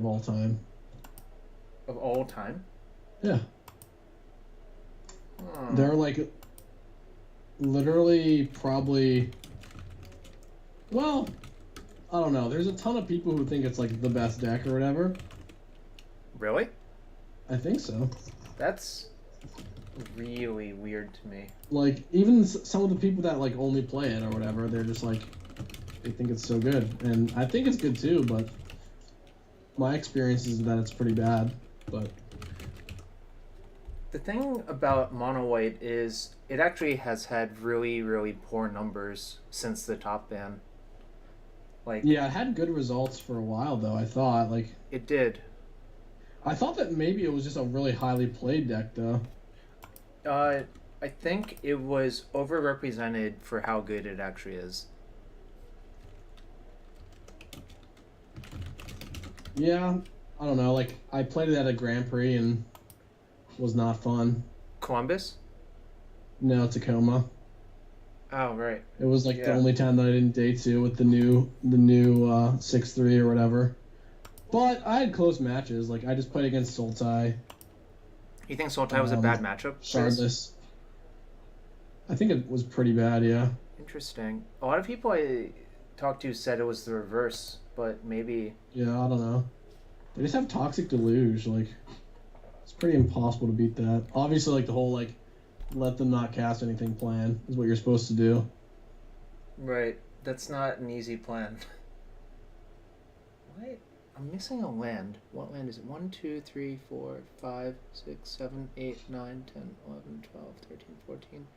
of all time. Of all time? Yeah. Hmm. They're like literally probably. Well, I don't know. There's a ton of people who think it's like the best deck or whatever. Really? I think so. That's really weird to me. Like even some of the people that like only play it or whatever, they're just like they think it's so good, and I think it's good too. But my experience is that it's pretty bad. But The thing about mono white is it actually has had really, really poor numbers since the top ban. Like yeah, it had good results for a while though. I thought it did. I thought that maybe it was just a really highly played deck though. I think it was overrepresented for how good it actually is. Yeah, I don't know. Like I played it at a Grand Prix and was not fun. Columbus? No, Tacoma. Oh, right. It was like the Yeah. only time that I didn't day two with the new 6-3 or whatever. But I had close matches. Like I just played against Sultai, You think Sultai was a bad matchup? Shardless. I think it was pretty bad. Yeah. Interesting. A lot of people I talked to said it was the reverse, but maybe. Yeah, I don't know. They just have Toxic Deluge. Like it's pretty impossible to beat that. Obviously, like the whole like let them not cast anything plan is what you're supposed to do. Right. That's not an easy plan. What? I'm missing a land. What land is it? 1, 2, 3, 4, 5, 6, 7, 8, 9, 10, 11, 12, 13, 14,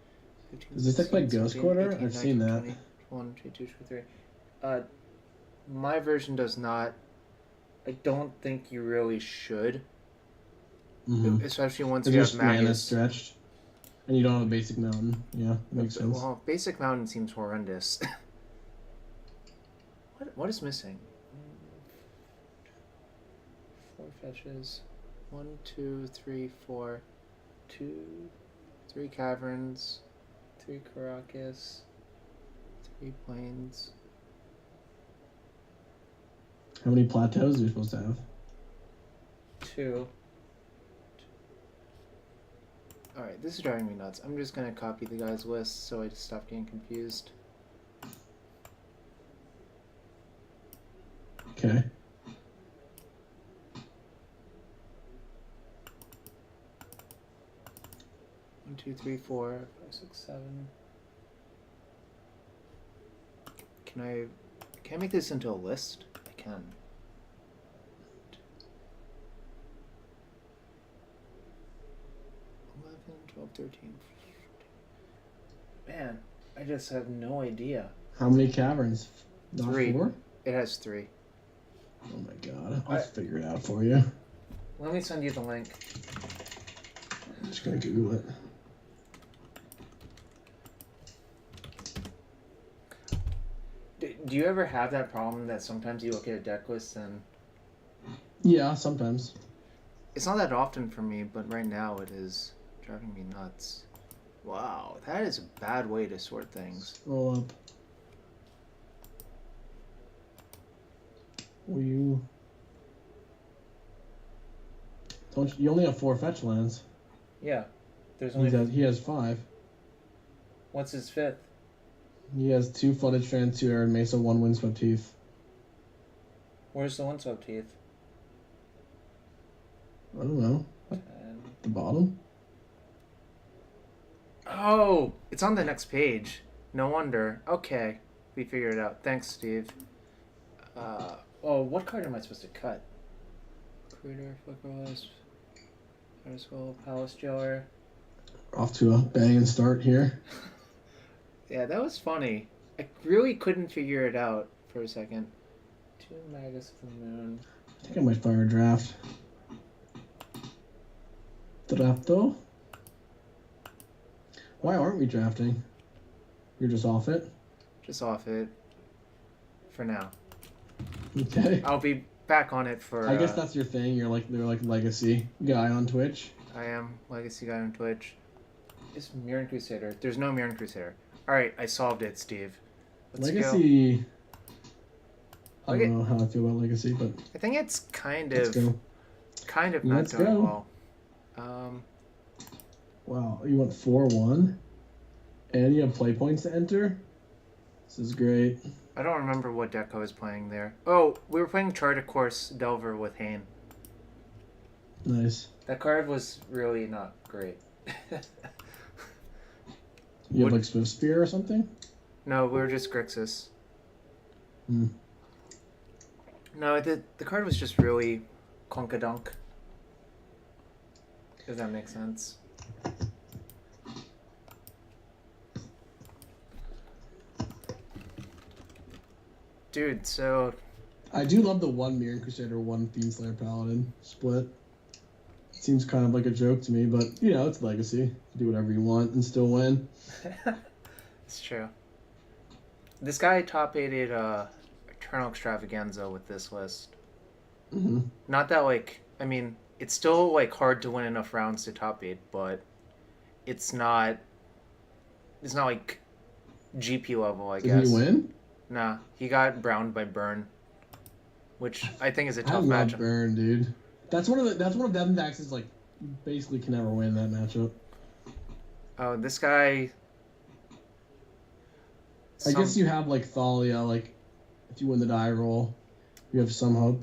15, Is this deck by Ghost 16, Quarter? 18, I've seen 19, that. 20, 1, 2, 2, 3. My version does not. I don't think you really should. Mm-hmm. Especially once Because you your have mana Magus. is stretched, and you don't have a basic mountain. Yeah, makes sense. Well, Basic Mountain seems horrendous. What is missing? 4 fetches. 1, 2, 3, 4. 2, 3 caverns. 3 Caracas. 3 plains. How many plateaus are you supposed to have? 2. Alright, this is driving me nuts. I'm just gonna copy the guy's list so I just stop getting confused. Okay. One, two, three, 4, 5, 6, 7. Can I make this into a list? I can. 11, 12, 13, 14. Man, I just have no idea. How many caverns? Not 3. 4? It has 3. Oh my god. I'll figure it out for you. Let me send you the link. I'm just gonna Google it. Do you ever have that problem that sometimes you look at a deck list and... Yeah, sometimes. It's not that often for me, but right now it is driving me nuts. Wow, that is a bad way to sort things. Scroll up. Will you... Don't you only have 4 fetch lands. Yeah, there's only... He has 5. What's his 5th? He has 2 Flooded Strand, 2 Arid Mesa, 1 Windswept Heath. Where's the Windswept Heath? I don't know. At the bottom? Oh, it's on the next page. No wonder. Okay, we figured it out. Thanks, Steve. Oh, what card am I supposed to cut? Cruider, Flickerless, Skull, Palace Jailer. Off to a banging start here. Yeah, that was funny. I really couldn't figure it out for a second. 2 Magus of the Moon. I think I might fire a draft. Drafto? Why aren't we drafting? You're just off it? Just off it. For now. Okay. I'll be back on it for... I guess that's your thing. They're like legacy guy on Twitch. I am Legacy Guy on Twitch. It's Mirren Crusader. There's no Mirren Crusader. Alright, I solved it, Steve. Let's Legacy... go. I don't know how I feel about Legacy, but I think it's kind let's of go. not Let's doing go. well. Wow, you went 4-1, and you have play points to enter. This is great. I don't remember what deck I was playing there. Oh, we were playing Charter Course Delver with Hane. Nice. That card was really not great. You have like Swift Spear or something? No, we were just Grixis. Hmm. No, the card was just really conkadunk. If that makes sense. Dude, so... I do love the 1 Mirror Crusader, 1 Fiendslayer Paladin split. It seems kind of like a joke to me, but, you know, it's Legacy. You do whatever you want and still win. It's true. This guy top-8'd Eternal Extravaganza with this list. Mm-hmm. Not that, like... I mean, it's still, like, hard to win enough rounds to top-8, but it's not... It's not, like, GP level, I guess. Did he win? Nah, he got browned by Burn, which I think is a tough I love matchup. Burn, dude. That's one of Devin Dax's, like, you basically can never win that matchup. Oh, this guy... I guess you have, like, Thalia, like, if you win the die roll, you have some hope.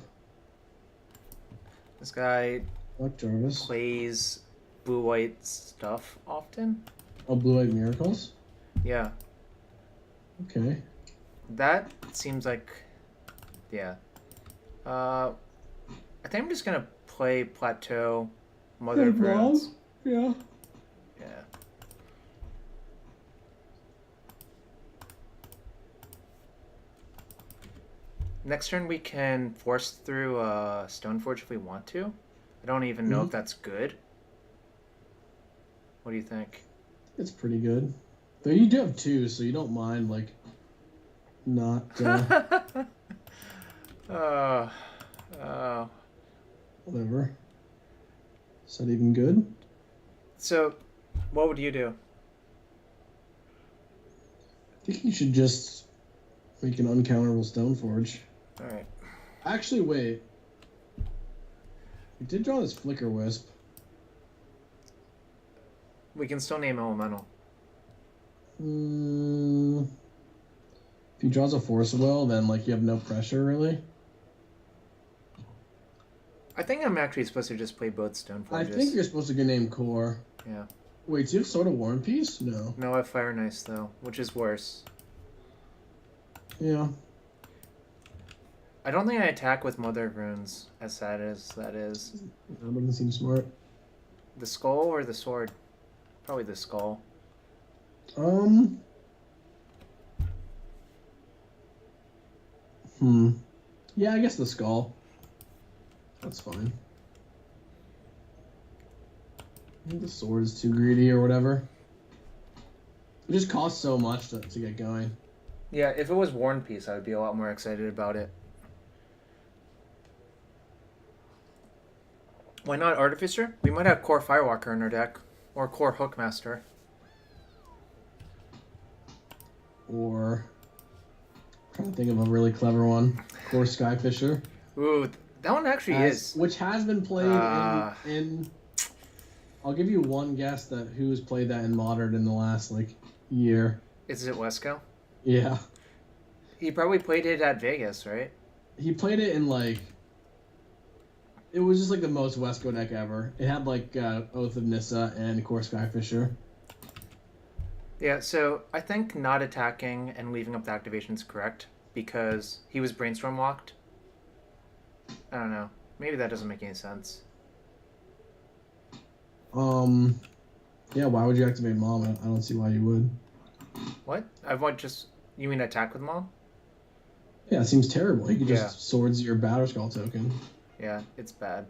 This guy Like Jarvis. plays blue-white stuff often. Oh, Blue-White Miracles? Yeah. Okay. That seems like... Yeah. I think I'm just going to play Plateau, Mother of Runes. Yeah. Yeah. Next turn we can force through Stoneforge if we want to. I don't even know if that's good. What do you think? It's pretty good. Though you do have 2, so you don't mind, like, not... Whatever. Is that even good? So, what would you do? I think you should just make an uncounterable Stoneforge. Alright. Actually, wait. We did draw this Flicker Wisp. We can still name Elemental. If he draws a Force Will, then, like, you have no pressure, really. I think I'm actually supposed to just play both Stoneforges. I think you're supposed to get named Core. Yeah. Wait, do you have Sword of War and Peace? No. No, I have Fire and Ice, though, which is worse. Yeah. I don't think I attack with Mother of Runes, as sad as that is. That doesn't seem smart. The skull or the sword? Probably the skull. Yeah, I guess the skull. That's fine. I think the sword is too greedy or whatever. It just costs so much to get going. Yeah, if it was War and Peace, I would be a lot more excited about it. Why not Artificer? We might have Core Firewalker in our deck. Or Core Hookmaster. Or... I'm trying to think of a really clever one. Core Skyfisher. Ooh, that one actually is. Which has been played in... I'll give you one guess that who's played that in Modern in the last, like, year. Is it Wesco? Yeah. He probably played it at Vegas, right? He played it in, like... It was just, like, the most Wesco deck ever. It had, like, Oath of Nissa and Core Skyfisher. Yeah, so I think not attacking and leaving up the activation is correct because he was Brainstorm locked. I don't know. Maybe that doesn't make any sense. Yeah, why would you activate Mom? I don't see why you would. What? I want just... You mean attack with Mom? Yeah, it seems terrible. You could just swords your Batterskull token. Yeah, it's bad.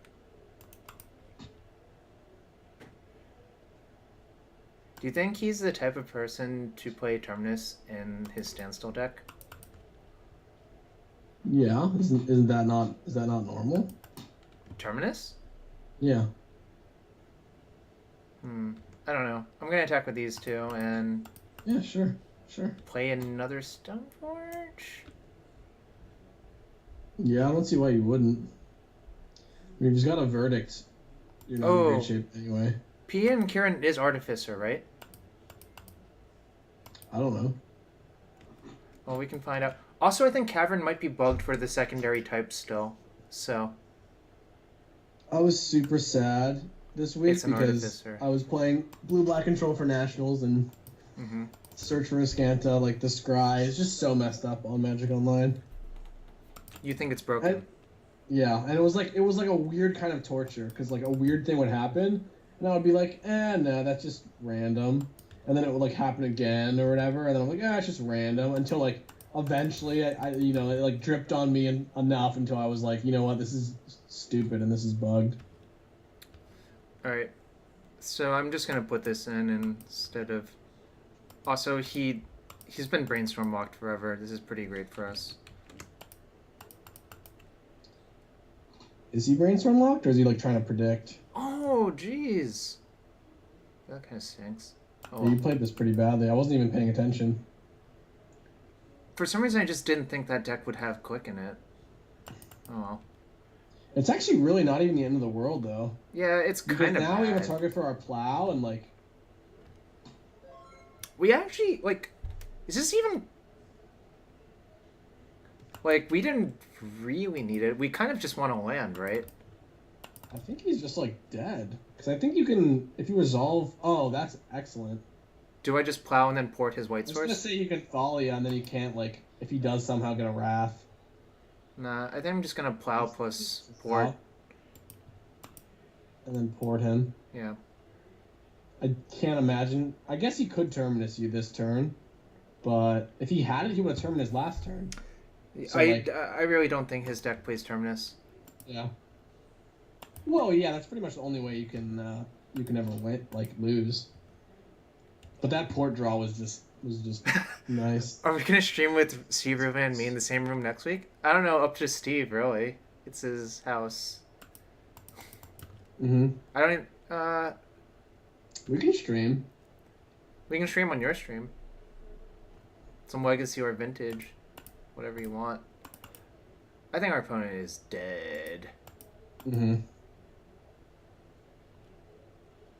Do you think he's the type of person to play Terminus in his Standstill deck? Yeah, isn't that not normal? Terminus? Yeah. I don't know. I'm gonna attack with these two and... Yeah, sure. Play another Stoneforge? Yeah, I don't see why you wouldn't. I mean, if he's got a verdict, you're not in Oh, great shape anyway. Pia and Kieran is Artificer, right? I don't know. Well, we can find out. Also, I think Cavern might be bugged for the secondary type still. So, I was super sad this week It's an because Artificer. I was playing Blue-Black Control for Nationals and hmm Search for Ascanta, like the Scry, is just so messed up on Magic Online. You think it's broken? Yeah, and it was like a weird kind of torture because like a weird thing would happen, and I would be like, no, that's just random, and then it would like happen again or whatever, and then I'm like, it's just random until like eventually it like dripped on me enough until I was like, you know what, this is stupid and this is bugged. Alright. So, I'm just going to put this in instead of... Also, he's been brainstorm locked forever. This is pretty great for us. Is he brainstorm locked or is he like trying to predict? Oh, jeez. That kind of stinks. Oh, Yeah, you played this pretty badly. I wasn't even paying attention. For some reason, I just didn't think that deck would have Click in it. Oh, well. It's actually really not even the end of the world though. Yeah, it's Because kind of now we have a bad. target for our plow and like. We actually, like... Is this even... Like, we didn't really need it. We kind of just want to land, right? I think he's just like dead. Because I think you can, if you resolve. Oh, that's excellent. Do I just plow and then port his white I was gonna source? say you can Thalia and then you can't like if he does somehow get a Wrath. Nah, I think I'm just gonna plow plus port. And then port him. Yeah. I can't imagine. I guess he could Terminus you this turn, but if he had it, he would have Terminus last turn. So, I really don't think his deck plays Terminus. Yeah. Well, yeah, that's pretty much the only way you can ever win, like lose. But that port draw was just nice. Are we gonna stream with Steve, Rubin, and me in the same room next week? I don't know. Up to Steve, really. It's his house. Mm-hmm. I don't even. We can stream. We can stream on your stream. Some legacy or vintage, whatever you want. I think our opponent is dead. Mm-hmm.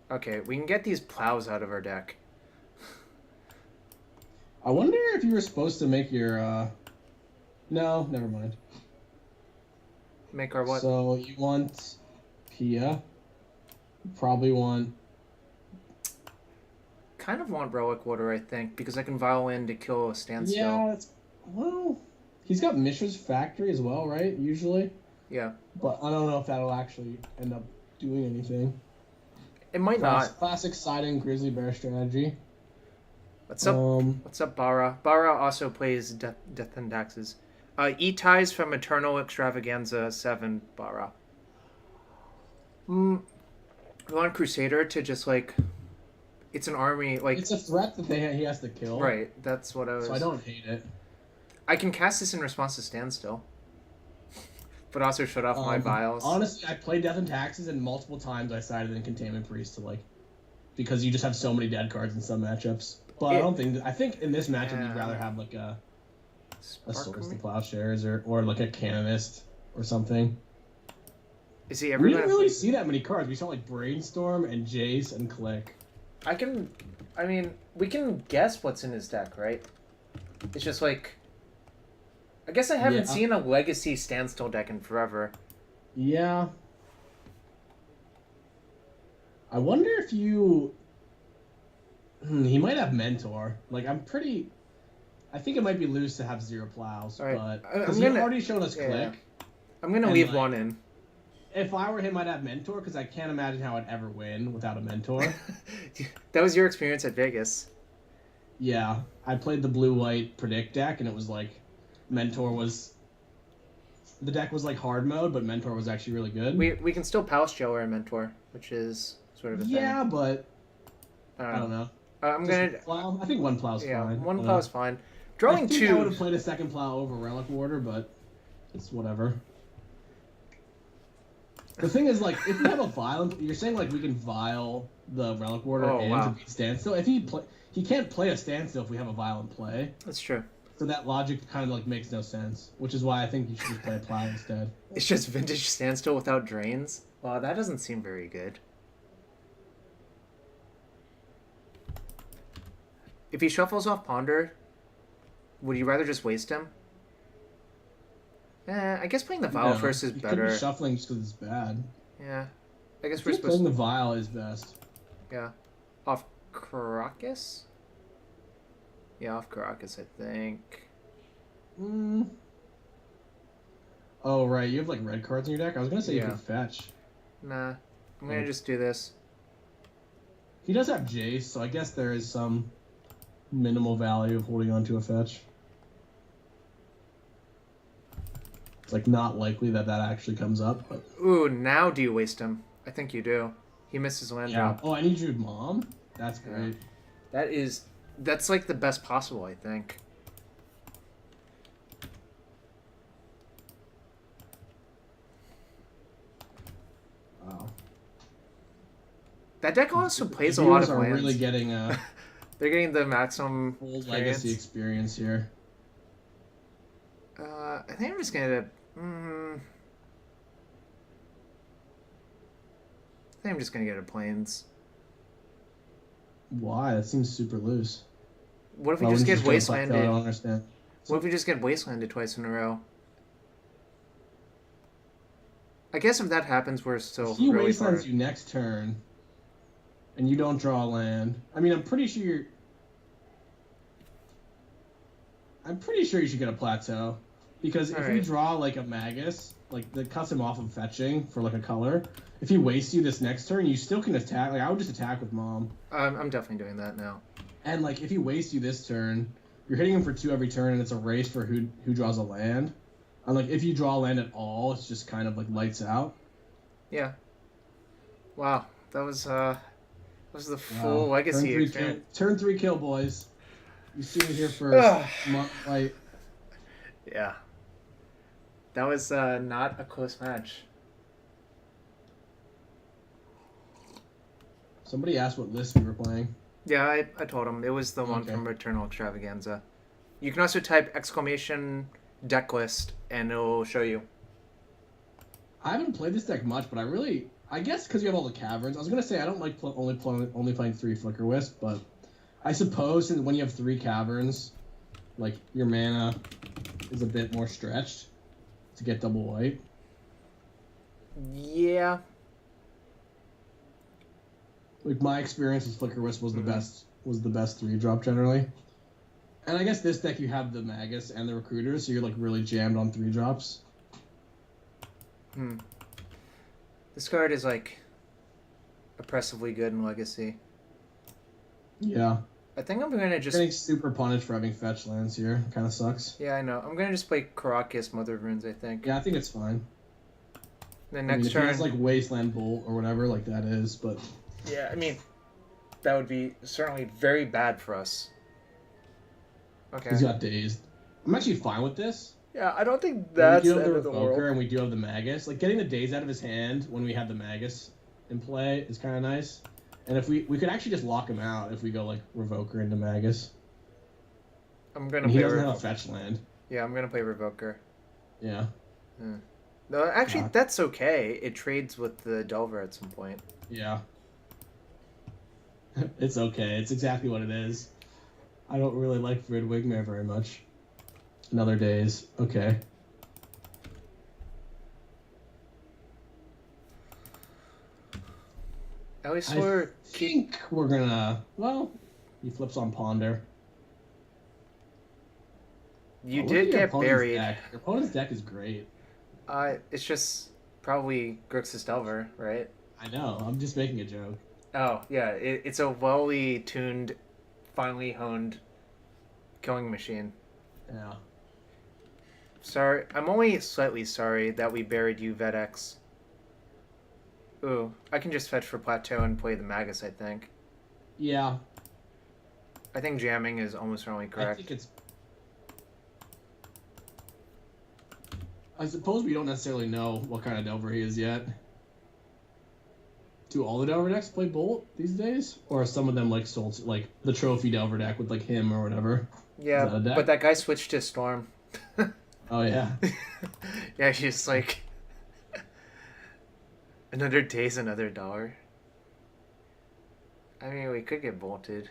Okay, we can get these plows out of our deck. I wonder if you were supposed to make your. No, never mind. Make our what? So you want Pia. You probably want. Kind of want Relic Water, I think, because I can Vial in to kill a standstill. Yeah, well, he's got Mishra's Factory as well, right? Usually. Yeah. But I don't know if that'll actually end up doing anything. It might not. Classic siding Grizzly Bear strategy. What's up? What's up, Bara? Bara also plays Death and Taxes. E-Ties from Eternal Extravaganza 7, Bara. You want Crusader to just, like... It's an army, like... It's a threat that he has to kill. Right, that's what I was... So I don't hate it. I can cast this in response to Standstill. But also shut off my vials. Honestly, I played Death and Taxes, and multiple times I sided in Containment Priest to, like... Because you just have so many dead cards in some matchups. But I think in this matchup you'd rather have, like, a Swords to Plowshares or like, a Canonist or something. Is he ever We didn't really see that many cards. We saw, like, Brainstorm and Jace and Click. I mean, we can guess what's in his deck, right? It's just like... I guess I haven't seen a Legacy Standstill deck in forever. Yeah. I wonder if you... he might have Mentor. Like, I think it might be loose to have 0 plows, right. but... Because he's already shown us Click. Yeah. I'm gonna leave one in. If I were him, I'd have Mentor, because I can't imagine how I'd ever win without a Mentor. That was your experience at Vegas. Yeah. I played the blue-white Predict deck, and it was like... Mentor was... The deck was like hard mode, but Mentor was actually really good. We can still Palace Joe our Mentor, which is sort of a thing. Yeah, but... I don't know. Plow? I think 1 plow's fine. Yeah, 1 plow's fine. Drawing 2... I would have played a 2nd plow over Relic Warder, but it's whatever. The thing is, like, if we have a violent... You're saying, like, we can vial the Relic Warder to beat Standstill. If he can't play a Standstill if we have a violent play. That's true. So that logic kind of like makes no sense, which is why I think you should just play a plow instead. It's just vintage standstill without drains? Wow, that doesn't seem very good. If he shuffles off Ponder, would you rather just waste him? I guess playing the Vial No, first is you better. could be shuffling just because it's bad. Yeah. I guess I we're think supposed playing to... the Vial is best. Yeah. Off Caracas? Yeah, off Caracas, I think. Mm. Oh, right. You have like red cards in your deck? I was going to say you Yeah. could fetch. Nah. I'm gonna just do this. He does have Jace, so I guess there is some minimal value of holding on to a fetch. It's like not likely that that actually comes up. But... Ooh, now do you waste him? I think you do. He missed his land drop. Oh, I need your mom? That's great. Yeah. That's like the best possible, I think. Wow. That deck also plays a The lot of viewers are lands. really getting They're getting the maximum full experience. legacy experience here. I think I'm just gonna. I think I'm just gonna get a plains. Why? That seems super loose. What if we Why just wouldn't get you just go Plateau? I wastelanded? don't understand. What if we just get wastelanded twice in a row? I guess if that happens, we're still If he really wastelands far. you next turn, and you don't draw a land, I mean, I'm pretty sure you should get a plateau, because if we draw like a Magus, like that cuts him off of fetching for like a color. If he wastes you this next turn, you still can attack. Like I would just attack with Mom. I'm definitely doing that now. And like if he wastes you this turn, you're hitting him for 2 every turn, and it's a race for who draws a land. And like if you draw a land at all, it's just kind of like lights out. Yeah. Wow, that was the full legacy experience. Turn 3 kill, boys. You see it here first. Like, yeah. That was not a close match. Somebody asked what list we were playing. Yeah, I told him. It was the one from Eternal Extravaganza. You can also type exclamation deck list and it'll show you. I haven't played this deck much, but I guess because you have all the caverns. I was going to say I don't like only playing 3 Flicker Wisp, but I suppose when you have 3 caverns, like your mana is a bit more stretched to get double white. Yeah. Like my experience with Flicker Wisp was the best 3-drop generally. And I guess this deck you have the Magus and the Recruiters, so you're like really jammed on 3-drops. This card is like oppressively good in Legacy. Yeah. I think I'm gonna just getting super punished for having fetch lands here. Kind of sucks. Yeah, I know. I'm gonna just play Caracas Mother of Runes, I think. Yeah, I think it's fine. Then next turn, if it's like Wasteland Bolt or whatever, like that is, but yeah, I mean, that would be certainly very bad for us. Okay. He's got dazed. I'm actually fine with this. Yeah, I don't think that's the end of the world. And we do have the Magus. Like getting the daze out of his hand when we have the Magus in play is kind of nice. And if we could actually just lock him out if we go like Revoker into Magus. I'm gonna. And he doesn't have a fetch land. Yeah, I'm gonna play Revoker. Yeah. No, actually, that's okay. It trades with the Delver at some point. Yeah. It's okay. It's exactly what it is. I don't really like Red Wigmare very much. Another daze. Okay. I think we're gonna. Well, he flips on Ponder. You did get buried. Your opponent's deck is great. It's just probably Grixis Delver, right? I know. I'm just making a joke. Oh yeah, it's a well-y tuned, finely honed killing machine. Yeah. Sorry, I'm only slightly sorry that we buried you, Vedex. Ooh, I can just fetch for Plateau and play the Magus, I think. Yeah. I think jamming is almost certainly correct. I think it's... I suppose we don't necessarily know what kind of Delver he is yet. Do all the Delver decks play Bolt these days, or are some of them like sold like the Trophy Delver deck with like him or whatever? Yeah, but that guy switched to Storm. Oh yeah. Yeah, she's like another day's another dollar. I mean, we could get bolted.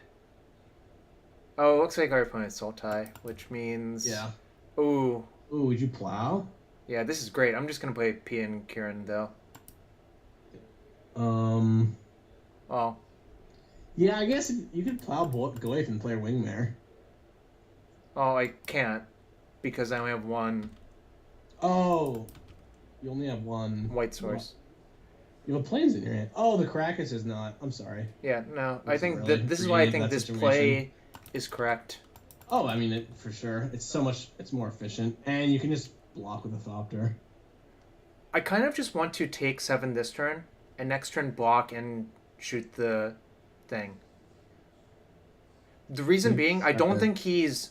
Oh, it looks like our opponent's Sultai, which means... Yeah. Ooh. Ooh, would you plow? Yeah, this is great. I'm just going to play P and Kieran, though. Oh. Yeah, I guess you could plow Goyf and play Wingmare. Oh, I can't. Because I only have one... Oh. You only have one... White source. You have planes in your hand. Oh, the Krakus is not. I'm sorry. Yeah, no. I think this is why I think this play is correct. Oh, I mean, for sure. It's so much... It's more efficient. And you can just block with a Thopter. I kind of just want to take 7 this turn, and next turn block and shoot the thing. The reason being, I don't think he's...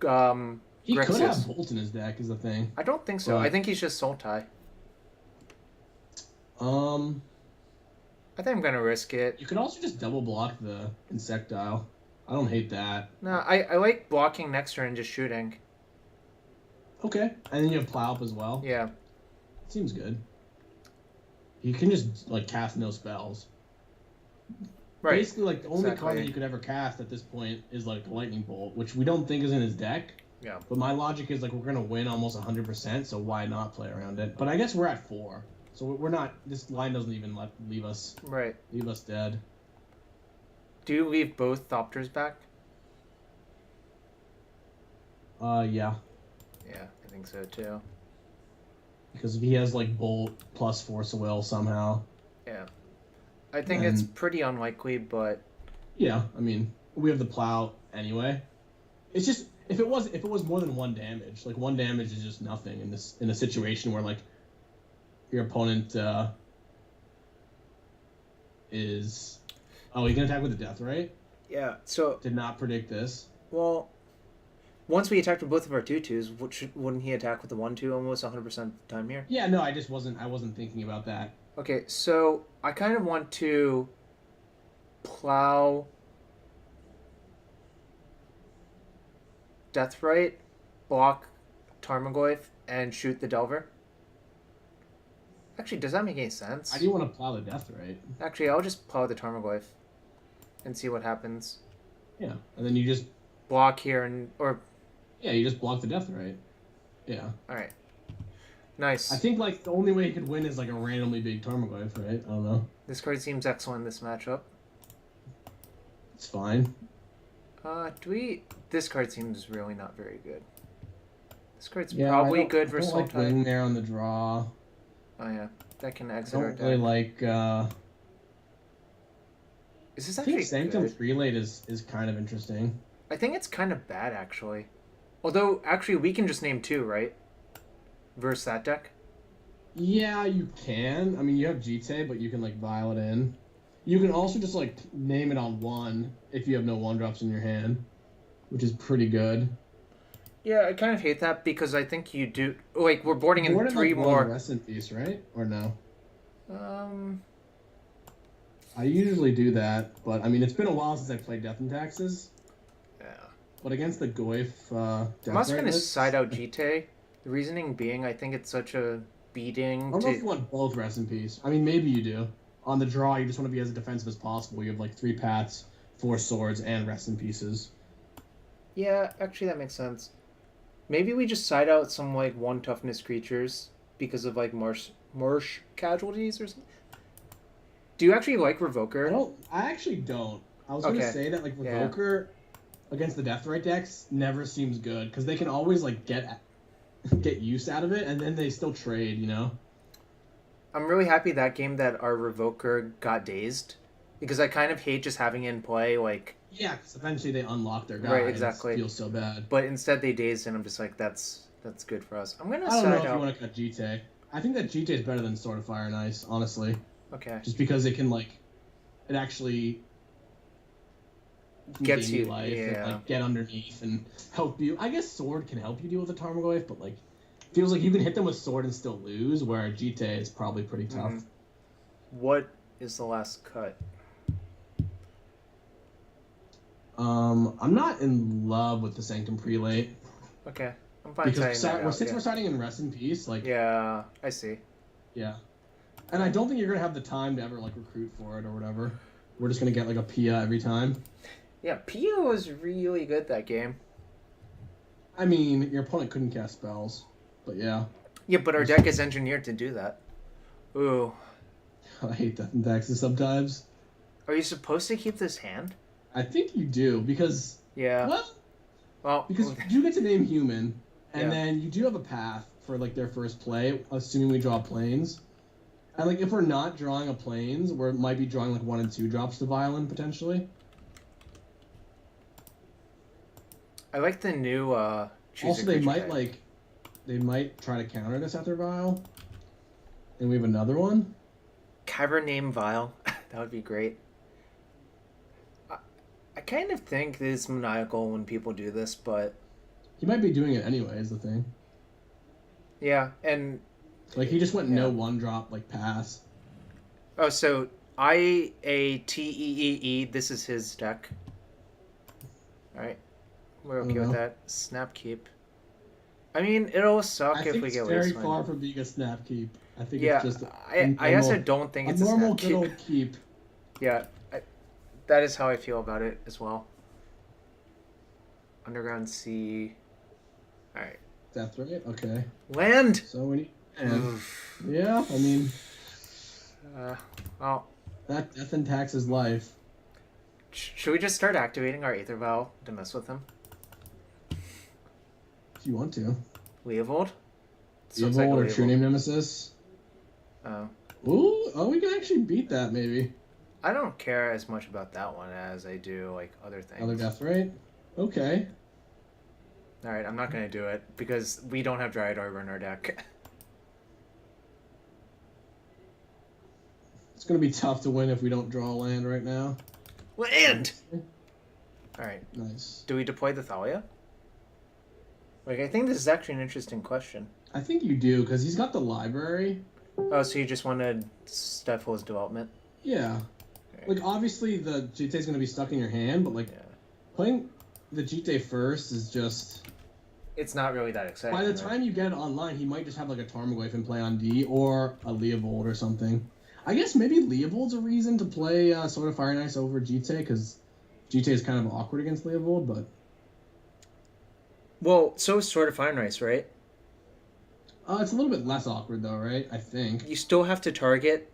He Grixis. could have Bolt in his deck, is the thing. I don't think so. I think he's just Sultai. I think I'm gonna risk it. You could also just double block the Insectile. I don't hate that. No, I like blocking next turn and just shooting. Okay. And then you have Plow up as well. Yeah. Seems good. You can just, like, cast no spells. Right. Basically, like, the only card that you could ever cast at this point is, like, the Lightning Bolt, which we don't think is in his deck. Yeah. But my logic is, like, we're going to win almost 100%, so why not play around it? But I guess we're at 4. So we're not... This line doesn't even leave us... Right. Leave us dead. Do you leave both Thopters back? Yeah. Yeah, I think so, too. Because if he has, like, Bolt plus Force of Will somehow... Yeah. I think it's pretty unlikely, but... Yeah, I mean, we have the Plow anyway. It's just... If it was more than 1 damage, like, 1 damage is just nothing in a situation where, like, your opponent is... Oh, he can attack with the Death, right? Yeah, so... Did not predict this. Well, once we attacked with both of our 2/2s, wouldn't he attack with the 1/2 almost 100% of the time here? Yeah, no, I wasn't thinking about that. Okay, so I kind of want to plow Deathrite, block Tarmogoyf, and shoot the Delver. Actually, does that make any sense? I do want to plow the Deathrite. Actually, I'll just plow the Tarmogoyf and see what happens. Yeah, and then you just... Block here and... Yeah, you just block the Deathrite. Yeah. Alright. Nice. I think, like, the only way he could win is, like, a randomly big Tarmogoyf, right? I don't know. This card seems excellent in this matchup. It's fine. This card seems really not very good. This card's probably good for Sultai. Like Wingmare on the draw. Oh yeah, that can exit I our don't deck. really like... Is this I actually think Sanctum good? Prelate is kind of interesting. I think it's kind of bad, actually. Although, actually, we can just name 2, right? Versus that deck? Yeah, you can. I mean, you have Jite, but you can, like, vial it in. You can also just, like, name it on 1 if you have no 1-drops in your hand, which is pretty good. Yeah, I kind of hate that because I think you do... Like, we're boarding in 3 more... Rest in Peace, right? Or no? I usually do that, but, I mean, it's been a while since I played Death and Taxes. Yeah. But against the Goyf, I'm also going to side out Jite. The reasoning being, I think it's such a beating I don't know if you want both Rest in Peace. I mean, maybe you do. On the draw, you just want to be as defensive as possible. You have, like, 3 Pats, 4 Swords, and Rest in Pieces. Yeah, actually, that makes sense. Maybe we just side out some, like, 1 toughness creatures because of, like, marsh casualties or something. Do you actually like Revoker? I actually don't. I was going to say that, like, Revoker against the Deathrite decks never seems good because they can always, like, get use out of it, and then they still trade, you know? I'm really happy that game that our Revoker got dazed because I kind of hate just having it in play, like... Yeah, because eventually they unlock their guy. Right, exactly. It feels so bad. But instead they dazed, and I'm just like, that's good for us. I'm going to side out... I don't know if out... you want to cut Jite. I think that Jite is better than Sword of Fire and Ice, honestly. Okay. Just because it can, like... It actually... Gets you, life and, like, get underneath and help you. I guess Sword can help you deal with a Tarmogoyf, but, like... Feels like you can hit them with Sword and still lose, where Jite is probably pretty tough. What is the last cut? I'm not in love with the Sanctum Prelate. Okay, I'm fine Because tying that out. since we're starting in Rest in Peace, like... Yeah, I see. Yeah. And I don't think you're going to have the time to ever, like, recruit for it or whatever. We're just going to get, like, a Pia every time. Yeah, Pia was really good that game. I mean, your opponent couldn't cast spells. But yeah. Yeah, but our deck is engineered to do that. Ooh. I hate Death and Taxes sometimes. Are you supposed to keep this hand? I think you do, because... Yeah. Well, because you get to name human, and Yeah. then you do have a path for, like, their first play, assuming we draw planes. And, like, if we're not drawing a planes, we might be drawing, like, 1 and 2 drops to Violin, potentially. I like the new, Also, they might try to counter this after Vile. And we have another one. Cavern name Vile. That would be great. I kind of think that it's maniacal when people do this, but... He might be doing it anyway, is the thing. Yeah, and... Like, he just went no one-drop, like, pass. Oh, so IATEEE, this is his deck. Alright. We're okay with that. Snap keep. I mean, it'll suck if we get I think it's very far from being a snap keep. I think it's just I also don't think it's a normal snap good old keep. Yeah, that is how I feel about it as well. Underground Sea. Alright. That's right, okay. Land! So we need... Yeah, I mean... well... That Death and Taxes life. Should we just start activating our Aether Vial to mess with him? If you want to. Leovold? Leovold or True Name Nemesis? Oh. Ooh, we can actually beat that, maybe. I don't care as much about that one as I do, like, other things. Other Death Rate? Okay. Alright, I'm not going to do it, because we don't have Dryad Arbor in our deck. It's going to be tough to win if we don't draw land right now. Land! Alright. Nice. Do we deploy the Thalia? Like, I think this is actually an interesting question. I think you do, because he's got the library. Oh, so you just wanted stifle his development? Yeah. Okay. Like, obviously, the Jite is going to be stuck in your hand, but, like, playing the Jite first is just... It's not really that exciting. By the time you get it online, he might just have, like, a Tarmogoyf and play on D, or a Leovold or something. I guess maybe Leovold's a reason to play Sword of Fire and Ice over Jite, because Jite is kind of awkward against Leovold, but... Well, so is Sword of Fire and Ice, right? It's a little bit less awkward, though, right? I think. You still have to target.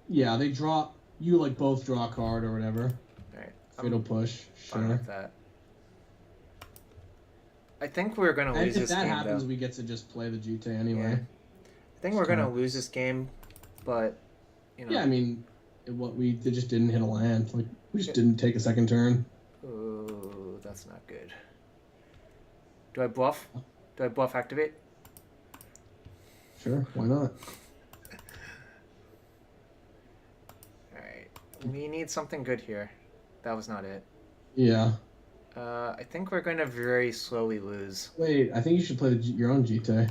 Yeah, they draw... You, like, both draw a card or whatever. Alright. Fatal Push, Fine sure. with that. I think we're going to lose this game, if that happens, though. we get to just play the Jite anyway. Yeah. I think we're going to lose this game, but, you know. Yeah, I mean, they just didn't hit a land. Like, we just didn't take a second turn. Ooh, that's not good. Do I bluff? Do I bluff activate? Sure, why not? Alright. We need something good here. That was not it. Yeah. I think we're going to very slowly lose. Wait, I think you should play your own Jite.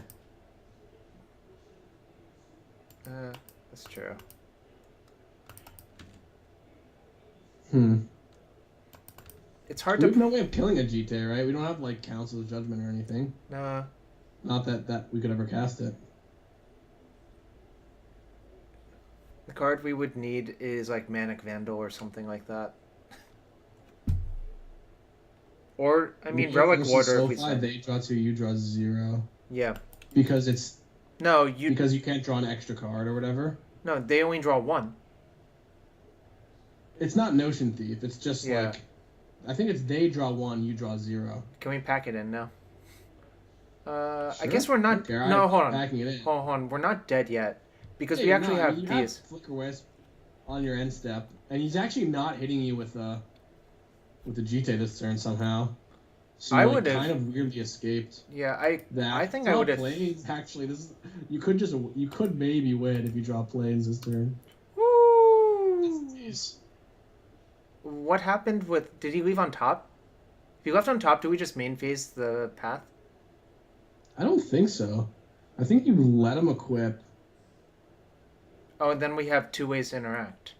That's true. It's hard We to... have no way of killing a Jite, right? We don't have, like, Council's Judgment or anything. Nah. Not that we could ever cast it. The card we would need is, like, Manic Vandal or something like that. Or, I mean, Relic Warder if we send. They draw 2, you draw 0. Yeah. Because it's... No, Because you can't draw an extra card or whatever? No, they only draw 1. It's not Notion Thief, it's just, like... I think it's they draw 1, you draw 0. Can we pack it in now? Sure. I guess we're not... Okay, no, hold on. Packing it in. Hold on. We're not dead yet. Because we actually have you these. have Flicker Wisp on your end step, and he's actually not hitting you with the Jite this turn somehow. So you kind of weirdly escaped. Yeah, I think I would have. Actually, you could maybe win if you draw planes this turn. Woo! What happened with? Did he leave on top? If he left on top, do we just main phase the path? I don't think so. I think you let him equip. Oh, and then we have 2 ways to interact.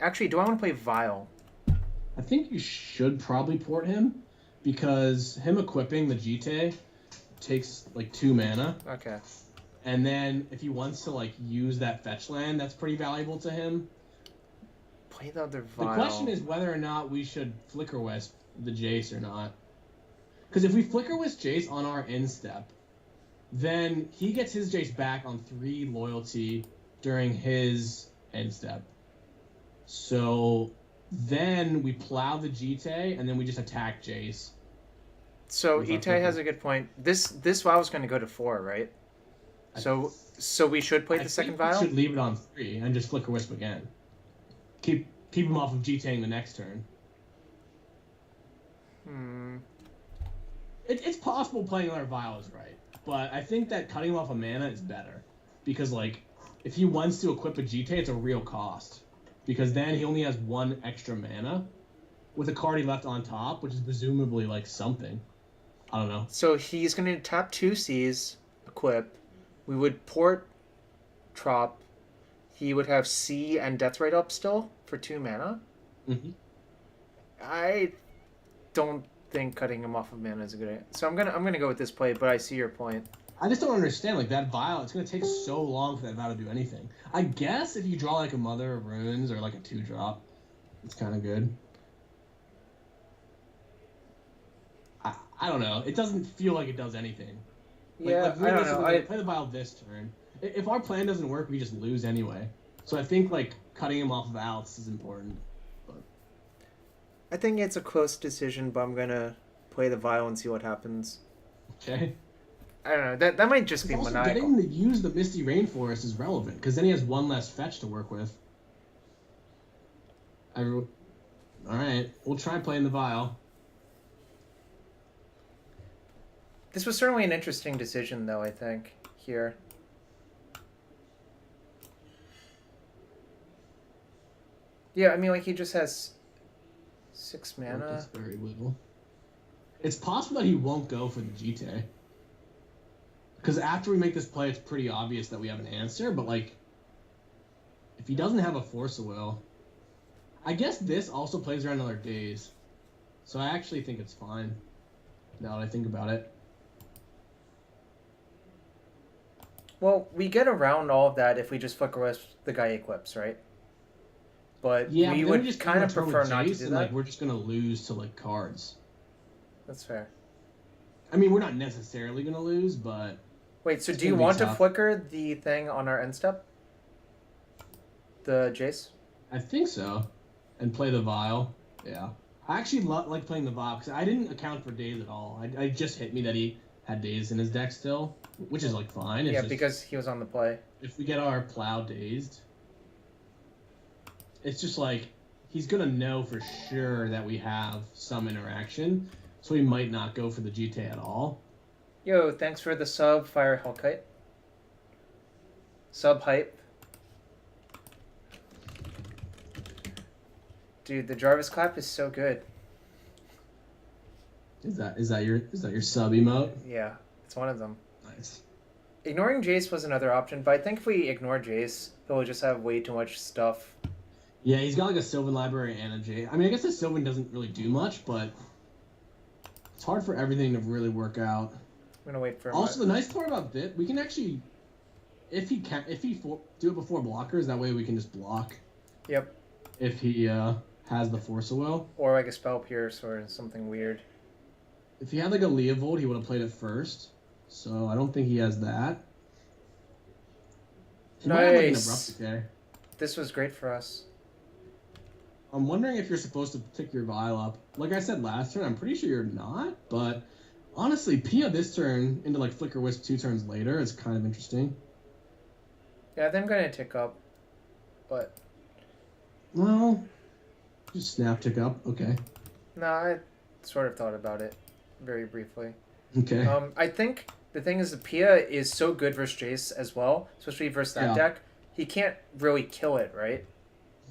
Actually, do I want to play Vile? I think you should probably port him, because him equipping the Jite takes like 2 mana. Okay. And then if he wants to like use that fetch land, that's pretty valuable to him. Play the other Vile. The question is whether or not we should Flicker Wisp the Jace or not. Because if we Flicker Wisp Jace on our end step, then he gets his Jace back on 3 loyalty during his end step. So then we plow the Jite, and then we just attack Jace. So Itai has a good point. This Vile is going to go to 4, right? So we should play the second Vile? We should leave it on 3 and just Flicker Wisp again. Keep him off of Jiteing the next turn. It's possible playing another Vile is right, but I think that cutting him off a mana is better. Because, like, if he wants to equip a Jite, it's a real cost. Because then he only has 1 extra mana with a card he left on top, which is presumably, like, something. I don't know. So he's going to tap 2 Cs, equip. We would port Trop. He would have C and Deathrite up still for 2 mana. Mm-hmm. I don't think cutting him off of mana is a good idea. So I'm gonna go with this play, but I see your point. I just don't understand, like, that Vile, it's going to take so long for that Vile to do anything. I guess if you draw, like, a Mother of Runes or, like, a 2-drop, it's kind of good. I don't know. It doesn't feel like it does anything. Yeah, I don't know. Play the Vile this turn. If our plan doesn't work, we just lose anyway. So I think, like, cutting him off of outs is important. But I think it's a close decision, but I'm going to play the Vile and see what happens. Okay. I don't know. That might just be also, maniacal. getting him to use the Misty Rainforest is relevant, because then he has 1 less fetch to work with. Alright, we'll try playing the Vile. This was certainly an interesting decision, though, I think, here. Yeah, I mean, like, he just has 6 mana. That's very little. It's possible that he won't go for the Jite. Because after we make this play, it's pretty obvious that we have an answer, but, like, if he doesn't have a Force of Will, I guess this also plays around other days. So I actually think it's fine, now that I think about it. Well, we get around all of that if we just Flicker Wisp the guy equips, right? But yeah, we would just kind of prefer not to do that. Like, we're just going to lose to, like, cards. That's fair. I mean, we're not necessarily going to lose, but... Wait, so do you want to Flicker the thing on our end step? The Jace? I think so. And play the Vile. Yeah. I actually like playing the Vile, because I didn't account for Daze at all. I just hit me that he had Daze in his deck still, which is, like, fine. It's yeah, just, because he was on the play. if we get our Plow Dazed, it's just, like, he's going to know for sure that we have some interaction, so he might not go for the Jite at all. Yo, thanks for the sub, Fire Hellkite. Sub hype. Dude, the Jarvis clap is so good. Is that your sub emote? Yeah, it's one of them. Nice. Ignoring Jace was another option, but I think if we ignore Jace, he'll just have way too much stuff. Yeah, he's got like a Sylvan library and a Jade. I mean, I guess the Sylvan doesn't really do much, but it's hard for everything to really work out. I'm gonna wait for him. Also, the nice part about this, we can actually, if he do it before blockers, that way we can just block. Yep. If he has the Force of Will. Or like a Spell Pierce or something weird. If he had like a Leovold, he would have played it first. So I don't think he has that. He might have like an Abrupt Decay. This was great for us. I'm wondering if you're supposed to pick your Vile up. Like I said last turn, I'm pretty sure you're not, but honestly, Pia this turn into like Flicker Wisp 2 turns later is kind of interesting. Yeah, I think I'm gonna tick up, but... Well, just snap tick up, okay. No, I sort of thought about it very briefly. Okay. I think the thing is the Pia is so good versus Jace as well, especially versus that deck. He can't really kill it, right?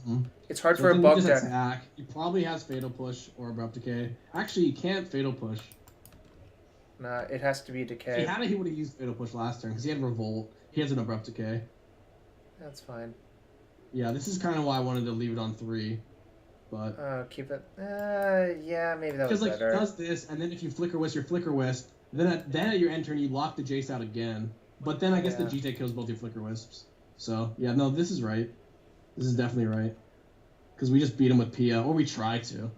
Mm-hmm. It's hard for a bug deck. Attack. He probably has Fatal Push or Abrupt Decay. Actually, he can't Fatal Push. Nah, it has to be Decay. If he had it, he would have used Fatal Push last turn because he had Revolt. He has an abrupt decay. That's fine. Yeah, this is kind of why I wanted to leave it on 3, but Keep it. Yeah, maybe that was because like better. he does this, and then if you flicker wisp your flicker wisp, then at your end turn you lock the Jace out again. But then I guess the GT kills both your flicker wisps. So yeah, no, this is right. This is definitely right. Because we just beat him with Pia, or we try to.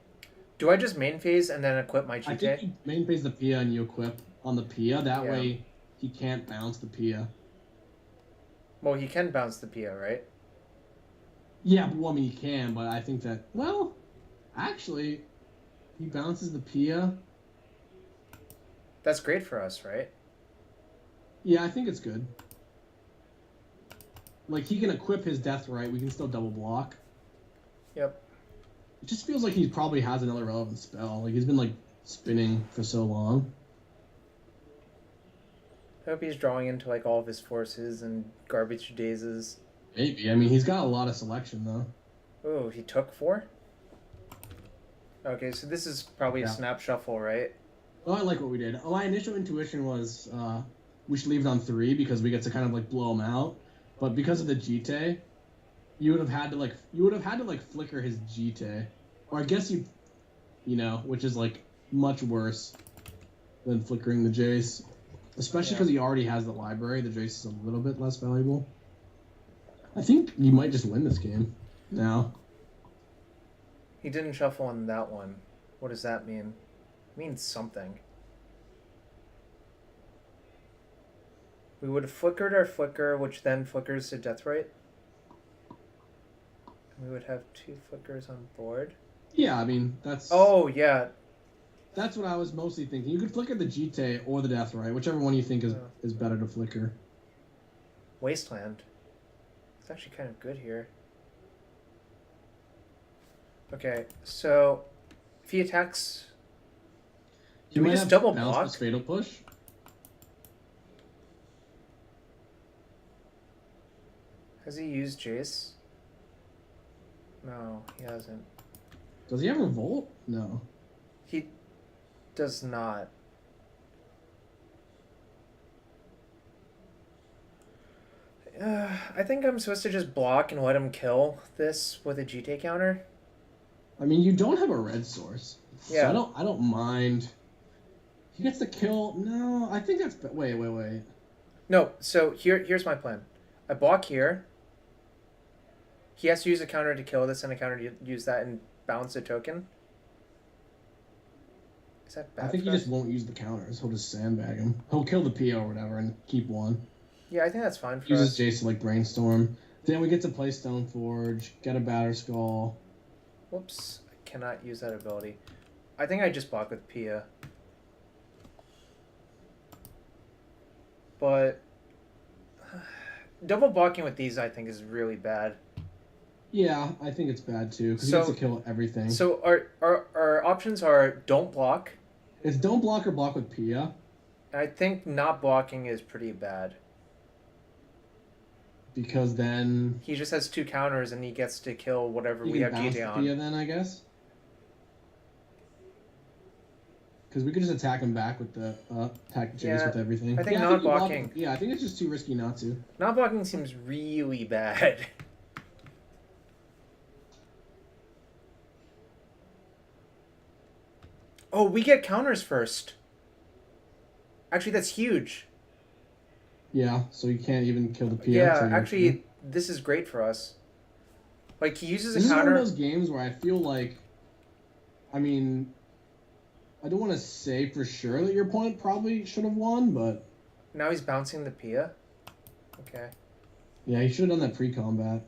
Do I just main phase and then equip my I GT? think you main phase the Pia and you equip on the Pia. That way he can't bounce the Pia. Well, he can bounce the Pia, right? Yeah, well, I mean, he can, but I think that... Well, actually, he bounces the Pia. That's great for us, right? Yeah, I think it's good. Like, he can equip his Death Right. We can still double block. Yep. It just feels like he probably has another relevant spell. Like, he's been, like, spinning for so long. I hope he's drawing into, like, all of his forces and garbage dazes. Maybe. I mean, he's got a lot of selection, though. Oh, he took 4? Okay, so this is probably a snap shuffle, right? Oh, I like what we did. My initial intuition was we should leave it on 3 because we get to kind of, like, blow him out. But because of the GT, you would have had to like flicker his GT, or I guess you know, which is like much worse than flickering the Jace, especially because he already has the library. The Jace is a little bit less valuable. I think you might just win this game now. He didn't shuffle on that one. What does that mean? It means something. We would have flickered our flicker, which then flickers to Deathrite. We would have 2 flickers on board. Yeah, I mean, that's... Oh, yeah. That's what I was mostly thinking. You could flicker the GT or the Deathrite, whichever one you think is better to flicker. Wasteland. It's actually kind of good here. Okay, so if he attacks... Do we just double block? This fatal push? Has he used Jace? No, he hasn't. Does he have Revolt? No. He does not. I think I'm supposed to just block and let him kill this with a GT counter. I mean, you don't have a red source. Yeah. So I don't mind. He gets the kill. No, I think that's... Wait. No, so here's my plan. I block here. He has to use a counter to kill this and a counter to use that and balance a token. Is that bad? I think he just won't use the counters. He'll just sandbag him. He'll kill the PO or whatever and keep 1. Yeah, I think that's fine for Uses us. Jace to like brainstorm. Then we get to play Stoneforge, get a Batter Skull. Whoops, I cannot use that ability. I think I just block with Pia. But double blocking with these I think is really bad. Yeah, I think it's bad too, because he gets to kill everything. So our options are don't block. It's don't block or block with Pia. I think not blocking is pretty bad. Because then... He just has 2 counters and he gets to kill whatever we have GT on. Pia then, I guess? Because we could just attack him back with the attack Jace with everything. I think not blocking. Yeah, I think it's just too risky not to. Not blocking seems really bad. Oh, we get counters first. Actually, that's huge. Yeah, so you can't even kill the Pia. Yeah, actually, this is great for us. Like, he uses a counter. This is one of those games where I feel like... I mean... I don't want to say for sure that your opponent probably should have won, but... Now he's bouncing the Pia? Okay. Yeah, he should have done that pre-combat.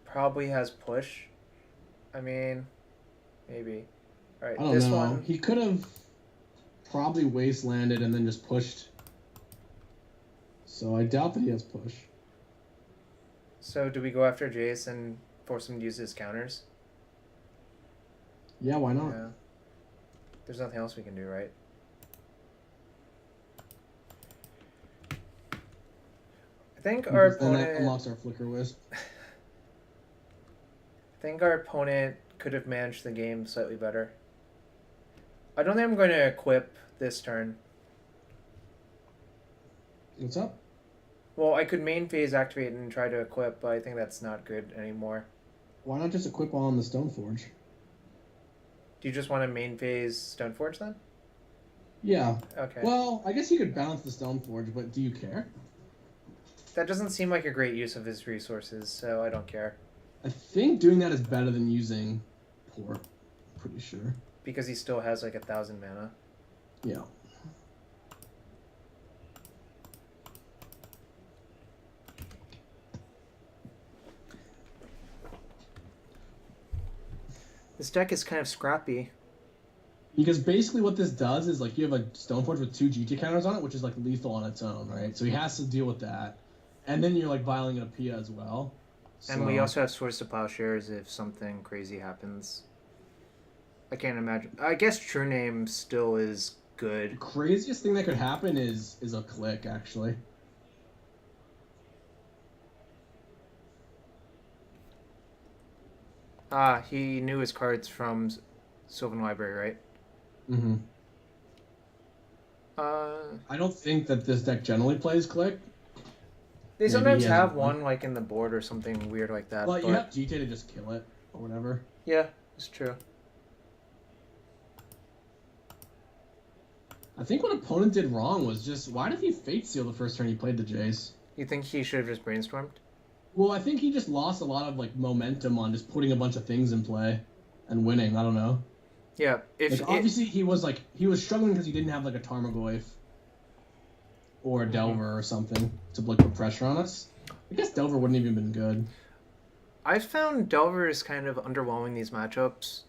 Probably has push. I mean, maybe. Alright, I don't know. He could have probably wastelanded and then just pushed. So I doubt that he has push. So do we go after Jace and force him to use his counters? Yeah, why not? Yeah. There's nothing else we can do, right? I think our opponent... That unlocks our Flicker Wisp. I think our opponent could have managed the game slightly better. I don't think I'm going to equip this turn. What's up? Well, I could main phase activate and try to equip, but I think that's not good anymore. Why not just equip on the Stoneforge? Do you just want to main phase Stoneforge then? Yeah. Okay. Well, I guess you could balance the Stoneforge, but do you care? That doesn't seem like a great use of his resources, so I don't care. I think doing that is better than using Port. Pretty sure. Because he still has like 1,000 mana. Yeah. This deck is kind of scrappy. Because basically what this does is, like, you have a Stoneforge with 2 GT counters on it, which is, like, lethal on its own, right? So he has to deal with that. And then you're, like, vialing a Pia as well. So... And we also have Swords to Plowshares if something crazy happens. I can't imagine. I guess True Name still is good. The craziest thing that could happen is a click, actually. Ah, he knew his cards from Sylvan Library, right? Mm-hmm. I don't think that this deck generally plays click. They Maybe sometimes he have has one like in the board or something weird like that. Well, but... you have GT to just kill it, or whatever. Yeah, it's true. I think what opponent did wrong was just, why did he Fate Seal the first turn he played the Jace? You think he should have just brainstormed? Well, I think he just lost a lot of, like, momentum on just putting a bunch of things in play and winning. I don't know. Yeah, if like, obviously he was struggling because he didn't have, like, a Tarmogoyf or a Delver or something to, like, put pressure on us. I guess Delver wouldn't even been good. I found Delver is kind of underwhelming these matchups.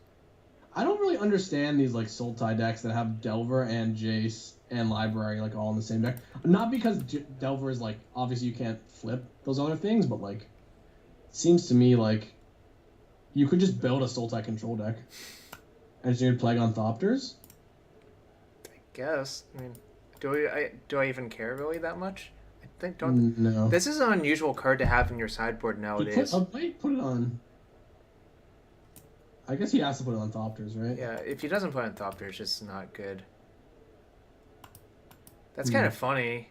I don't really understand these, like, Sultai decks that have Delver and Jace and Library, like, all in the same deck. Not because Delver is, like, obviously you can't flip those other things, but, like, it seems to me like you could just build a Sultai control deck and just need Plague on Thopters. I guess. I mean, do I even care really that much? I think don't. No. This is an unusual card to have in your sideboard nowadays. Put it on. I guess he has to put it on Thopters, right? Yeah, if he doesn't put it on Thopter, it's just not good. That's kind of funny.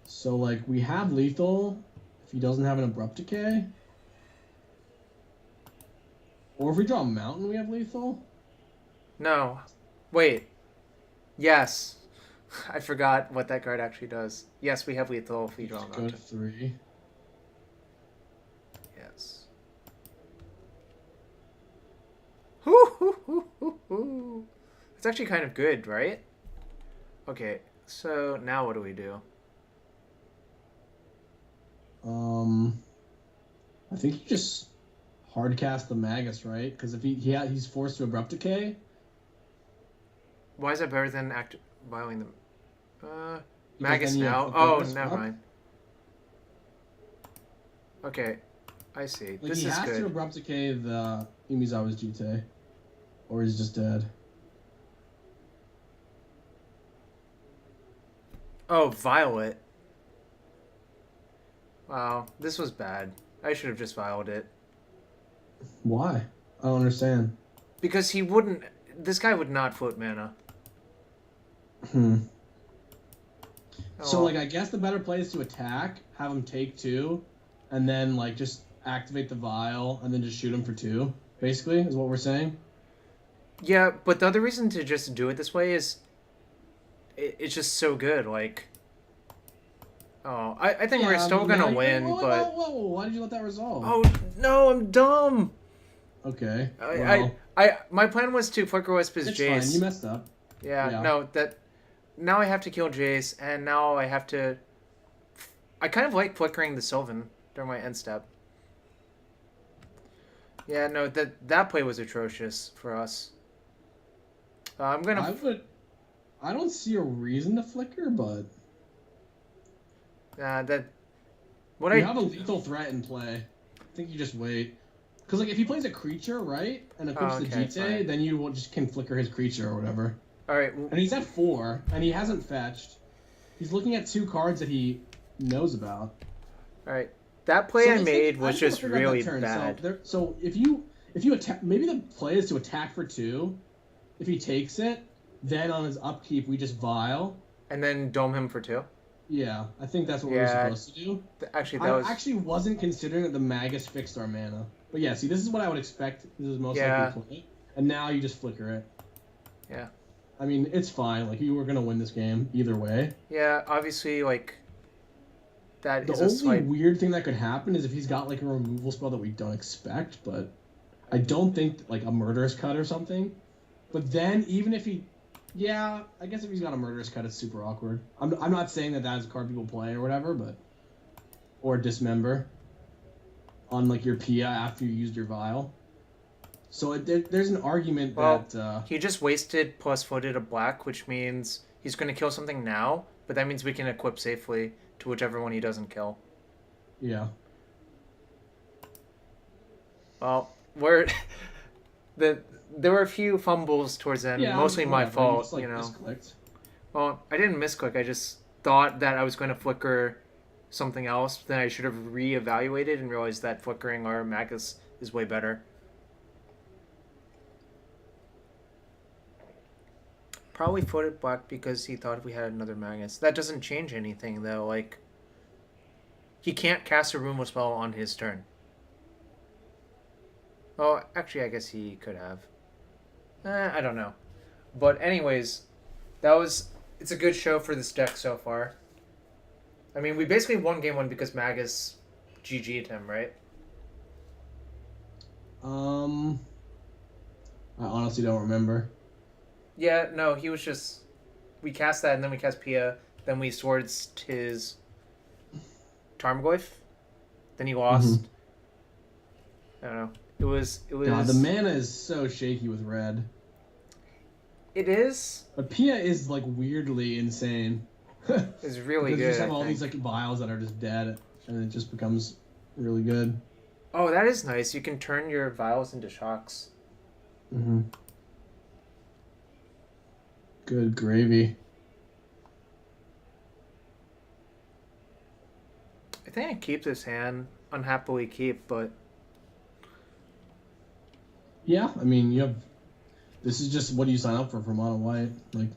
So, like, we have lethal if he doesn't have an Abrupt Decay. Or if we draw a Mountain, we have lethal. No. Wait. Yes. I forgot what that card actually does. Yes, we have lethal if we draw a Mountain. Go to 3. Yes. Hoo. It's actually kind of good, right? Okay, so now what do we do? I think you just hard cast the Magus, right? Because if he's forced to Abrupt Decay. Why is that better than violating them? Magus now. Never mind. Okay, I see. Like, this he is has good. to Abrupt Decay the Umizawa's Jite, or he's just dead. Oh, Violet. Wow, this was bad. I should have just Violet it. Why? I don't understand. Because he wouldn't... This guy would not float mana. So, Oh. like, I guess the better play is to attack, have him take 2, and then, like, just activate the Vial, and then just shoot him for 2, basically, is what we're saying. Yeah, but the other reason to just do it this way is... It's just so good, like... Oh, I think we're still gonna win, but... Whoa, why did you let that resolve? Oh, no, I'm dumb! Okay, my plan was to Flicker Wisp his it's Jace. fine, you messed up. Yeah, no, that... Now I have to kill Jace, and now I have to... I kind of like flickering the Sylvan during my end step. Yeah, no, that play was atrocious for us. I'm gonna... I don't see a reason to flicker, but... you have a lethal threat in play. I think you just wait. Because, like, if he plays a creature, right, and equips the Jite, then you just can flicker his creature or whatever. Alright. And he's at 4, and he hasn't fetched. He's looking at 2 cards that he knows about. Alright. That play I made was just really bad. So if you attack, maybe the play is to attack for 2. If he takes it, then on his upkeep we just Vial, And then dome him for 2? Yeah, I think that's what we were Yeah. supposed to do. Actually, I that was... actually wasn't considering that the Magus fixed our mana. But yeah, see, this is what I would expect. This is most Yeah. likely play. And now you just flicker it. Yeah. I mean, it's fine. Like, you were going to win this game either way. Yeah, obviously, like, that The is a only slight... weird thing that could happen is if he's got, like, a removal spell that we don't expect, but I don't think, like, a Murderous Cut or something. But then, even if he... Yeah, I guess if he's got a Murderous Cut, it's super awkward. I'm not saying that that's a card people play or whatever, but... Or Dismember. On, like, your Pia after you used your Vial. So there's an argument that... He just wasted plus footed a black, which means he's going to kill something now, but that means we can equip safely to whichever one he doesn't kill. Yeah. Well, there were a few fumbles towards the end, mostly my fault, just, like, you know. Misclicked. Well, I didn't misclick. I just thought that I was going to flicker something else. Then I should have reevaluated and realized that flickering our Magus is way better. Probably footed black because he thought we had another Magus. That doesn't change anything, though. Like, he can't cast a removal spell on his turn. Oh, actually, I guess he could have. I don't know. But anyways, it's a good show for this deck so far. I mean, we basically won game 1 because Magus GG'd him, right? I honestly don't remember. Yeah, no, he was just... We cast that, and then we cast Pia, then we swords his Tarmogoyf, then he lost. I don't know. It was... God, the mana is so shaky with red. It is? But Pia is, like, weirdly insane. It's really good, Because you just have all these, like, vials that are just dead, and it just becomes really good. Oh, that is nice. You can turn your vials into shocks. Mm-hmm. Good gravy. I think I keep this hand. Unhappily keep, but... Yeah, I mean, you have... This is just what you sign up for mono white. Like,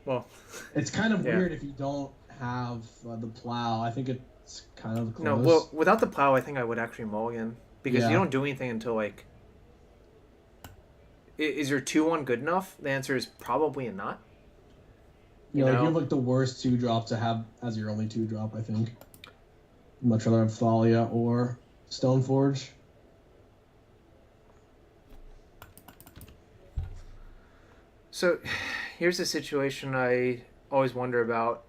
well, it's kind of weird if you don't have the plow. I think it's kind of close. No, well, without the plow, I think I would actually mulligan. Because you don't do anything until, like... Is your 2-1 good enough? The answer is probably not. You know? You have, like, the worst 2-drop to have as your only 2-drop, I think. I'd much rather have Thalia or Stoneforge. So, here's a situation I always wonder about.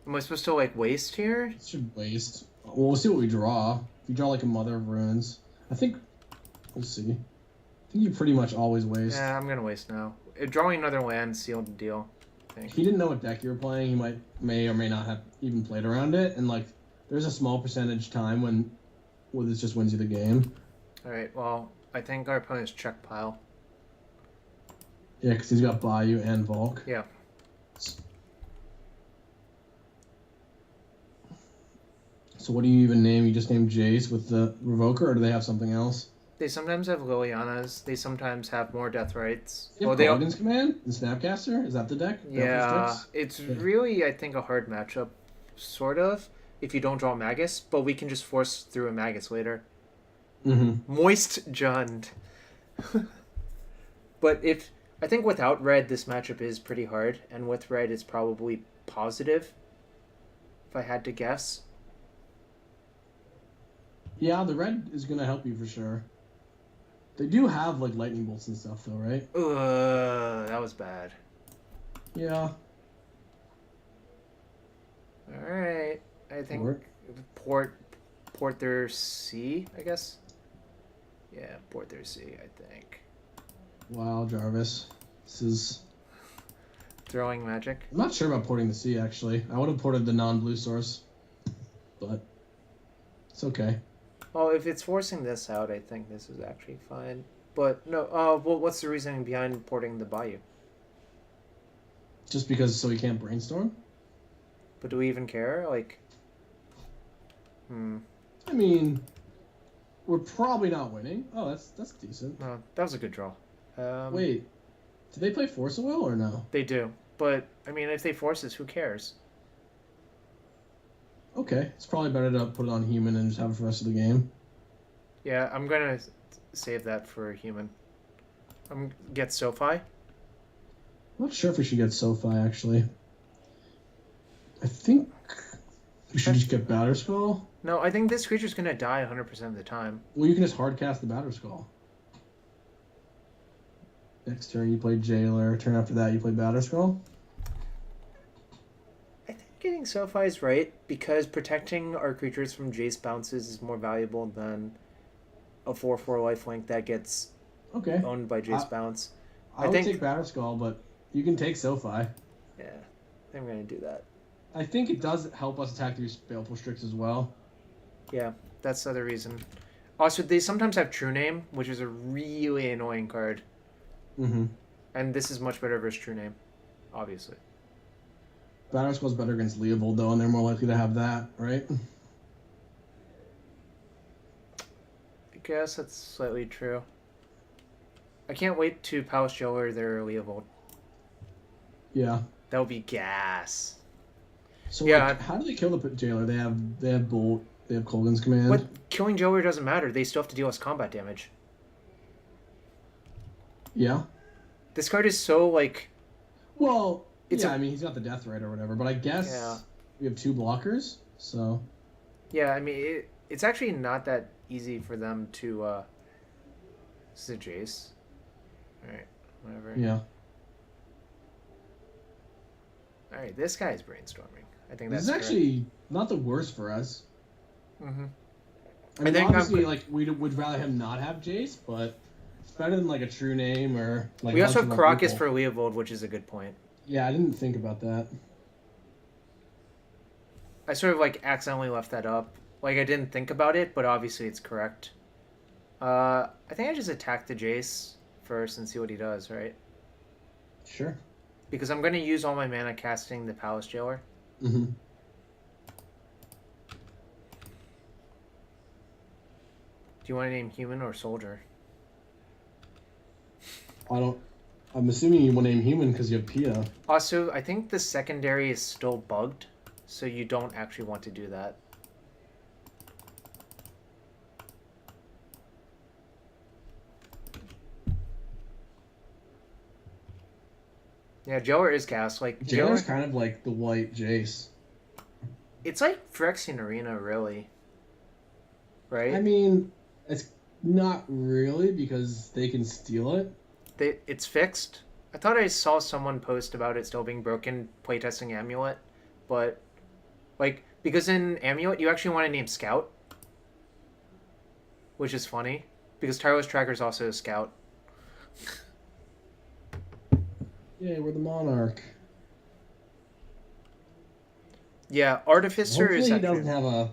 Am I supposed to, like, waste here? You should waste. Well, we'll see what we draw. If you draw, like, a Mother of Ruins, I think... We'll see. I think you pretty much always waste. Yeah, I'm gonna waste now. Drawing another land sealed the deal, I think. If he didn't know what deck you were playing, he may or may not have even played around it, and, like, there's a small percentage time when this just wins you the game. Alright, well, I think our opponent's check pile. Yeah, because he's got Bayou and Volk. Yeah. So what do you even name? You just name Jace with the Revoker, or do they have something else? They sometimes have Lilianas. They sometimes have more Death Rights. You have Paladin's Command? The Snapcaster? Is that the deck? Yeah, it's really, I think, a hard matchup, sort of, if you don't draw Magus, but we can just force through a Magus later. Mm-hmm. Moist Jund. But I think without red, this matchup is pretty hard, and with red, it's probably positive, if I had to guess. Yeah, the red is going to help you for sure. They do have, like, lightning bolts and stuff, though, right? That was bad. Yeah. Alright. I think port their C, I guess? Yeah, port their C, I think. Wow, Jarvis. This is... Throwing magic? I'm not sure about porting the C, actually. I would have ported the non-blue source. But... it's okay. Well, if it's forcing this out, I think this is actually fine. But, no, well, what's the reasoning behind porting the Bayou? Just because so he can't brainstorm? But do we even care? Like... I mean... We're probably not winning. Oh, that's decent. No, that was a good draw. Wait. Do they play Force of Will or no? They do. But I mean, if they force us, who cares? Okay, it's probably better to put it on human and just have it for the rest of the game. Yeah, I'm gonna save that for human. I'm get SoFi. I'm not sure if we should get SoFi, actually. I think we should just get Batterskull. No, I think this creature's gonna die 100% of the time. Well, you can just hardcast the Batterskull. Next turn you play Jailer. Turn after that you play Batterskull. I think getting SoFi is right because protecting our creatures from Jace bounces is more valuable than a 4/4 lifelink that gets owned by Jace bounce. I would take Batterskull, but you can take SoFi. Yeah, I think I'm gonna do that. I think it does help us attack these Baleful Strix as well. Yeah, that's the other reason. Also, they sometimes have True Name, which is a really annoying card. Mm-hmm. And this is much better versus True Name, obviously. Batterskull's better against Leovold, though, and they're more likely to have that, right? I guess that's slightly true. I can't wait to Palace Jailer their Leovold. Yeah. That would be gas. So, yeah, how do they kill the Jailer? They have Bolt, they have Kolgan's Command. But killing Jailer doesn't matter. They still have to deal us combat damage. Yeah. This card is so, like... Well, I mean, he's got the Death Right or whatever, but I guess we have 2 blockers, so... Yeah, I mean, it's actually not that easy for them to, This is a Jace. Alright, whatever. Yeah. Alright, this guy's brainstorming. I think that's This is actually not the worst for us. Mm-hmm. I mean, obviously, like, we would rather him not have Jace, but... It's better than, like, a True Name or... like. We also have Crocus for Leovold, which is a good point. Yeah, I didn't think about that. I sort of, like, accidentally left that up. Like, I didn't think about it, but obviously it's correct. I think I just attack the Jace first and see what he does, right? Sure. Because I'm going to use all my mana casting the Palace Jailer. Mm-hmm. Do you want to name human or soldier? I'm assuming you want to name human because you have Pia. Also, I think the secondary is still bugged, so you don't actually want to do that. Yeah, Jailer is gas. Like Jailer's kind of like the white Jace. It's like Phyrexian Arena, really. Right? I mean, it's not really because they can steal it. It's fixed. I thought I saw someone post about it still being broken playtesting Amulet, but like because in Amulet you actually want to name Scout, which is funny because Tireless Tracker is also a Scout. Yeah, we're the Monarch. Yeah, Artificer Hopefully is. He doesn't have a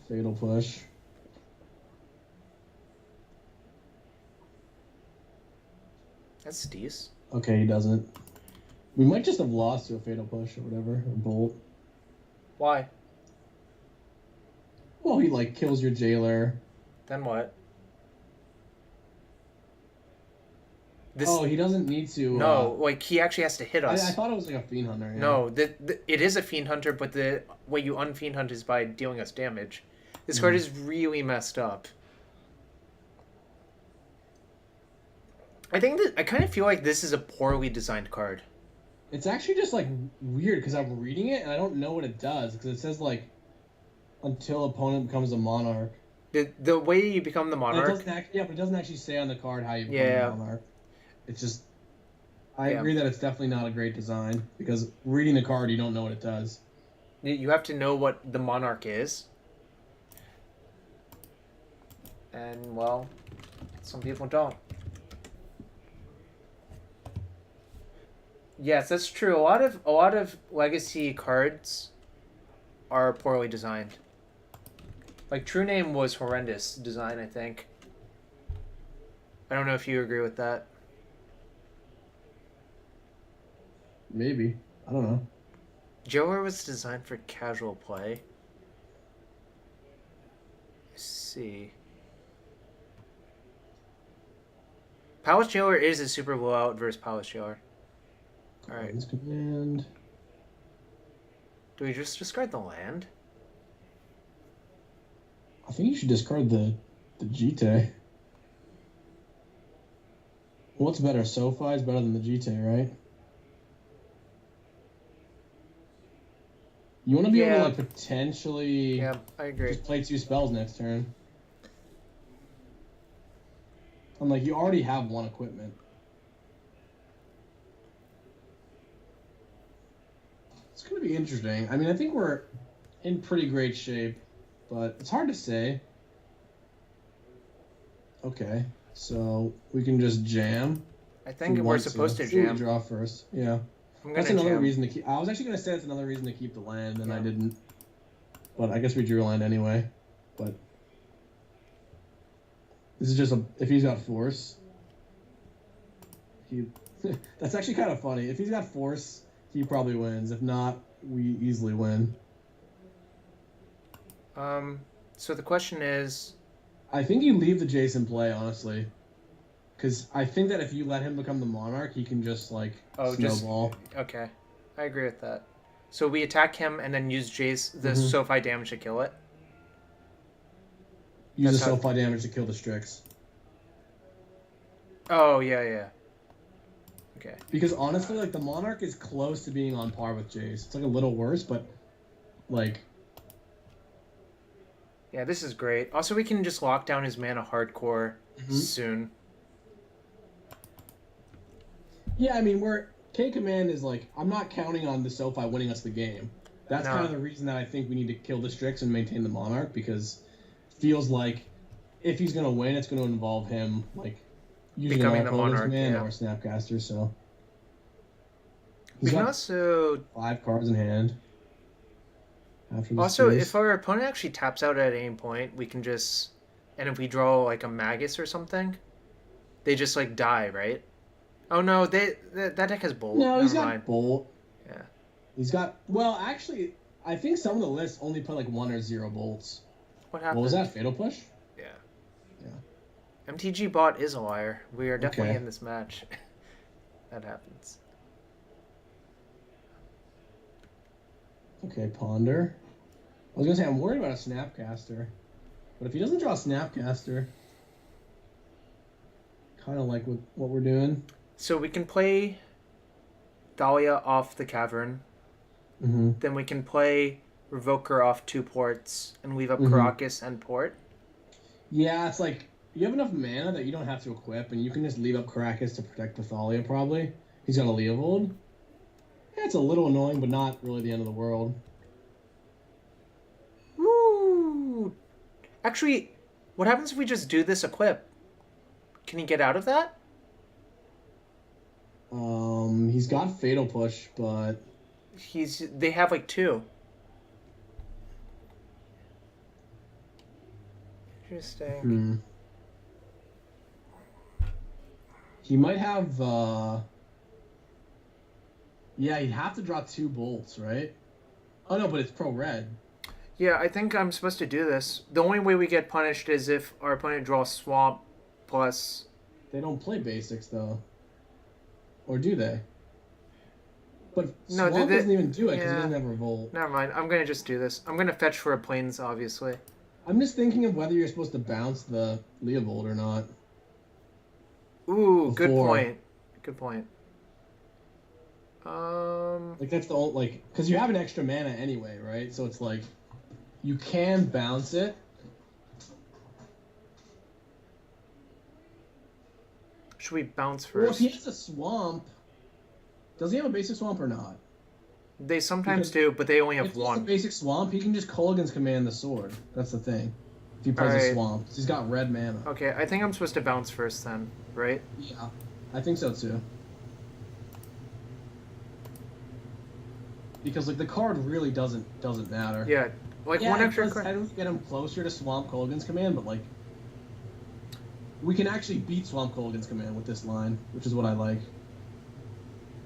Fatal Push. That's decent. Okay, he doesn't. We might just have lost to a Fatal Push or whatever, or Bolt. Why? Well, he, like, kills your Jailer. Then what? He doesn't need to... No, like, he actually has to hit us. I thought it was like a Fiend Hunter. Yeah. No, it is a Fiend Hunter, but the way you unfiend Hunt is by dealing us damage. This card is really messed up. I kind of feel like this is a poorly designed card. It's actually just, like, weird, because I'm reading it, and I don't know what it does, because it says, like, until opponent becomes a Monarch. The way you become the Monarch... But it doesn't actually say on the card how you become the Monarch. It's just... I agree that it's definitely not a great design, because reading the card, you don't know what it does. You have to know what the Monarch is. And, well, some people don't. Yes, that's true. A lot of legacy cards are poorly designed. Like True Name was horrendous design, I think. I don't know if you agree with that. Maybe. I don't know. Jailer was designed for casual play. Let's see. Palace Jailer is a super blowout versus Palace Jailer. All right. Rubin's command. Do we just discard the land? I think you should discard the Jite. What's better? SoFi is better than the Jite, right? You want to be able to like potentially Yeah, I agree. just play 2 spells next turn. And like you already have 1 equipment. It's gonna be interesting. I mean, I think we're in pretty great shape, but it's hard to say. Okay, so we can just jam. I think we're supposed to jam. Draw first, yeah. That's another reason to keep. I was actually gonna say it's another reason to keep the land, and I didn't. But I guess we drew a land anyway. But this is just if he's got force. That's actually kind of funny. If he's got force, he probably wins. If not, we easily win. So the question is, I think you leave the Jason play, honestly. Because I think that if you let him become the monarch, he can just, like, snowball. Okay. I agree with that. So we attack him and then use the SoFi damage to kill it? Use the SoFi damage to kill the Strix. Oh, yeah. Okay. Because, honestly, like, the monarch is close to being on par with Jace. It's, like, a little worse, but, like... Yeah, this is great. Also, we can just lock down his mana hardcore soon. Yeah, I mean, K-Command is like, I'm not counting on the SoFi winning us the game. That's kind of the reason that I think we need to kill the Strix and maintain the Monarch, because it feels like if he's going to win, it's going to involve him, like, using becoming the Monarch, or Snapcaster, so... We can also... 5 cards in hand. Also, if our opponent actually taps out at any point, we can just... And if we draw, like, a Magus or something, they just, like, die, right? Oh, no, that deck has Bolt. No, he's got Bolt. Yeah. He's got... Well, actually, I think some of the lists only put, like, 1 or 0 bolts. What happened? What was that? Fatal Push? Yeah. Yeah. MTG bot is a liar. We are definitely in this match. That happens. Okay, Ponder. I was going to say, I'm worried about a Snapcaster. But if he doesn't draw a Snapcaster, kind of like what we're doing. So we can play Dahlia off the Cavern. Mm-hmm. Then we can play Revoker off 2 ports and leave up Caracas and port. Yeah, it's like, you have enough mana that you don't have to equip, and you can just leave up Caracas to protect the Thalia, probably. He's got a Leovold. Yeah, it's a little annoying, but not really the end of the world. Woo! Actually, what happens if we just do this equip? Can he get out of that? He's got Fatal Push, but... They have, like, 2. Interesting. He might have, Yeah, he'd have to draw 2 bolts, right? Oh, no, but it's pro-red. Yeah, I think I'm supposed to do this. The only way we get punished is if our opponent draws Swamp plus... They don't play basics, though. Or do they? But no, Swamp doesn't even do it because he doesn't have Revolt. Never mind. I'm going to just do this. I'm going to fetch for a Plains, obviously. I'm just thinking of whether you're supposed to bounce the Leovold or not. Ooh, good point. Good point. Like, that's the old, like... Because you have an extra mana anyway, right? So it's like... You can bounce it. Should we bounce first? Well, if he has a Swamp... Does he have a basic Swamp or not? They sometimes do, but they only have if he 1. has a basic Swamp, he can just Kolaghan's Command the sword. That's the thing. If he plays a Swamp. He's got red mana. Okay, I think I'm supposed to bounce first then, right? Yeah, I think so too. Because, like, the card really doesn't matter. Yeah, like, one extra card. I don't get him closer to Swamp Kolaghan's Command, but, like... We can actually beat Swamp Kolaghan's Command with this line, which is what I like.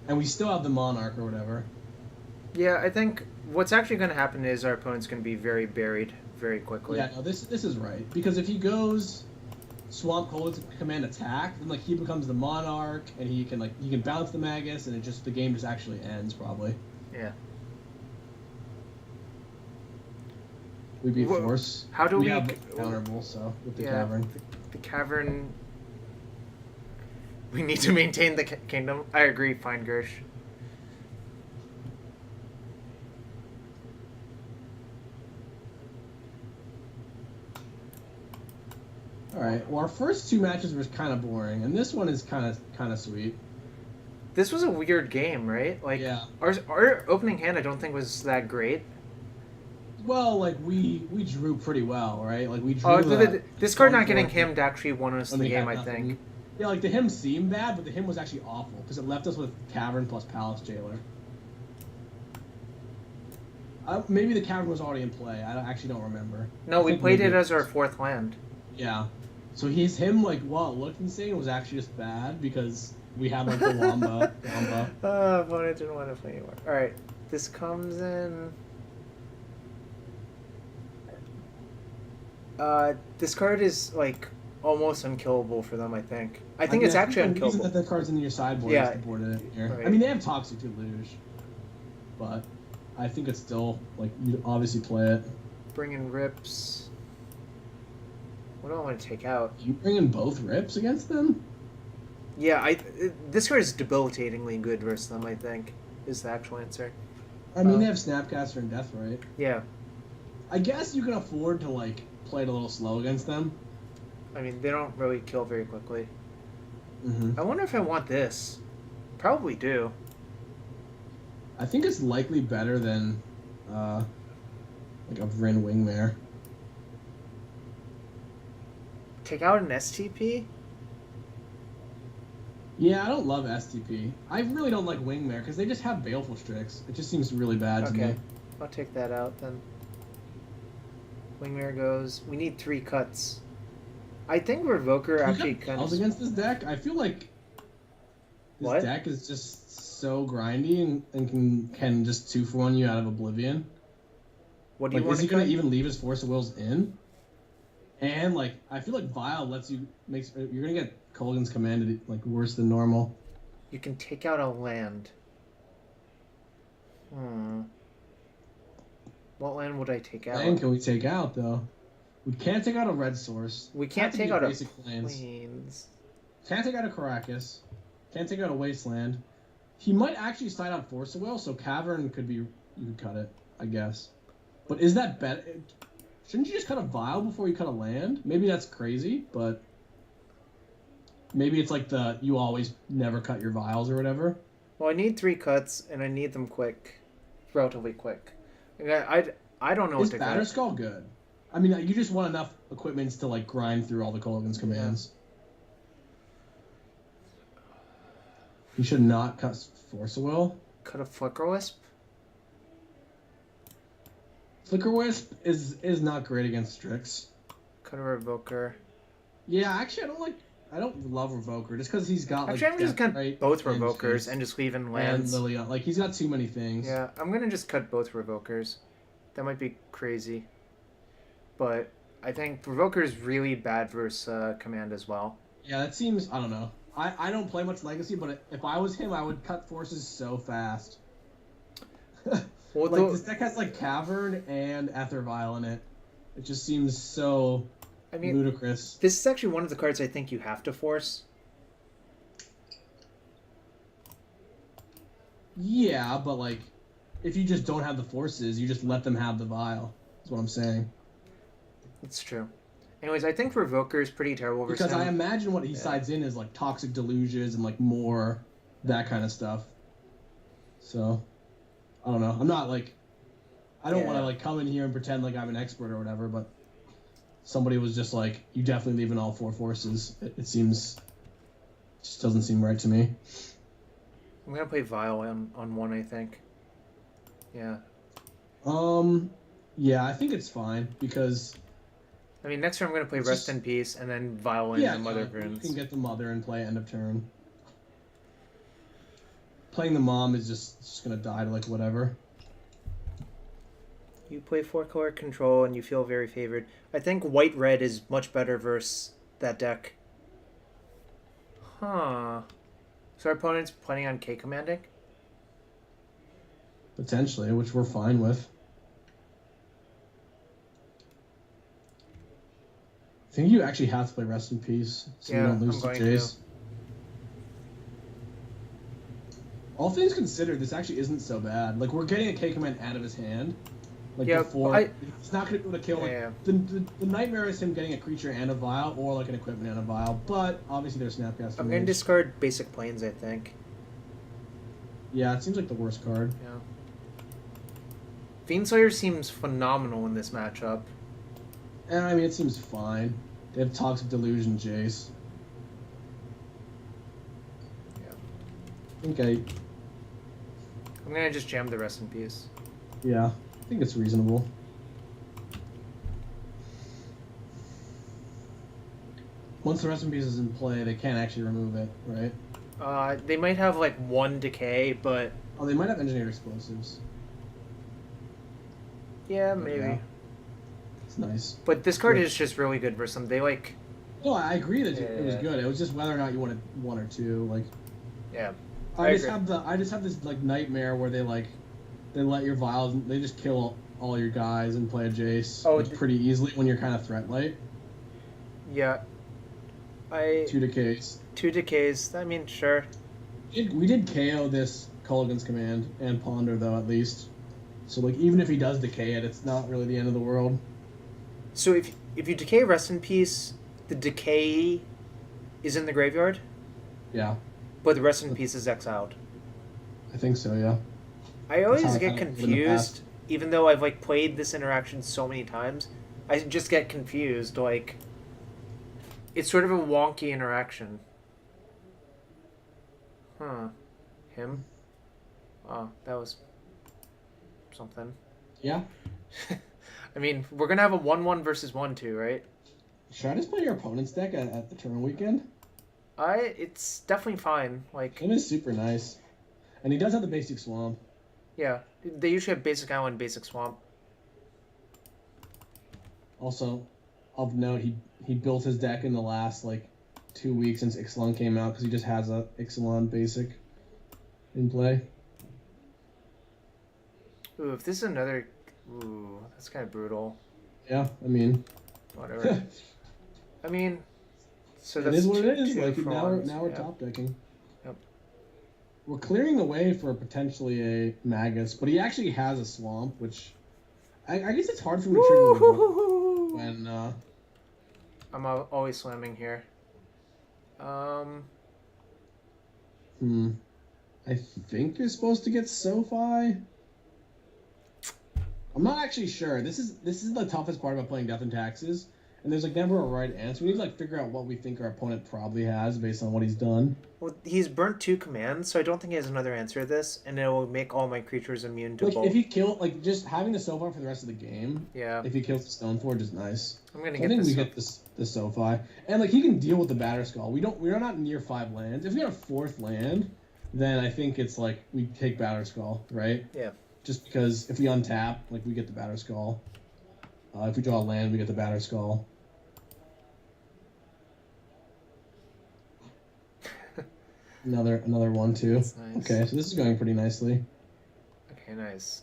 And we still have the Monarch or whatever. Yeah, I think what's actually going to happen is our opponent's going to be very buried very quickly. Yeah, no, this is right. Because if he goes Swamp Cold's command attack, then like he becomes the Monarch, and he can bounce the Magus, and the game just actually ends probably. Yeah. We beat Force. How do we have counterable, so with the Cavern. The Cavern. We need to maintain the kingdom. I agree, fine, Gersh. All right. Well, our first 2 matches were kind of boring, and this one is kind of sweet. This was a weird game, right? Like, yeah. Our opening hand, I don't think was that great. Well, like we drew pretty well, right? Like we drew. This card not getting hemmed actually won us the game, I think. Yeah, like the hem seemed bad, but the hem was actually awful because it left us with Cavern plus Palace Jailer. Maybe the Cavern was already in play. I actually don't remember. No, we played it as our 4th land. Yeah. So him, like, while it looked insane, was actually just bad because we had, like, the Wamba. Opponent didn't want to play anymore. Alright, this comes in... this card is, like, almost unkillable for them, I think. I think it's actually unkillable. The reason that the card's in your sideboard is to board it in here. Right. I mean, they have Toxic Deluge, but I think it's still, like, you obviously play it. Bring in Rips... What do I want to take out? You bring in both Rips against them? Yeah, this card is debilitatingly good versus them, I think, is the actual answer. I mean, they have Snapcaster and Deathrite. Yeah. I guess you can afford to, like, play it a little slow against them. I mean, they don't really kill very quickly. Mm-hmm. I wonder if I want this. Probably do. I think it's likely better than, like, a Vryn Wingmare. Take out an STP? Yeah, I don't love STP. I really don't like Wingmare because they just have Baleful Strix. It just seems really bad to me. Okay, I'll take that out then. Wingmare goes. We need 3 cuts. I think Revoker actually kind of... against this deck? I feel like this deck is just so grindy and can just 2-for-1 you out of Oblivion. What do you want to cut? Is he going to even leave his Force of Wills in? And, like, I feel like Vial lets you... You're going to get Kolaghan's Command, like, worse than normal. You can take out a land. What land would I take out? Land can we take out, though? We can't take out a red source. We can't take out basic plains. Can't take out a Caracas. Can't take out a Wasteland. He might actually side out Force of Will, so Cavern could be... You could cut it, I guess. But is that better... Shouldn't you just cut a Vial before you cut a land? Maybe that's crazy, but... Maybe it's like you always never cut your Vials or whatever. Well, I need 3 cuts, and I need them quick. Relatively quick. I don't know what to cut. Is Batterskull good? I mean, you just want enough equipments to, like, grind through all the Kolaghan's commands. You should not cut Force of Will. Cut a Flicker Wisp? Flicker Wisp is not great against Strix. Cut a Revoker. Yeah, actually, I don't love Revoker just because he's got, like... Actually, I'm just gonna cut both Revokers and just leave in lands. And Liliana. Like, he's got too many things. Yeah, I'm gonna just cut both Revokers. That might be crazy. But I think Revoker is really bad versus Command as well. Yeah, that seems... I don't know. I don't play much Legacy, but if I was him, I would cut forces so fast. Well, like, this deck has, like, Cavern and Aether Vial in it. It just seems so ludicrous. This is actually one of the cards I think you have to force. Yeah, but, like, if you just don't have the forces, you just let them have the Vial. That's what I'm saying. It's true. Anyways, I think Revoker is pretty terrible versus because I imagine what he sides in is, like, Toxic Deluges and, like, more that kind of stuff. So... I don't know. I'm not, like... I don't want to, like, come in here and pretend like I'm an expert or whatever, but somebody was just like, you definitely leave in all 4 forces. It seems... just doesn't seem right to me. I'm going to play Vial on 1, I think. Yeah. Yeah, I think it's fine, because... I mean, next turn I'm going to play Rest in Peace, and then Vial in the Mother Runes. You can get the Mother and play end of turn. Playing the Mom is just going to die to, like, whatever. You play 4-color control, and you feel very favored. I think White-Red is much better versus that deck. Huh. So our opponent's planning on K commanding? Potentially, which we're fine with. I think you actually have to play Rest in Peace so you don't lose to Jace. All things considered, this actually isn't so bad. Like, we're getting a K command out of his hand. Like, before. It's not going to be able to kill. Yeah. The nightmare is him getting a creature and a vial, or like an equipment and a vial. But obviously, there's Snapcaster. I'm going to discard basic planes, I think. Yeah, it seems like the worst card. Yeah. Fiendslayer seems phenomenal in this matchup. And I mean, it seems fine. They have Toxic Delusion, Jace. Yeah. I think I'm going to just jam the Rest in Peace. Yeah, I think it's reasonable. Once the Rest in Peace is in play, they can't actually remove it, right? They might have, like, one decay, but... Oh, they might have Engineered Explosives. Yeah, maybe. Yeah. It's nice. But this card is just really good for some. They, like... No, I agree that it was good. It was just whether or not you wanted one or two, like... Yeah. I just have this, like, nightmare where they let your vials... They just kill all your guys and play a Jace pretty easily when you're kind of threat light. Yeah. 2 decays. 2 decays. I mean, sure. We did KO this Culligan's Command and Ponder, though, at least. So, like, even if he does decay it, it's not really the end of the world. So if you decay Rest in Peace, the decay is in the graveyard? Yeah. But the Rest in Peace is exiled? I think so, yeah. I always get confused, even though I've, like, played this interaction so many times. I just get confused, like... It's sort of a wonky interaction. Huh. Him? Oh, that was... something. Yeah. I mean, we're going to have a 1-1 versus 1-2, right? Should I just play your opponent's deck at the tournament weekend? It's definitely fine. Like, it is super nice. And he does have the basic swamp. Yeah. They usually have basic island, basic swamp. Also, of note, he built his deck in the last, 2 weeks since Ixalan came out, because he just has a Ixalan basic in play. Ooh, if this is another... Ooh, that's kind of brutal. Yeah, I mean... Whatever. I mean... So that's it is what it is. Now we're top decking. Yep. We're clearing the way for potentially a Magus, but he actually has a swamp, which... I guess it's hard for me to trigger when... I'm always slamming here. I think you're supposed to get SoFi. I'm not actually sure. This is the toughest part about playing Death and Taxes, and there's never a right answer. We need to figure out what we think our opponent probably has based on what he's done. Well, he's burnt 2 commands, so I don't think he has another answer to this, and it will make all my creatures immune to both. If he kills, just having the SoFi for the rest of the game. Yeah. If he kills the Stoneforge is nice. I'm gonna I think we get the SoFi, and he can deal with the Batterskull. We're not near 5 lands. If we had a 4th land, then I think it's we take Batterskull, right? Yeah. Just because if we untap, we get the Batterskull. If we draw a land, we get the Batterskull. Another 1/2. That's nice. Okay, so this is going pretty nicely. Okay, nice.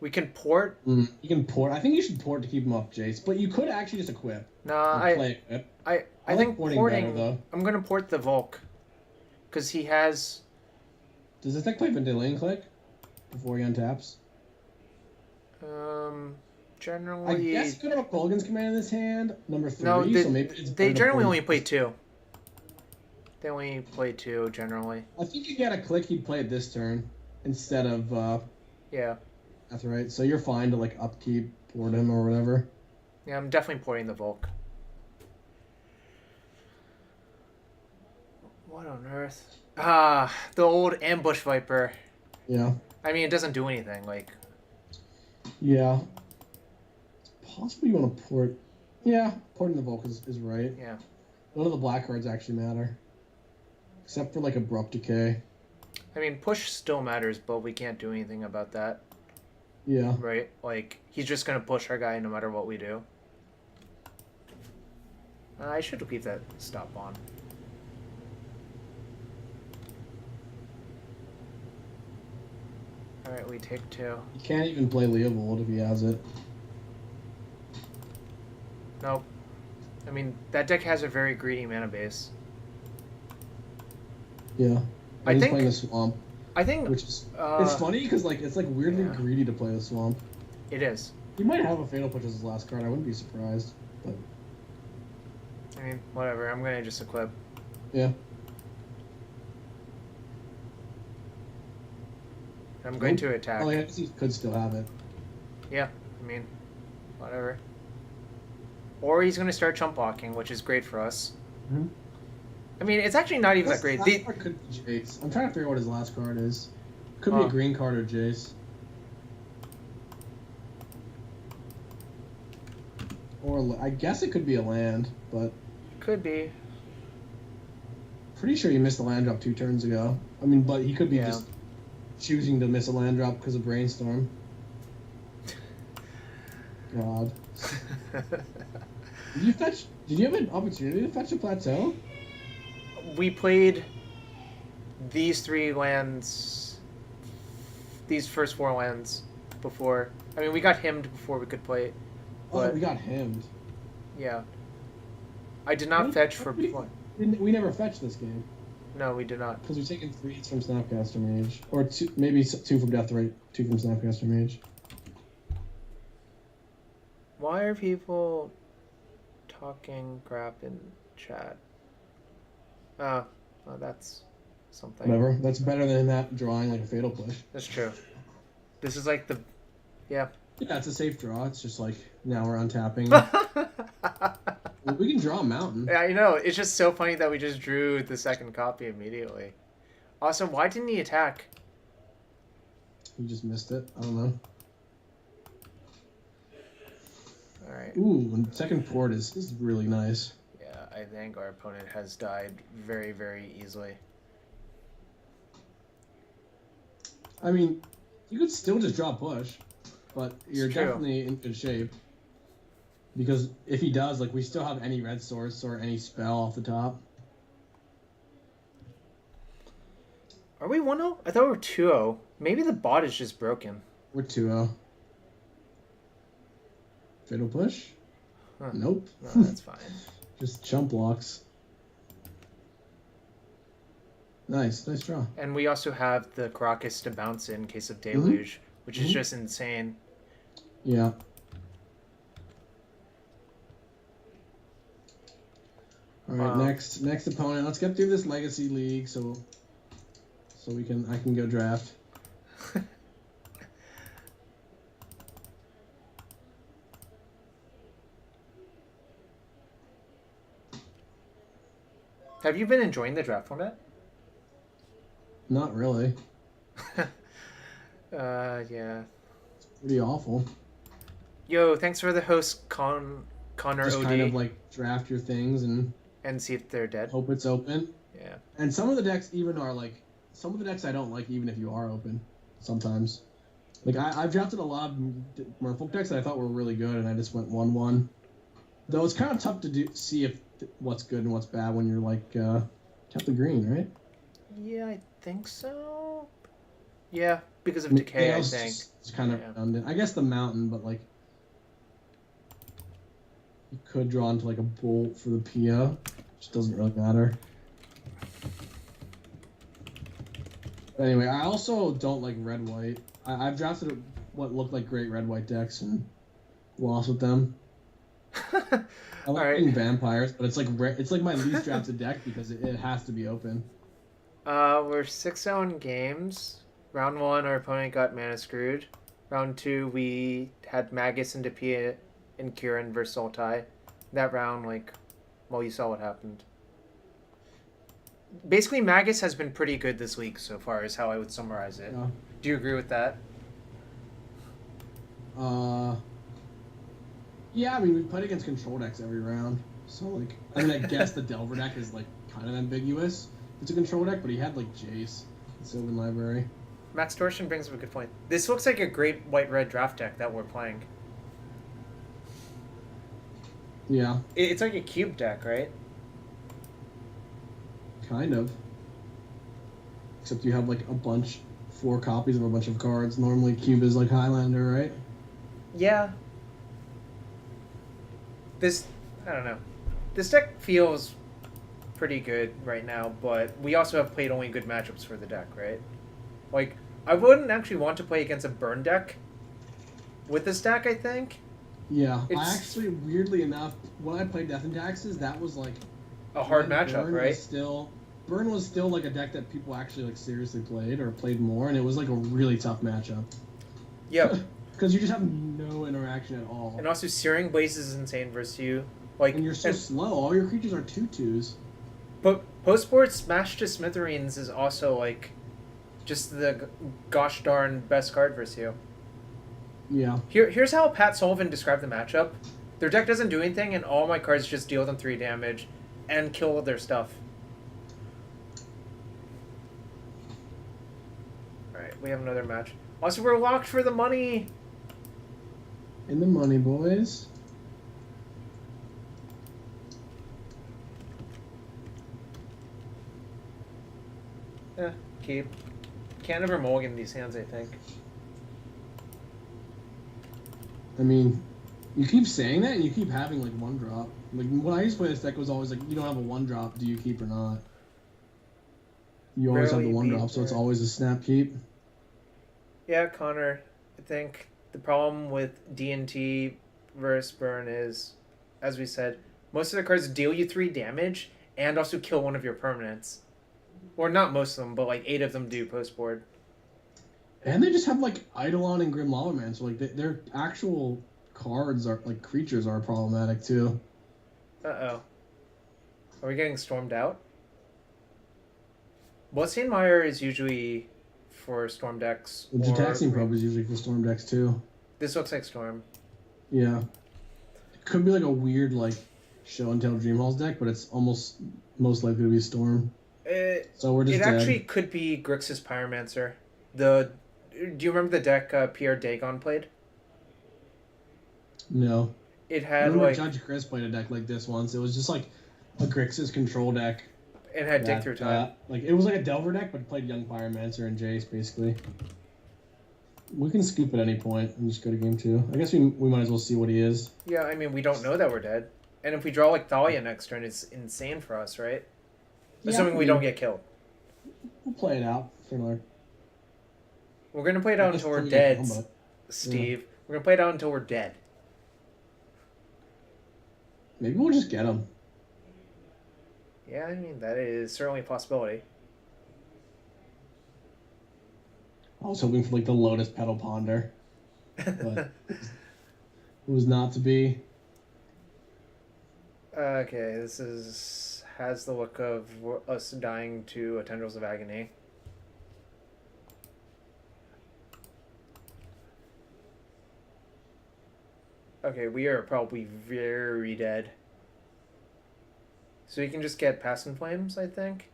We can port. You can port. I think you should port to keep him up, Jace. But you could actually just equip. No, I think porting better, though. I'm gonna port the Volk, because he has. Does this deck play Vendilion Click before he untaps? Generally. I guess could have a Colgan's Command in his hand, number 3. No, so maybe they generally only play 2. They only play 2 generally. I think you get a click, he'd play it this turn instead of. Yeah. That's right. So you're fine to upkeep, port him or whatever. Yeah, I'm definitely porting the Volk. What on earth? The old Ambush Viper. Yeah. I mean, it doesn't do anything. Yeah. It's possible you want to port. Yeah, porting the Volk is right. Yeah. None of the black cards actually matter. Except for Abrupt Decay. I mean, push still matters, but we can't do anything about that. Yeah. Right? He's just going to push our guy no matter what we do. I should keep that stop on. Alright, we take 2. You can't even play Leovold if he has it. Nope. I mean, that deck has a very greedy mana base. Yeah. I He's think- playing the Swamp, I think which is it's funny because like it's like weirdly yeah. greedy to play the Swamp. it is. He might have a Fatal Push as his last card. I wouldn't be surprised. But I mean, whatever. I'm gonna just equip. yeah. I'm going to attack. Oh, yeah, I guess he could still have it. Yeah, I mean, whatever. Or he's gonna start chump blocking, which is great for us. Mhm. I mean, it's actually not even that great. His last card could be Jace. I'm trying to figure out what his last card is. Could be a green card or Jace. Or I guess it could be a land, but Could be. pretty sure he missed a land drop 2 turns ago. I mean, but he could be Yeah. just choosing to miss a land drop because of Brainstorm. God. Did you have an opportunity to fetch a plateau? We played these 3 lands, these first 4 lands before. I mean, we got himmed before we could play it. Oh, But we got hemmed. yeah, I did not fetch for one. We never fetched this game No, we did not. because we've taken 3 from Snapcaster Mage, or 2, maybe 2 from Death Ray, 2 from Snapcaster Mage. Why are people talking crap in chat? Oh, well, that's something. Whatever. That's better than that drawing like a Fatal Push. That's true. This is like the, yeah. Yeah, it's a safe draw. It's just like now we're untapping. We can draw a mountain. Yeah, I know. It's just so funny that we just drew the second copy immediately. Also, why didn't he attack? You just missed it. I don't know. All right. Ooh, and second port is really nice. Yeah, I think our opponent has died very, very easily. I mean, you could still just draw push, but you're It's true. definitely in good shape. Because if he does, like, we still have any red source or any spell off the top. Are we 1-0? I thought we were 2-0. Maybe the bot is just broken. We're 2-0. Fatal push? Huh. Nope. No, that's fine. Just chump blocks. Nice draw. And we also have the Caracas to bounce in case of Deluge, which is just insane. Yeah. All right, next opponent. Let's get through this Legacy League so I can go draft. Have you been enjoying the draft format? Not really. Yeah. It's pretty awful. Yo, thanks for the host, Connor Just OD. kind of like draft your things and see if they're dead. hope it's open. Yeah. And some of the decks even are like, some of the decks I don't like even if you are open. Sometimes. Like I've drafted a lot of Merfolk decks that I thought were really good, and I just went 1-1. Though it's kind of tough to see if what's good and what's bad when you're like tap the green, right? Yeah, I think so. Yeah, because of decay, I think. It's kind of redundant. I guess the mountain, but like you could draw into like a bolt for the Pia, which doesn't really matter. But anyway, I also don't like red-white. I've drafted what looked like great red-white decks and lost with them. I like playing vampires, but it's like my least drafted deck because it has to be open. We're 6-0 in games. Round 1, our opponent got mana screwed. Round 2, we had Magus and Depia and Kieran versus Sultai. That round, you saw what happened. Basically, Magus has been pretty good this week so far, is how I would summarize it. Yeah. Do you agree with that? Yeah, I mean, we played against control decks every round. So, like, I mean, I guess the Delver deck is, like, kind of ambiguous. It's a control deck, but he had, like, Jace in Sylvan Library. Max Torsion brings up a good point. This looks like a great white-red draft deck that we're playing. Yeah, It's like a cube deck, right? kind of. Except you have like a bunch, 4 copies of a bunch of cards. Normally, cube is like Highlander, right? Yeah. This, I don't know. This deck feels pretty good right now, but we also have played only good matchups for the deck, right? Like, I wouldn't actually want to play against a burn deck with this deck, I think. Yeah, I It's actually, weirdly enough, when I played Death and Taxes, that was like a hard when matchup, right? Burn was still like a deck that people actually like seriously played or played more, and it was like a really tough matchup. Yep. Because you just have no interaction at all. And also, Searing Blaze is insane versus you. Like, And you're so slow. All your creatures are 2/2s. But post-board Smash to Smithereens is also, like, just the gosh darn best card versus you. Yeah. Here's how Pat Sullivan described the matchup. Their deck doesn't do anything, and all my cards just deal them 3 damage and kill their stuff. Alright, we have another match. Also, we're locked for the money! In the money, boys. Keep. Can't ever mulligan these hands, I think. I mean, you keep saying that, and you keep having like 1-drop. Like when I used to play this deck, it was always like, you don't have a 1-drop, do you keep or not? You always have the 1-drop, so it's always a snap keep. Yeah, Connor. I think the problem with D&T versus Burn is, as we said, most of the cards deal you 3 damage and also kill one of your permanents. Or not most of them, but like 8 of them do post board. And they just have like Eidolon and Grim Lavaman, so like their actual cards are like creatures are problematic too. Uh-oh. Are we getting stormed out? Bloodstained is usually for storm decks. The Gitaxian Probe is usually for storm decks too. This looks like storm. Yeah. It could be like a weird like Show and Tell Dreamhalls deck, but it's almost most likely to be storm. So we're just It dead. actually could be Grixis Pyromancer. Do you remember the deck Pierre Dagon played? No. It I had remember like Judge Chris played a deck like this once. It was just like a Grixis control deck. it had Dig Through Time. Like it was like a Delver deck, but it played Young Pyromancer and Jace basically. We can scoop at any point and just go to game 2. I guess we might as well see what he is. Yeah, I mean we don't know that we're dead, and if we draw like Thalia next turn, it's insane for us, right? Assuming we don't get killed. We'll play it out. Similar. We're gonna play it out until we're dead, Steve. Yeah. We're gonna play it out until we're dead. Maybe we'll just get him. Yeah, I mean that is certainly a possibility. I was hoping for like the Lotus Petal Ponder, but it was not to be. Okay, this has the look of us dying to Tendrils of Agony. Okay, we are probably very dead. So you can just get Passing Flames, I think.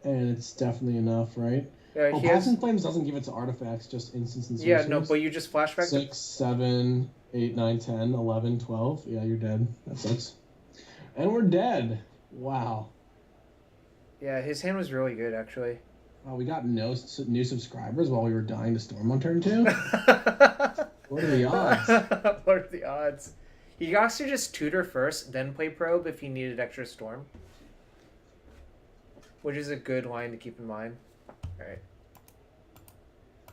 And it's definitely enough, right? Yeah, Passing Flames doesn't give it to artifacts, just instants and sorceries. Yeah, no, but you just flashback 6, 7, 8, 9, 10, 11, 12. Yeah, you're dead. That sucks. And we're dead. Wow. Yeah, his hand was really good, actually. Wow, we got no new subscribers while we were dying to Storm on turn 2? What are the odds? What are the odds? He got to just tutor first, then play Probe if he needed extra Storm. Which is a good line to keep in mind. Alright.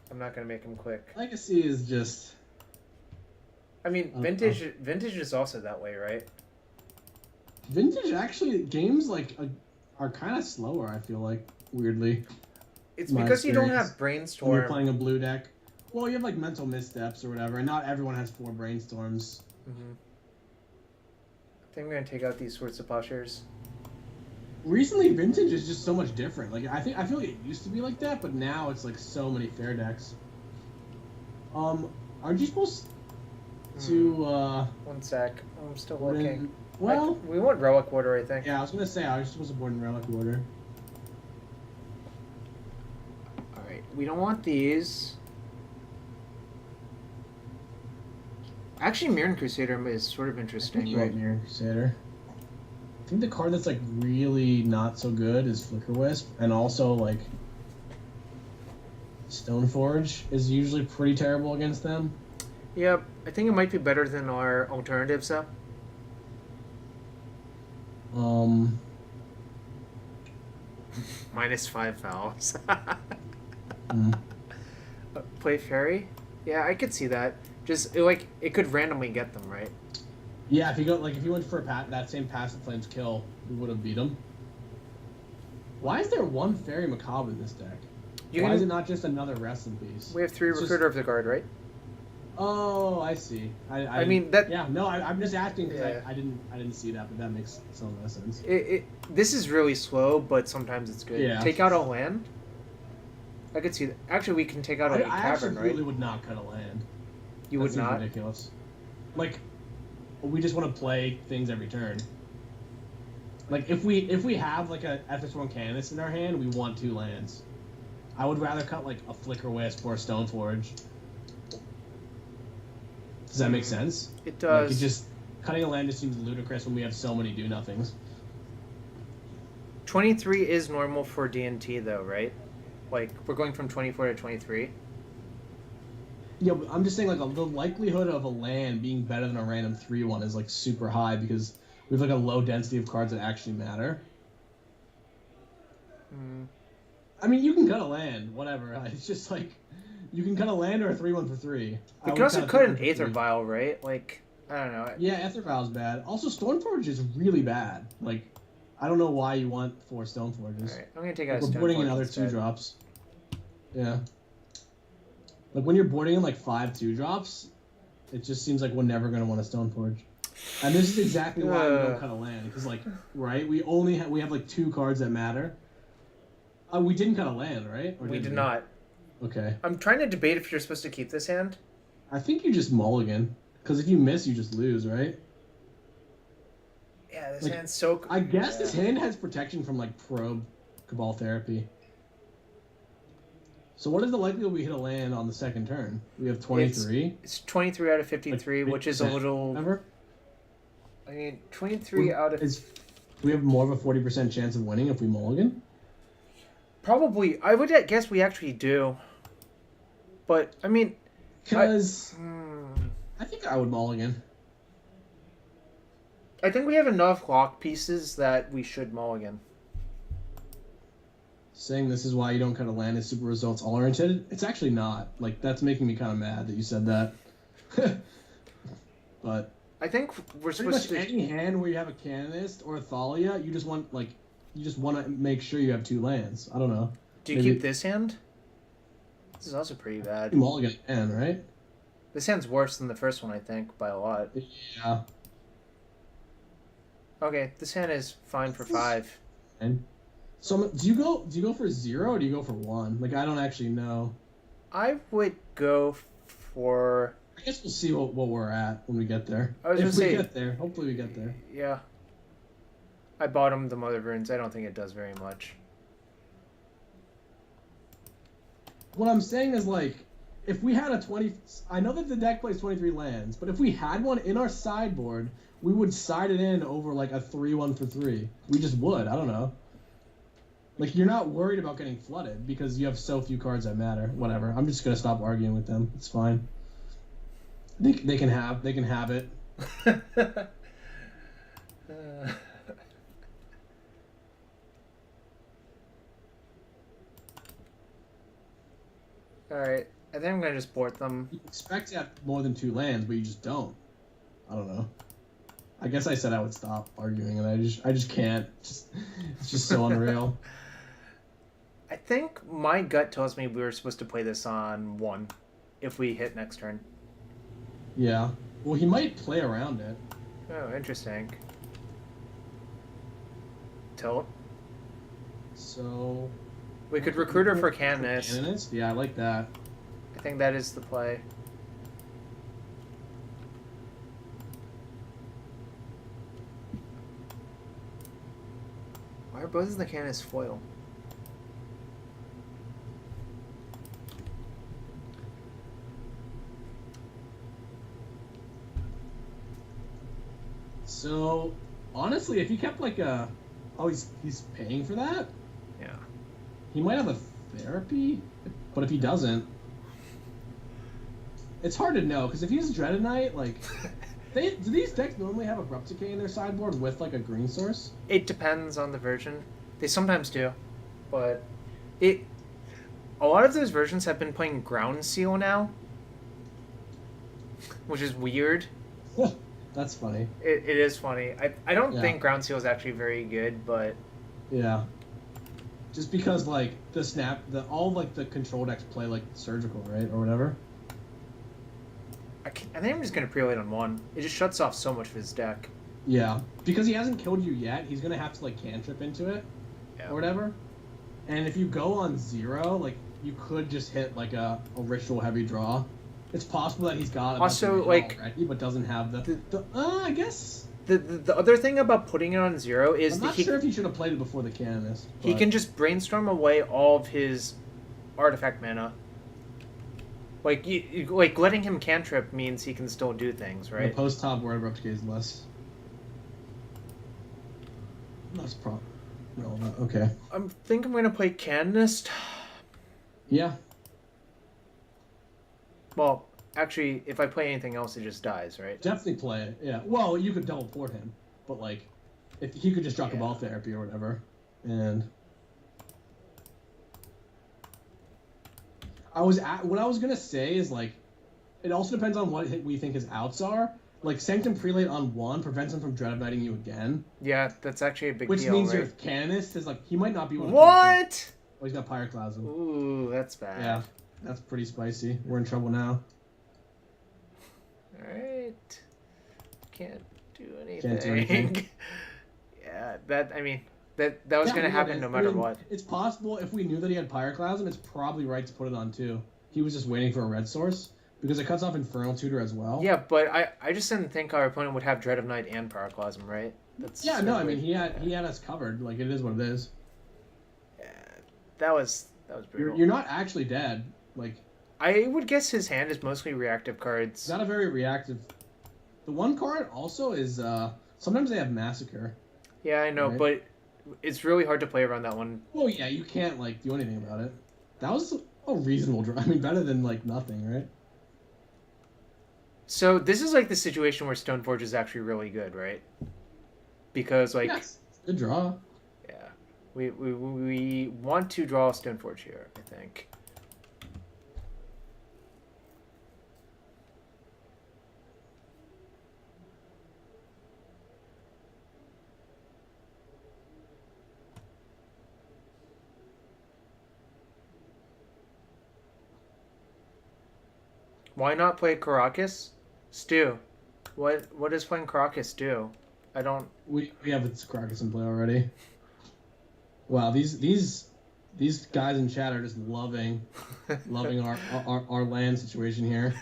I'm not going to make him quick. Legacy is just... I mean, Vintage is also that way, right? Vintage, actually, games like are kind of slower, I feel like, weirdly. It's because you don't have Brainstorm. When you're playing a blue deck. Well, you have like Mental Missteps or whatever, and not everyone has 4 Brainstorms. Mm-hmm. I think I'm going to take out these Swords of Plowshares. Recently, Vintage is just so much different. Like I feel like it used to be like that, but now it's like so many fair decks. Aren't you supposed to? One sec, I'm still looking. Well, we want Relic Order, I think. Yeah, I was gonna say I was supposed to board in Relic Order. All right, we don't want these. Actually, Mirren Crusader is sort of I interesting, think you right? want Mirror Crusader. I think the card that's like really not so good is Flicker Wisp, and also like Stoneforge is usually pretty terrible against them. Yep, I think it might be better than our alternatives, though. Um, -5 vowels. hmm. Play fairy? Yeah, I could see that. Just like it could randomly get them, right? Yeah, if you went for that same passive flames kill, we would have beat him. Why is there one fairy macabre in this deck? Why is it not just another rest in peace? We have 3 It's recruiter of the guard, right? Oh, I see. I mean that. Yeah, no, I'm just asking because Yeah. I didn't see that, but that makes some sense. This is really slow, but sometimes it's good. Yeah. Take out a land. I could see that. Actually, we can take out a I cavern, actually right? really would not cut a land. You That would seems not. ridiculous. Like, we just want to play things every turn. Like if we have like a FS1 Canonist in our hand, we want 2 lands. I would rather cut like a Flicker Wisp or a Stoneforge. Does that make sense? It does. Like, cutting a land just seems ludicrous when we have so many do nothings. 23 is normal for D&T though, right? Like we're going from 24 to 23. Yeah, but I'm just saying like the likelihood of a land being better than a random 3/1 is like super high because we have like a low density of cards that actually matter. I mean, you can cut a land, whatever. It's just like you can cut a land or a 3/1 for 3. We can also cut an Aether Vial, right? Like I don't know. Yeah, Aether Vial's bad. Also, Stoneforge is really bad. Like, I don't know why you want 4 Stoneforges. All right, I'm gonna take out. We're boarding in other 2-drops. Yeah. Like when you're boarding in like 5 2-drops, it just seems like we're never gonna want a Stoneforge. And this is exactly why we don't cut a land because like right, we have like 2 cards that matter. We didn't cut a land, right? Or We did not. Okay. I'm trying to debate if you're supposed to keep this hand. I think you just mulligan because if you miss, you just lose, right? Yeah, this hand's so. I guess this hand has protection from like probe Cabal Therapy. So what is the likelihood we hit a land on the second turn? We have 23. It's 23 out of 53, like, which is a little. Ever? I mean, 23 out of. Do we have more of a 40% chance of winning if we mulligan? Probably, I would guess we actually do. But I mean, because I think I would mulligan. I think we have enough lock pieces that we should mulligan. Saying this is why you don't cut a land is super results oriented. It's actually not. Like that's making me kind of mad that you said that. But I think we're supposed to. Any hand where you have a Canonist or a Thalia, you just want to make sure you have 2 lands. I don't know. Do you keep this hand? This is also pretty bad. You mulligan again, right? This hand's worse than the first one, I think, by a lot. Yeah. Okay, this hand is fine for 5. And so, do you go for 0 or do you go for 1? Like, I don't actually know. I would go for. I guess we'll see what we're at when we get there. I was gonna say, get there, hopefully we get there. Yeah. I bought him the Mother Runes. I don't think it does very much. What I'm saying is, like, if we had a 20... I know that the deck plays 23 lands, but if we had one in our sideboard, we would side it in over, like, a 3/1 for 3. We just would. I don't know. Like, you're not worried about getting flooded because you have so few cards that matter. Whatever. I'm just going to stop arguing with them. It's fine. They can have it. Alright, I think I'm gonna just board them. You expect to have more than 2 lands, but you just don't. I don't know. I guess I said I would stop arguing, and I just can't. It's just so unreal. I think my gut tells me we were supposed to play this on 1 if we hit next turn. Yeah. Well, he might play around it. Oh, interesting. Tilt. So... We could recruit her for Canonist. Canonist? Yeah, I like that. I think that is the play. Why are both of the Canonists foil? So, honestly, if he kept like a, oh, he's paying for that. Yeah. He might have a therapy, but if he doesn't, it's hard to know because if he's Dread Knight, like, do these decks normally have Abrupt Decay in their sideboard with like a green source? It depends on the version. They sometimes do, but it. A lot of those versions have been playing Ground Seal now, which is weird. That's funny. It is funny. I don't Yeah. think Ground Seal is actually very good, but Yeah. Just because like all like the control decks play like surgical, right, or whatever. I think I'm just gonna pre-late on one. It just shuts off so much of his deck. Yeah, because he hasn't killed you yet. He's gonna have to like cantrip into it, or whatever. And if you go on 0, like you could just hit like a ritual heavy draw. It's possible that he's got Also, like, already, but doesn't have the I guess. The other thing about putting it on 0 is I'm not sure if he should have played it before the Canonist. He can just brainstorm away all of his artifact mana. Like like letting him cantrip means he can still do things, right? The post top where Abrupt Decay is less relevant. Okay. I think I'm gonna play Canonist. Yeah. Well, actually, if I play anything else, it just dies, right? Definitely play it. Yeah. Well, you could double port him, but like, if he could just drop a ball therapy or whatever, and what I was gonna say is like, it also depends on what we think his outs are. Like Sanctum Prelate on 1 prevents him from Dread Knighting you again. Yeah, that's actually a big deal. Which means right? your Canonist is like he might not be able to. What? Oh, he's got Pyroclasm. Ooh, that's bad. Yeah, that's pretty spicy. We're in trouble now. Alright. Can't do anything. Can't do anything. Yeah, that was gonna happen no matter what. It's possible if we knew that he had Pyroclasm, it's probably right to put it on 2. He was just waiting for a red source because it cuts off Infernal Tutor as well. Yeah, but I just didn't think our opponent would have Dread of Night and Pyroclasm, right? That's yeah, no, I mean he had us covered. Like it is what it is. Yeah, that was brutal. You're not actually dead. Like I would guess his hand is mostly reactive cards. It's not a very reactive. The one card also is sometimes they have Massacre. Yeah, I know, right? but it's really hard to play around that one. Well, yeah, you can't like do anything about it. That was a reasonable draw. I mean, better than like nothing, right? So this is like the situation where Stoneforge is actually really good, right? Because like, yes, good draw. Yeah, we want to draw Stoneforge here, I think. Why not play Caracas? Stu, what does playing Caracas do? I don't. We have Caracas in play already. Wow, these guys in chat are just loving our land situation here.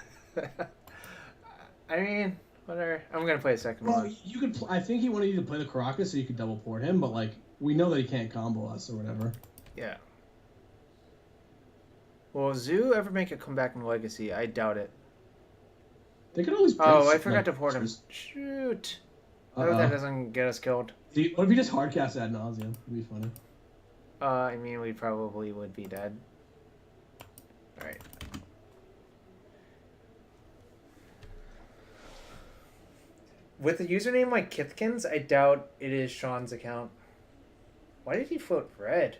I mean, whatever. I'm gonna play a second Well, one. you could. I think he wanted you to play the Caracas so you could double port him, but like we know that he can't combo us or whatever. Yeah. Will Zoo ever make a comeback in Legacy? I doubt it. They could always. Oh, I forgot to port him. Shoot. I hope that doesn't get us killed. What if you just hardcast ad nauseum? It'd be funny. I mean, we probably would be dead. Alright. With a username like Kithkins, I doubt it is Sean's account. Why did he float red?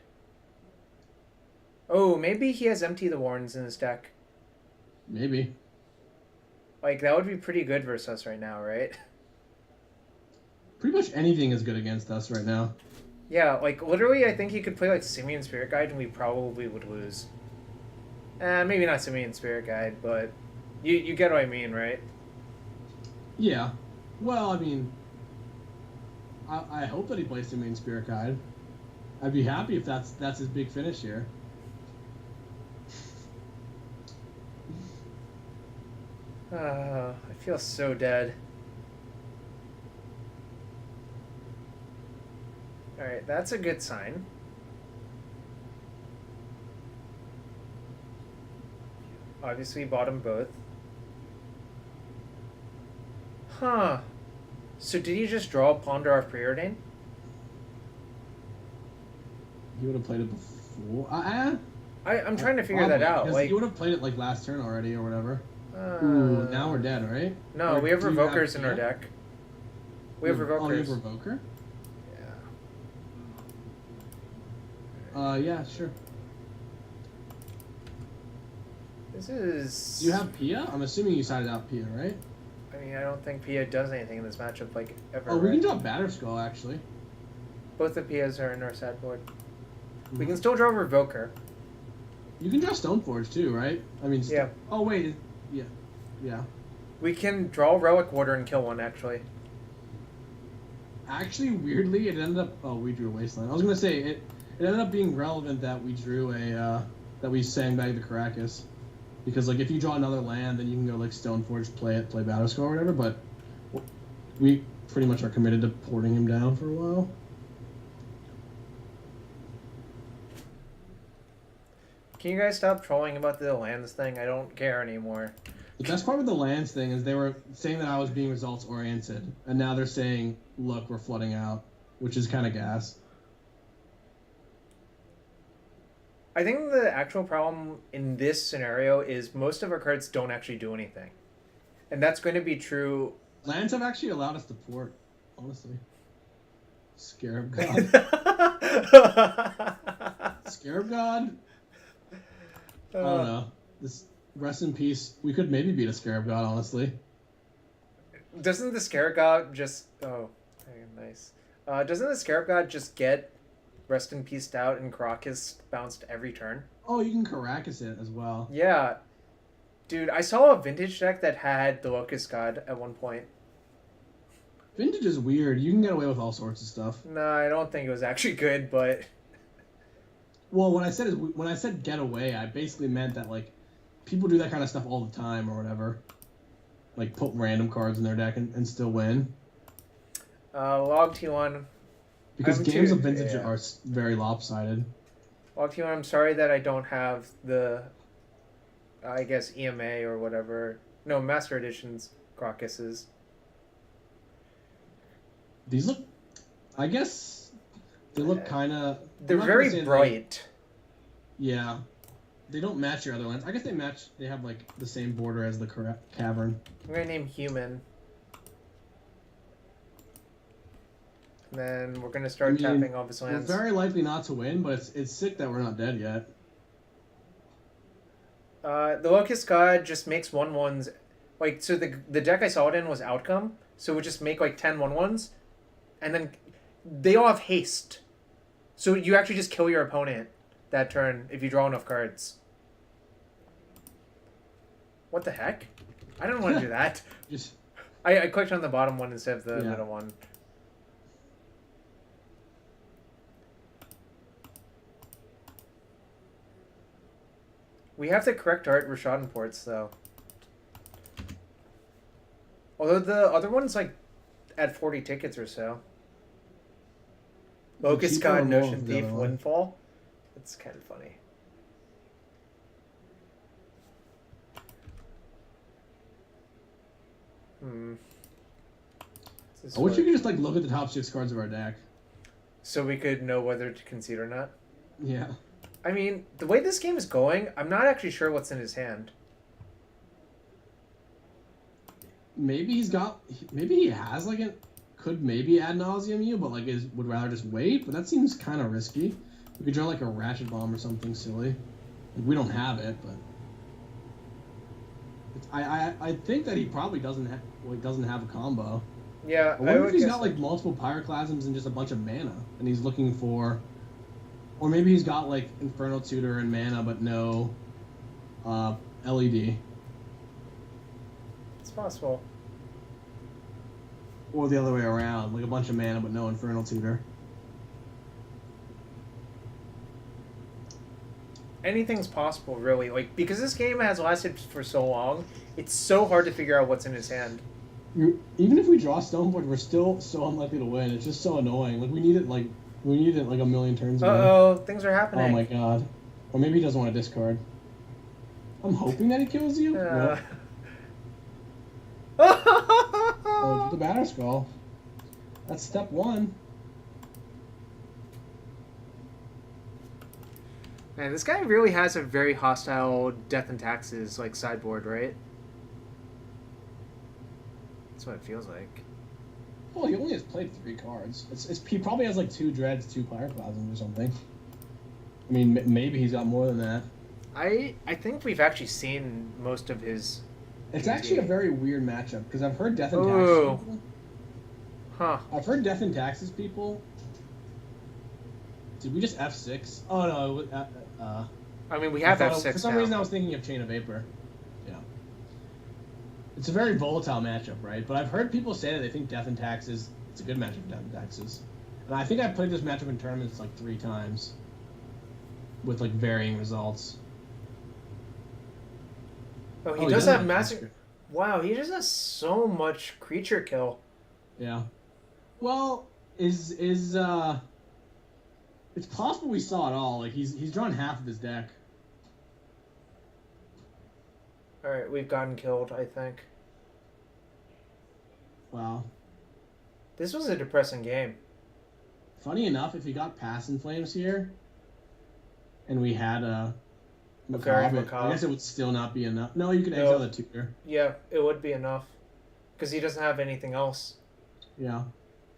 Oh, maybe he has Empty the Warrens in his deck. Maybe. Like, that would be pretty good versus us right now, right? Pretty much anything is good against us right now. Yeah, like, literally, I think he could play, like, Simian Spirit Guide, and we probably would lose. Maybe not Simian Spirit Guide, but you get what I mean, right? Yeah. Well, I mean, I hope that he plays Simian Spirit Guide. I'd be happy if that's his big finish here. I feel so dead. Alright, that's a good sign. Obviously, bottom both. Huh. So did he just draw Ponder off Preordain? He would have played it before. I'm trying to figure that out. Like he would have played it like last turn already or whatever. Ooh, now we're dead, right? No, we have Revokers in our deck. We have Revokers. Oh, you have Revoker? Yeah. Yeah, sure. This is... Do you have Pia? I'm assuming you sided out Pia, right? I mean, I don't think Pia does anything in this matchup, like, ever. Oh, we can draw Batterskull, actually. Both the Pias are in our sideboard. Mm-hmm. We can still draw Revoker. You can draw Stoneforge, too, right? I mean... Yeah. Oh, wait. Yeah. Yeah. We can draw Relic Warder and kill one, actually. Actually, weirdly, it ended up... Oh, we drew a Wasteland. I was going to say, it ended up being relevant that we drew a... that we sandbagged the Caracas. Because, like, if you draw another land, then you can go, like, Stoneforge, play Batterskull or whatever, but we pretty much are committed to porting him down for a while. Can you guys stop trolling about the lands thing? I don't care anymore. The best part of the lands thing is they were saying that I was being results-oriented, and now they're saying, look, we're flooding out, which is kind of gas. I think the actual problem in this scenario is most of our cards don't actually do anything. And that's going to be true. Lands have actually allowed us to port, honestly. Scarab God. Scarab God? I don't know. This rest in peace. We could maybe beat a Scarab God, honestly. Doesn't the Scarab God just... Oh, nice. Doesn't the Scarab God just get Rest in Peace out and Caracas bounced every turn? Oh, you can Caracas it as well. Yeah. Dude, I saw a vintage deck that had the Locust God at one point. Vintage is weird. You can get away with all sorts of stuff. No, I don't think it was actually good, but... Well, what I said is, when I said get away, I basically meant that, like, people do that kind of stuff all the time or whatever. Like, put random cards in their deck and still win. Log T1... Because games of Vintage are very lopsided. Log T1, I'm sorry that I don't have the, I guess, EMA or whatever. No, Master Edition's Crocuses. These look... I guess... They look kind of... They're very bright. Yeah. They don't match your other ones. I guess they match... They have, like, the same border as the cavern. I'm going to name Human. And then we're going to start tapping off his lands. We're very likely not to win, but it's sick that we're not dead yet. The Locust God just makes 1/1s. Like, so the deck I saw it in was Outcome, so it would just make, like, 10 1/1s. And then they all have haste. So you actually just kill your opponent that turn if you draw enough cards. What the heck? I don't want to do that. I clicked on the bottom one instead of the middle one. We have the correct art Rashadan ports, though. Although the other one's, like, at 40 tickets or so. Locust God, Notion Thief, Windfall. That's kind of funny. I wish you could just, like, look at the top 6 cards of our deck. So we could know whether to concede or not? Yeah. I mean, the way this game is going, I'm not actually sure what's in his hand. Maybe he's got... Maybe he has, like, could maybe Ad Nauseam you, but, like, would rather just wait. But that seems kind of risky. We could draw, like, a Ratchet Bomb or something silly. Like, we don't have it, but... I think that he probably doesn't have a combo. Yeah, I wonder if he's got, like, multiple Pyroclasms and just a bunch of mana. And he's looking for... Or maybe he's got, like, Infernal Tutor and mana, but no LED. It's possible. Or the other way around, like a bunch of mana, but no Infernal Tutor. Anything's possible, really. Like, because this game has lasted for so long, it's so hard to figure out what's in his hand. Even if we draw Stoneforge, we're still so unlikely to win. It's just so annoying. Like, we need it like a million turns ago. Uh-oh, things are happening. Oh my god. Or maybe he doesn't want to discard. I'm hoping that he kills you. Oh, the Batterskull. That's step one. Man, this guy really has a very hostile Death and Taxes like sideboard, right? That's what it feels like. Well, he only has played 3 cards. He probably has like 2 Dreads, 2 Pyroclasms or something. I mean, maybe he's got more than that. I think we've actually seen most of his. It's actually a very weird matchup because I've heard Death and Ooh. Taxes people. Huh. I've heard Death and Taxes people. Did we just F6? Oh no. I mean, we have F6 For some now. reason, I was thinking of Chain of Vapor. Yeah. It's a very volatile matchup, right? But I've heard people say that they think Death and Taxes. It's a good matchup, Death and Taxes. And I think I've played this matchup in tournaments like 3 times. With like varying results. Oh, he does have massive. Wow, he just has so much creature kill. Yeah. Well, it's possible we saw it all. Like he's drawn half of his deck. All right, we've gotten killed, I think. Wow. This was a depressing game. Funny enough, if he got Pass in Flames here, and we had a Macabre, I guess it would still not be enough. No, you can exile the tutor. Yeah, it would be enough. Because he doesn't have anything else. Yeah.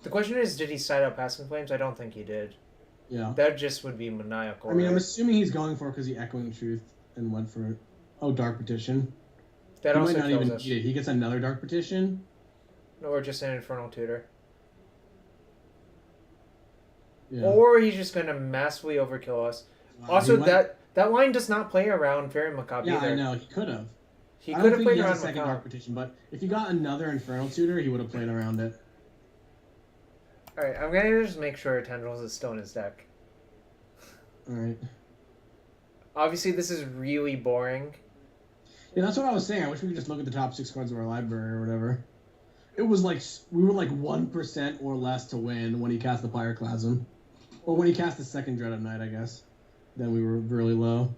The question is, did he side up Pass in Flames? I don't think he did. Yeah. That just would be maniacal. I mean, right? I'm assuming he's going for it because he Echoing Truth and went for Dark Petition. That he also might not kills even us. need it. He gets another Dark Petition. Or just an Infernal Tutor. Yeah. Or he's just going to massively overkill us. Also, that line does not play around Fairy Macabre either. Yeah, I know. He could have. He could have played around a second Macabre. Dark Petition, but if he got another Infernal Tutor, he would have played around it. Alright, I'm going to just make sure Tendrils is still in his deck. Alright. Obviously, this is really boring. Yeah, that's what I was saying. I wish we could just look at the top 6 cards of our library or whatever. It was like, we were like 1% or less to win when he cast the Pyroclasm. Or when he cast the second Dread of Night, I guess. Then we were really low.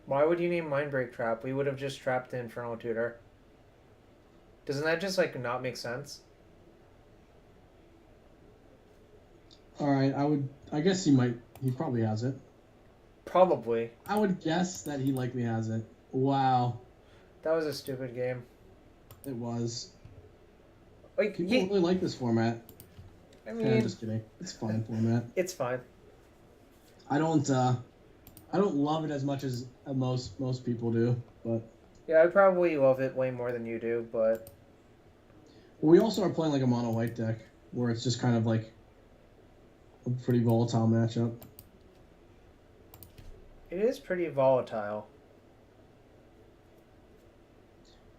Why would you name Mindbreak Trap? We would have just trapped the Infernal Tutor. Doesn't that just, like, not make sense? Alright, I guess he probably has it. Probably. I would guess that he likely has it. Wow. That was a stupid game. It was. Like, People really like this format. I mean, just kidding. It's a fine format. It's fine. I don't love it as much as most people do, but Yeah, I probably love it way more than you do, but we also are playing like a mono white deck where it's just kind of like a pretty volatile matchup. it is pretty volatile.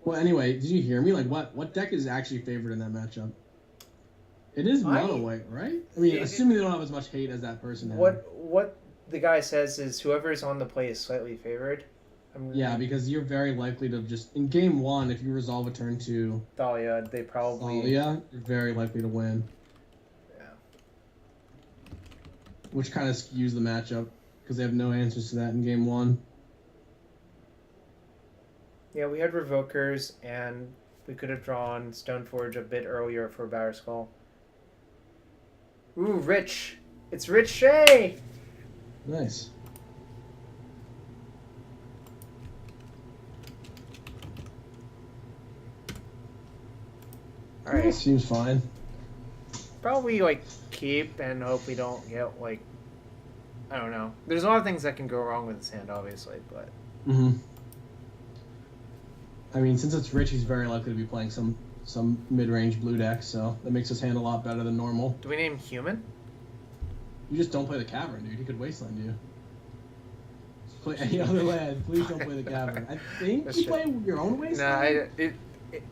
Well, anyway, did you hear me? Like, what deck is actually favored in that matchup? It is mono white, right? I mean, assuming they don't have as much hate as that person had. What the guy says is whoever's on the play is slightly favored. Yeah, because you're very likely to just in game 1, if you resolve a turn 2 Thalia, they probably Thalia, you're very likely to win. Yeah. Which kind of skews the matchup because they have no answers to that in game 1. Yeah, we had Revokers, and we could have drawn Stoneforge a bit earlier for Batterskull. Ooh, Rich! It's Rich Shea! Nice. Alright. Seems fine. Probably, like, keep and hope we don't get, like... I don't know. There's a lot of things that can go wrong with this hand, obviously, but... Mm-hmm. I mean, since it's Rich, he's very likely to be playing some mid-range blue deck, so that makes his hand a lot better than normal. Do we name Human? You just don't play the Cavern, dude. He could Wasteland you. Just play any other land. Please don't play the Cavern. I think That's you true. play your own Wasteland.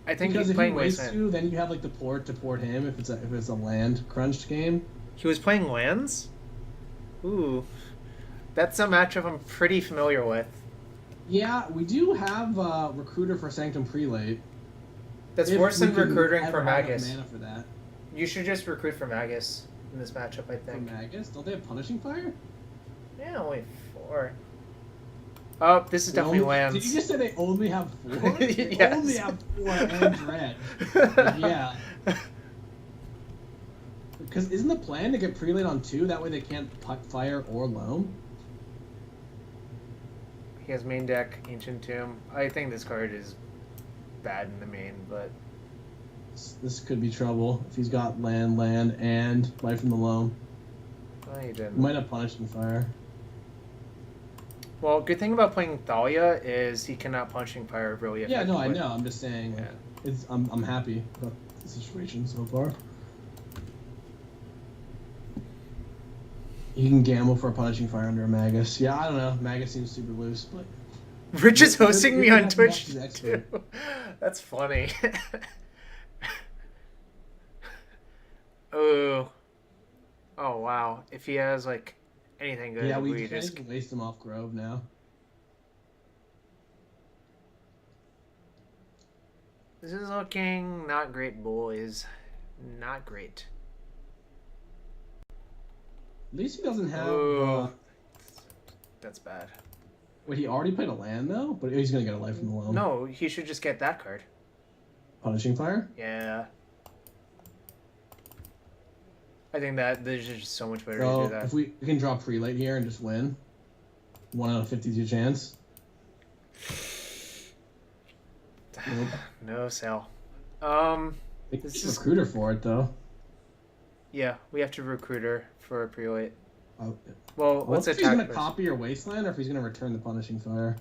I think because he's if playing you waste Wasteland. you, then you have like the port to port him if it's a land crunched game. He was playing lands? Ooh. That's a matchup I'm pretty familiar with. Yeah, we do have Recruiter for Sanctum Prelate. That's If worse we than can recruiting ever for have enough Magus. Mana for that. You should just recruit for Magus in this matchup, I For think. Magus? Don't they have Punishing Fire? Yeah, only 4. Oh, this is They definitely only, lands. did you just say they only have 4? They Yes. only have 4 and red. Like, yeah. Because isn't the plan to get prelate on 2? That way they can't fire or loam? He has main deck, Ancient Tomb. I think this card is bad in the main, but... This could be trouble if he's got land, and life from the loam. Oh, he didn't. He might have punishing fire. Well, good thing about playing Thalia is he cannot punching fire really effectively. Yeah, no, I know. I'm just saying. Like, I'm happy about the situation so far. You can gamble for a punishing fire under a Magus. Yeah, I don't know. Magus seems super loose, but... Rich is hosting me on Twitch, too. Expert. That's funny. Oh. Oh, wow. If he has, like, anything good, Yeah, we can just... waste him off Grove now. This is looking not great, boys. Not great. At least he doesn't have... Oh. That's bad. Wait, he already played a land, though? But he's going to get a life from the loam. No, he should just get that card. Punishing fire? Yeah. I think that there's just so much better to do that. If we can draw prelate here and just win. 1 out of 52 chance. Nope. No sell. This is recruiter for it, though. Yeah, we have to recruit her for a prelate. Oh, Well, let's if attack. he's going to copy your wasteland or if he's going to return the punishing fire.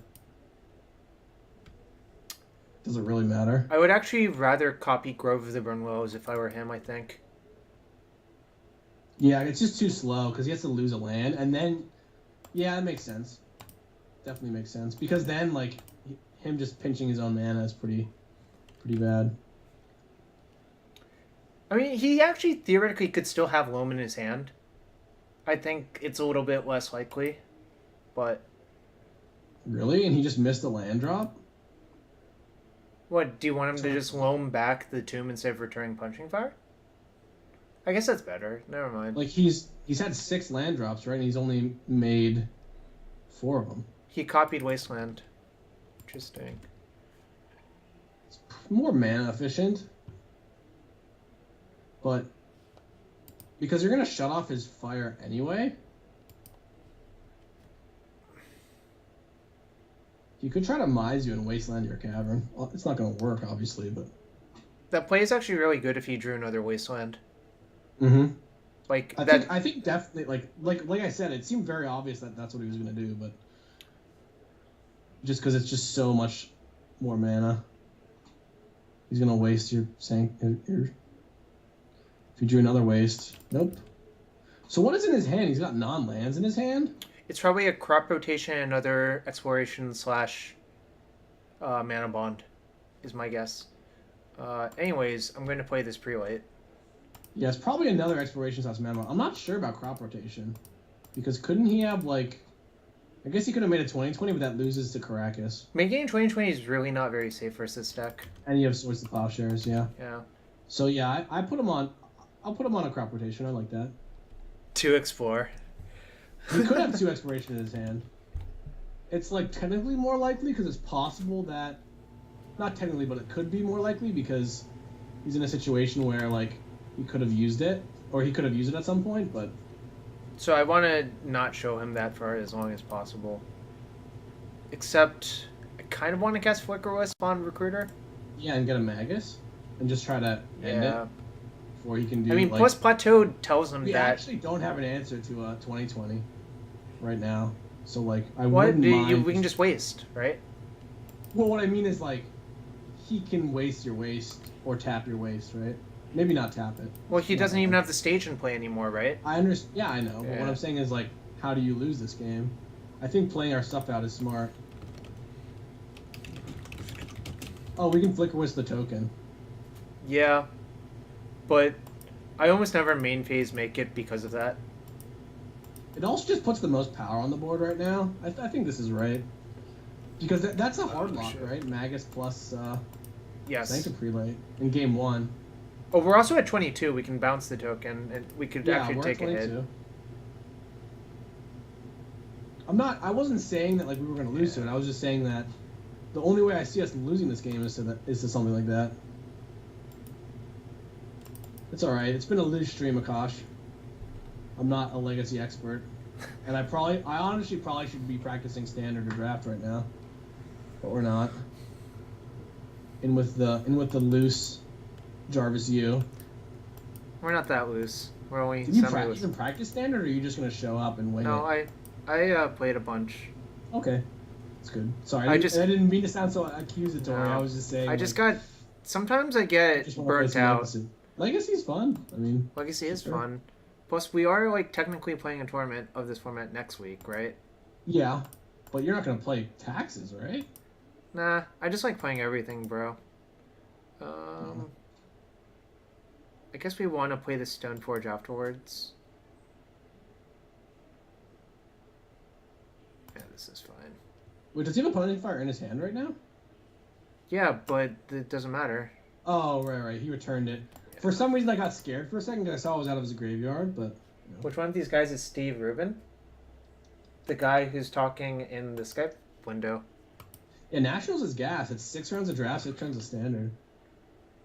Does it really matter? I would actually rather copy Grove of the Burn Willows if I were him, I think. Yeah, it's just too slow because he has to lose a land, and then, yeah, that makes sense. Definitely makes sense because then, like, him just pinching his own mana is pretty bad. I mean, he actually theoretically could still have loam in his hand. I think it's a little bit less likely, but... Really? And he just missed a land drop? What, do you want him to just loam back the tomb instead of returning punching fire? I guess that's better. Never mind. Like, he's had 6 land drops, right? And he's only made 4 of them. He copied Wasteland. Interesting. It's more mana efficient. But because you're going to shut off his fire anyway. You could try to Mise you and Wasteland your Cavern. Well, it's not going to work, obviously, but... That play is actually really good if he drew another Wasteland. Mm-hmm. Like, I think definitely, like I said, it seemed very obvious that that's what he was going to do, but... Just because it's just so much more mana. He's going to waste your... If you drew another waste. Nope. So what is in his hand? He's got non-lands in his hand? It's probably a crop rotation and another exploration / mana bond, is my guess. Anyways, I'm going to play this prelate. Yeah, it's probably another exploration / mana bond. I'm not sure about crop rotation. Because couldn't he have, like... I guess he could have made a 2020, but that loses to Caracas. Making a 2020 is really not very safe versus this deck. And you have Swords to Plowshares, yeah. Yeah. So yeah, I put him on... I'll put him on a crop rotation. I like that. 2 explore. He could have 2 exploration in his hand. It's like technically more likely because it's possible that, not technically, but it could be more likely because he's in a situation where like he could have used it or he could have used it at some point. But so I want to not show him that for as long as possible. Except I kind of want to cast Flicker Wisp on Recruiter. Yeah, and get a Magus and just try to end it before he can do. I mean, like, plus Plateau tells him we that. actually don't have an answer to 2020 right now. So like I wouldn't mind. We can just waste, right? Well, what I mean is like he can waste your waste or tap your waste, right? Maybe not tap it. Well, he doesn't even have the stage in play anymore, right? I understand. Yeah, I know. Yeah. But what I'm saying is like, how do you lose this game? I think playing our stuff out is smart. Oh, we can Flicker Wisp the token. Yeah, but I almost never main phase make it because of that. It also just puts the most power on the board right now. I think this is right. Because that's a hard lock, right? Magus plus Yes. Sanctum Prelate in game 1. Oh, we're also at 22. We can bounce the token, and we could actually take a hit. I wasn't saying that like we were gonna lose to it. I was just saying that the only way I see us losing this game is to something like that. It's all right. It's been a loose stream, Akash. I'm not a legacy expert, and I honestly probably should be practicing standard or draft right now, but we're not. In with the loose Jarvis U. We're not that loose. We're only. Did you practice standard, or are you just gonna show up and wing it? No, I played a bunch. Okay, that's good. Sorry, I didn't mean to sound so accusatory. No, I was just saying. Sometimes I get burnt out. Legacy's fun. I mean, Legacy is fun. Plus, we are like technically playing a tournament of this format next week, right? Yeah, but you're not gonna play taxes, right? Nah, I just like playing everything, bro. I guess we want to play the Stoneforge afterwards. Yeah, this is fine. Wait, does he have a punishing fire in his hand right now? Yeah, but it doesn't matter. Oh, right. He returned it. Yeah. For some reason, I got scared for a second because I saw it was out of his graveyard, but... You know. Which one of these guys is Steve Rubin? The guy who's talking in the Skype window. Yeah, Nationals is gas. It's 6 rounds of draft, 6 rounds of standard.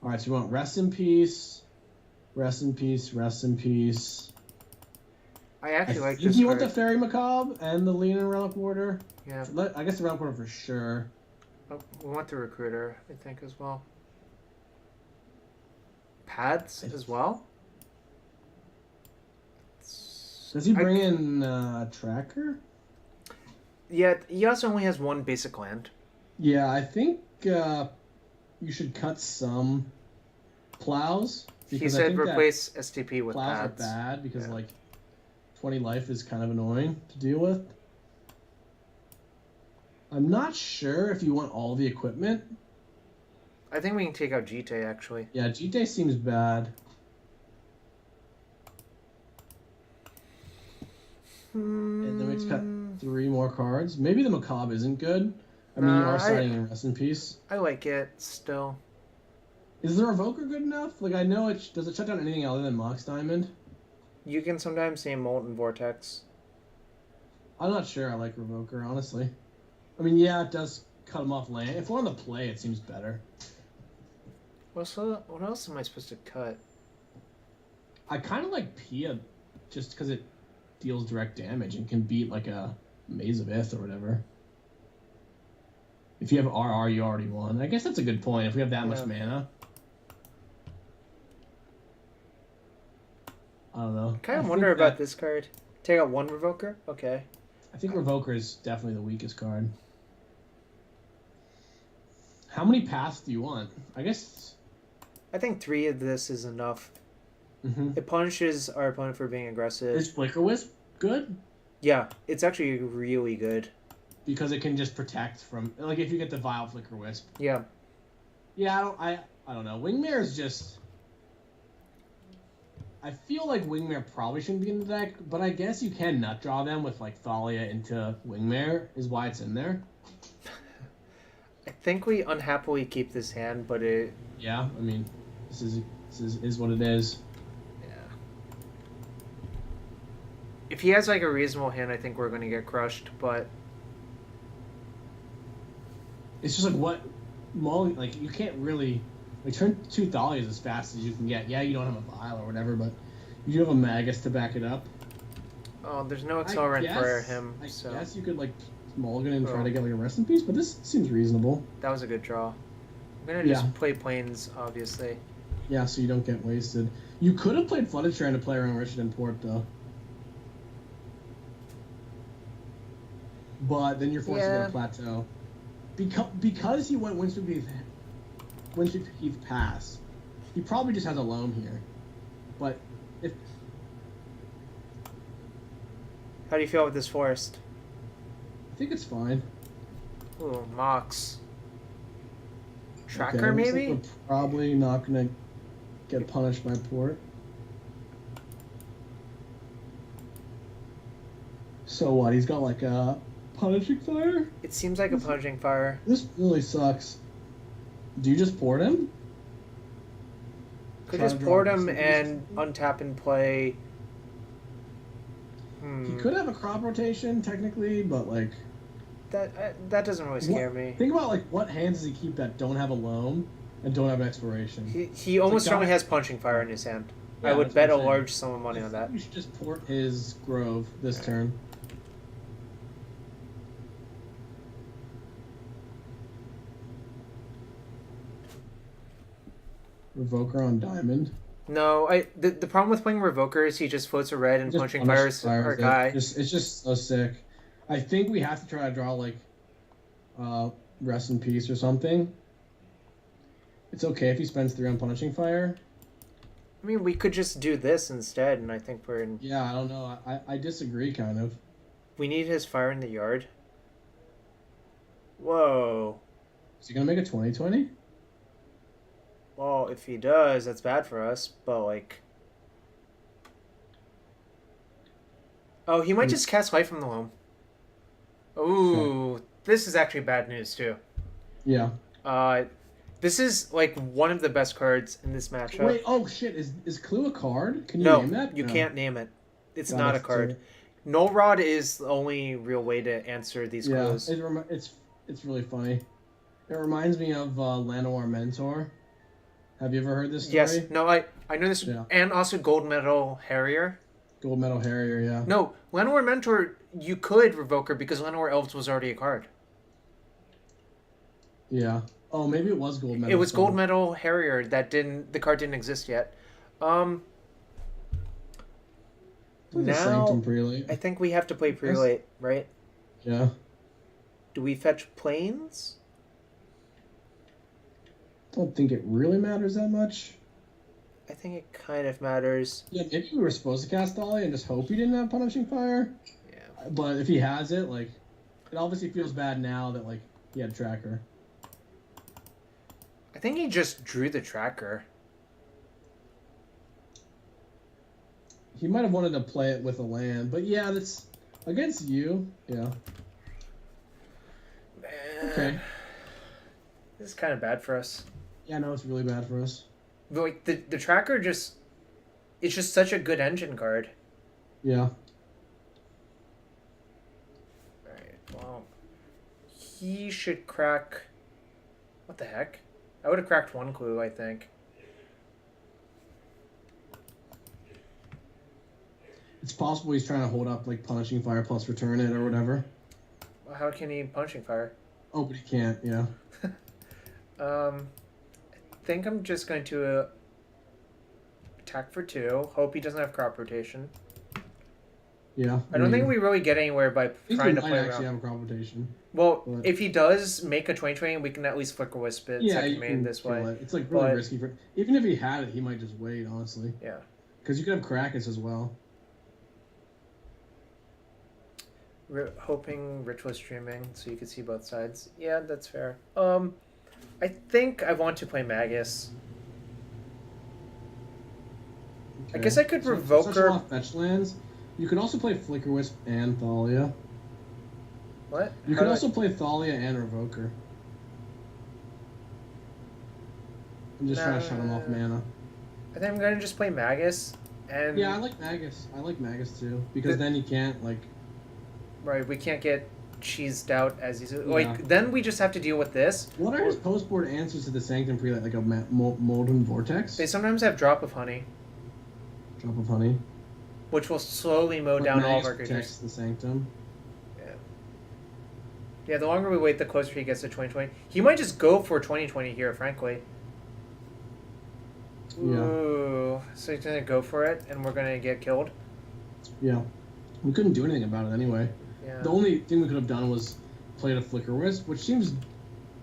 Alright, so we want Rest in Peace. Rest in Peace. I actually like this. You want the Fairy Macabre and the Lean and Relic Warder? Yeah. I guess the Relic Warder for sure. Oh, we want the Recruiter, I think, as well. Pads as well? Does he bring in Tracker? Yeah, he also only has 1 basic land. Yeah, I think you should cut some plows. He said replace STP with plows pads. Are bad because like 20 life is kind of annoying to deal with. I'm not sure if you want all the equipment. I think we can take out Jite actually. Yeah, Jite seems bad. And then we just cut 3 more cards. Maybe the Macabre isn't good. I mean, you are starting in Rest in Peace. I like it still. Is the Revoker good enough? Like, I know does it shut down anything other than Mox Diamond? You can sometimes say Molten Vortex. I'm not sure I like Revoker, honestly. I mean, yeah, it does cut him off land. If we're on the play, it seems better. Well, so what else am I supposed to cut? I kind of like Pia just because it deals direct damage and can beat like a Maze of Ith or whatever. If you have RR, you already won. I guess that's a good point. If we have that much mana. I don't know. I kind of wonder about this card. Take out 1 Revoker? Okay. I think Revoker is definitely the weakest card. How many paths do you want? I think 3 of this is enough. Mm-hmm. It punishes our opponent for being aggressive. Is Flicker Wisp good? Yeah, it's actually really good. Because it can just protect from... Like, if you get the Vile Flicker Wisp. Yeah. Yeah, I don't know. Wingmare is just... I feel like Wingmare probably shouldn't be in the deck, but I guess you can nut draw them with, like, Thalia into Wingmare is why it's in there. I think we unhappily keep this hand, but it... Yeah, I mean, this is what it is. Yeah. If he has, like, a reasonable hand, I think we're going to get crushed, but... It's just like what... Like, you can't really... Like, turn 2 Thalias as fast as you can get. Yeah, you don't have a Vial or whatever, but you do have a Magus to back it up. Oh, there's no accelerant for him, so... I guess you could, like, mulligan and try to get, like, a Rest in Peace, but this seems reasonable. That was a good draw. I'm gonna just play Plains, obviously. Yeah, so you don't get wasted. You could have played Flooded Strand to play around Richard Port, though. But then you're forced to get a plateau. Because he went Windsweep Heath Pass, he probably just has a loam here. But if... How do you feel with this forest? I think it's fine. Ooh, Mox. Tracker, maybe? Like we're probably not going to get punished by Port. So what? He's got like a punishing fire? It seems like a punishing fire. This really sucks. Do you just port him? Could just port him and untap and play. He could have a crop rotation technically, but like that doesn't really scare me. Think about like what hands does he keep that don't have a loam and don't have an expiration? He almost certainly has punching fire in his hand. Yeah, I would bet a large sum of money on that. You should just port his Grove this turn. Revoker on diamond. No, the problem with playing Revoker is he just floats a red and punching fires our guy. It's just so sick. I think we have to try to draw like Rest in Peace or something. It's okay if he spends 3 on punishing fire. I mean, we could just do this instead, and I think we're in... Yeah, I don't know. I disagree, kind of. We need his fire in the yard. Whoa. Is he going to make a 20-20? Well, if he does, that's bad for us, but, like... Oh, he might just cast Light from the Loam. Ooh, this is actually bad news, too. Yeah. This is, like, one of the best cards in this matchup. Wait, oh, shit. Is Clue a card? Can you name that? You can't name it. It's not a card. Null Rod is the only real way to answer these clues. Yeah, it's really funny. It reminds me of Llanowar Mentor. Have you ever heard this story? Yes. No, I know this. Yeah. And also Gold Medal Harrier. Gold Medal Harrier, yeah. No, Llanowar Mentor, you could revoke her because Llanowar Elves was already a card. Yeah. Oh, maybe it was Gold Medal. It was Gold Medal Harrier the card didn't exist yet. Now, Sanctum Prelate. I think we have to play Prelate, right? Yeah. Do we fetch Plains? Don't think it really matters that much. I think it kind of matters. Yeah, maybe we were supposed to cast Dahlia and just hope he didn't have Punishing Fire. Yeah. But if he has it, like, it obviously feels bad now that, like, he had Tracker. I think he just drew the Tracker. He might have wanted to play it with a land, but yeah, that's against you. Yeah. Man. Okay. This is kind of bad for us. Yeah, no, it's really bad for us. But like the Tracker it's just such a good engine card. Yeah. Alright, well, he should crack... What the heck? I would have cracked one clue, I think. It's possible he's trying to hold up, like, Punishing Fire plus return it or whatever. Well, how can he Punishing Fire? Oh, but he can't, yeah. I think I'm just going to attack for 2. Hope he doesn't have crop rotation. Yeah. I don't think we really get anywhere by trying to play around. Actually have a crop rotation. Well, if he does make a 20-20, we can at least Flicker Wisp it second main this way. It's like really risky for... Even if he had it, he might just wait, honestly. Yeah. Because you could have Krakens as well. Hoping Rich was streaming so you could see both sides. Yeah, that's fair. I think I want to play Magus. Okay. I guess I could revoke her. Fetch lands. You could also play Flicker Wisp and Thalia. What? You could also play Thalia and Revoker. I'm just trying to shut him off mana. I think I'm gonna just play Magus. And yeah, I like Magus. I like Magus too because then you can't like. Right, we can't get cheesed out as easily. Yeah. Like, then we just have to deal with this. What are his post-board answers to the Sanctum Prelate? Like a Molten Vortex? They sometimes have Drop of Honey. Drop of Honey? Which will slowly mow down all of our creatures. The Sanctum. Yeah. Yeah, the longer we wait, the closer he gets to 2020. He might just go for 2020 here, frankly. Yeah. Ooh. So he's going to go for it, and we're going to get killed? Yeah. We couldn't do anything about it anyway. Yeah. The only thing we could have done was played a Flicker Wisp, which seems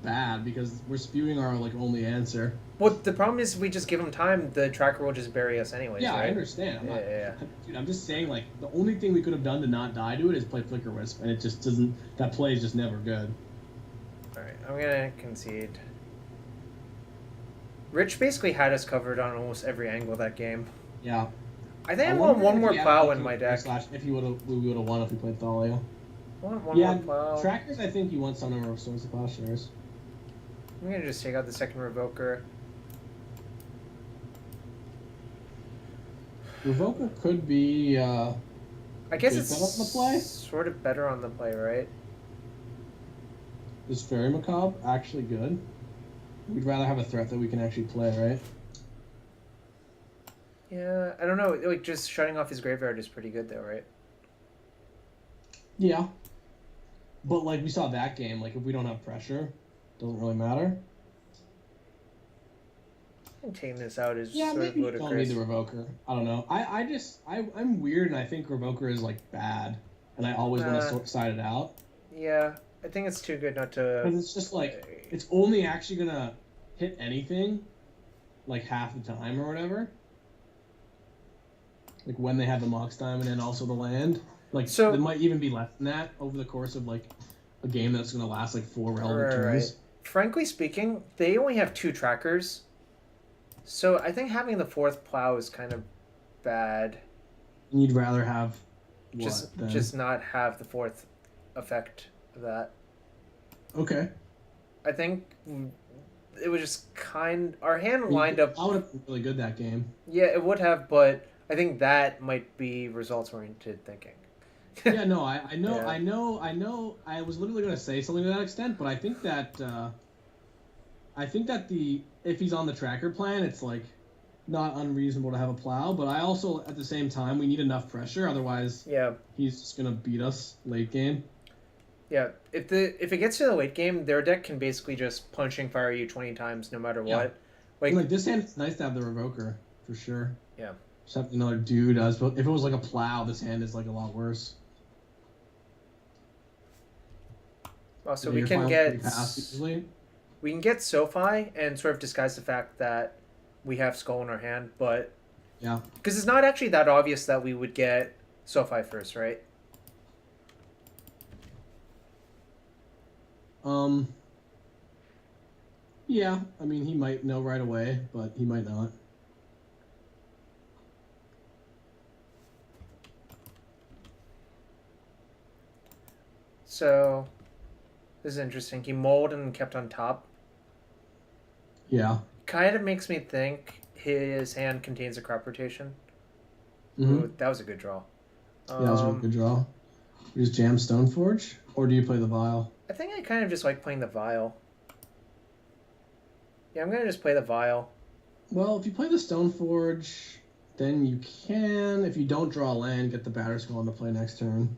bad because we're spewing our like only answer. Well, the problem is we just give him time, the Tracker will just bury us anyways. Yeah, right? I understand. Yeah. Dude, I'm just saying like the only thing we could have done to not die to it is play Flicker Wisp, and it just doesn't. That play is just never good. All right, I'm gonna concede. Rich basically had us covered on almost every angle of that game. Yeah. I think I want one more plow in my deck. If we would have won if we played Thalia. I want one more plow. Trackers, I think you want some number of Swords of Plowshares. I'm gonna just take out the second Revoker. Revoker could be I guess Is it's that on the play? sort of better on the play, right? Is Fairy Macabre actually good? We'd rather have a threat that we can actually play, right? Yeah, I don't know. Like, just shutting off his graveyard is pretty good, though, right? Yeah. But, like, we saw that game. Like, if we don't have pressure, doesn't really matter. I think taking this out is Yeah, sort of maybe you don't ludicrous. need the Revoker. I don't know. I'm weird, and I think Revoker is, like, bad. And I always want to side it out. Yeah, I think it's too good not to... Because it's just, like, it's only actually going to hit anything, like, half the time or whatever. Like, when they have the Mox Diamond and also the land. Like, So, there might even be less than that over the course of, like, a game that's going to last, like, 4 relevant turns. Frankly speaking, they only have 2 trackers. So I think having the 4th plow is kind of bad. And you'd rather have just not have the 4th effect of that. Okay. I think it was just our hand lined up. I would have been really good that game. Yeah, it would have, but I think that might be results oriented thinking. Yeah, no, I know, yeah. I know. I was literally going to say something to that extent, but I think that if he's on the tracker plan, it's like not unreasonable to have a plow. But I also, at the same time, we need enough pressure, otherwise, he's just going to beat us late game. Yeah, if it gets to the late game, their deck can basically just punching fire you 20 times no matter what. Like this hand, it's nice to have the Revoker for sure. Yeah. Just have another dude does, but if it was like a plow, this hand is like a lot worse. Well, so we can get SoFi and sort of disguise the fact that we have Skull in our hand, but because it's not actually that obvious that we would get SoFi first, right? Yeah, I mean, he might know right away, but he might not. So, this is interesting. He mulled and kept on top. Yeah. Kind of makes me think his hand contains a crop rotation. Mm-hmm. Ooh, that was a good draw. Yeah, that was a really good draw. You just jam Stoneforge? Or do you play the Vial? I think I kind of just like playing the Vial. Yeah, I'm going to just play the Vial. Well, if you play the Stoneforge, then you can, if you don't draw a land, get the Batter Skull into play next turn.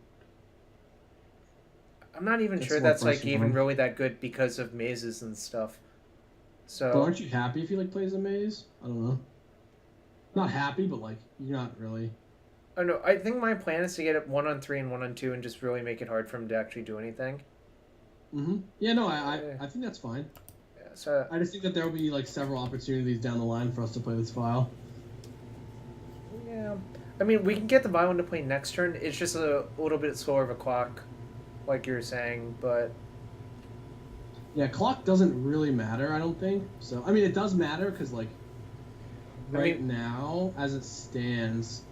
I'm not even sure that's like even really that good because of mazes and stuff. So. But aren't you happy if he like plays a maze? I don't know. Not happy, but like you're not really. Oh no, I think my plan is to get it 1-on-3 and 1-on-2 and just really make it hard for him to actually do anything. Mm-hmm. Yeah, no, I think that's fine. Yeah, so I just think that there will be like several opportunities down the line for us to play this Vial. Yeah, I mean we can get the Vial into play next turn. It's just a little bit slower of a clock, like you were saying, but. Yeah, clock doesn't really matter, I don't think. So, I mean, it does matter because, like, now, as it stands,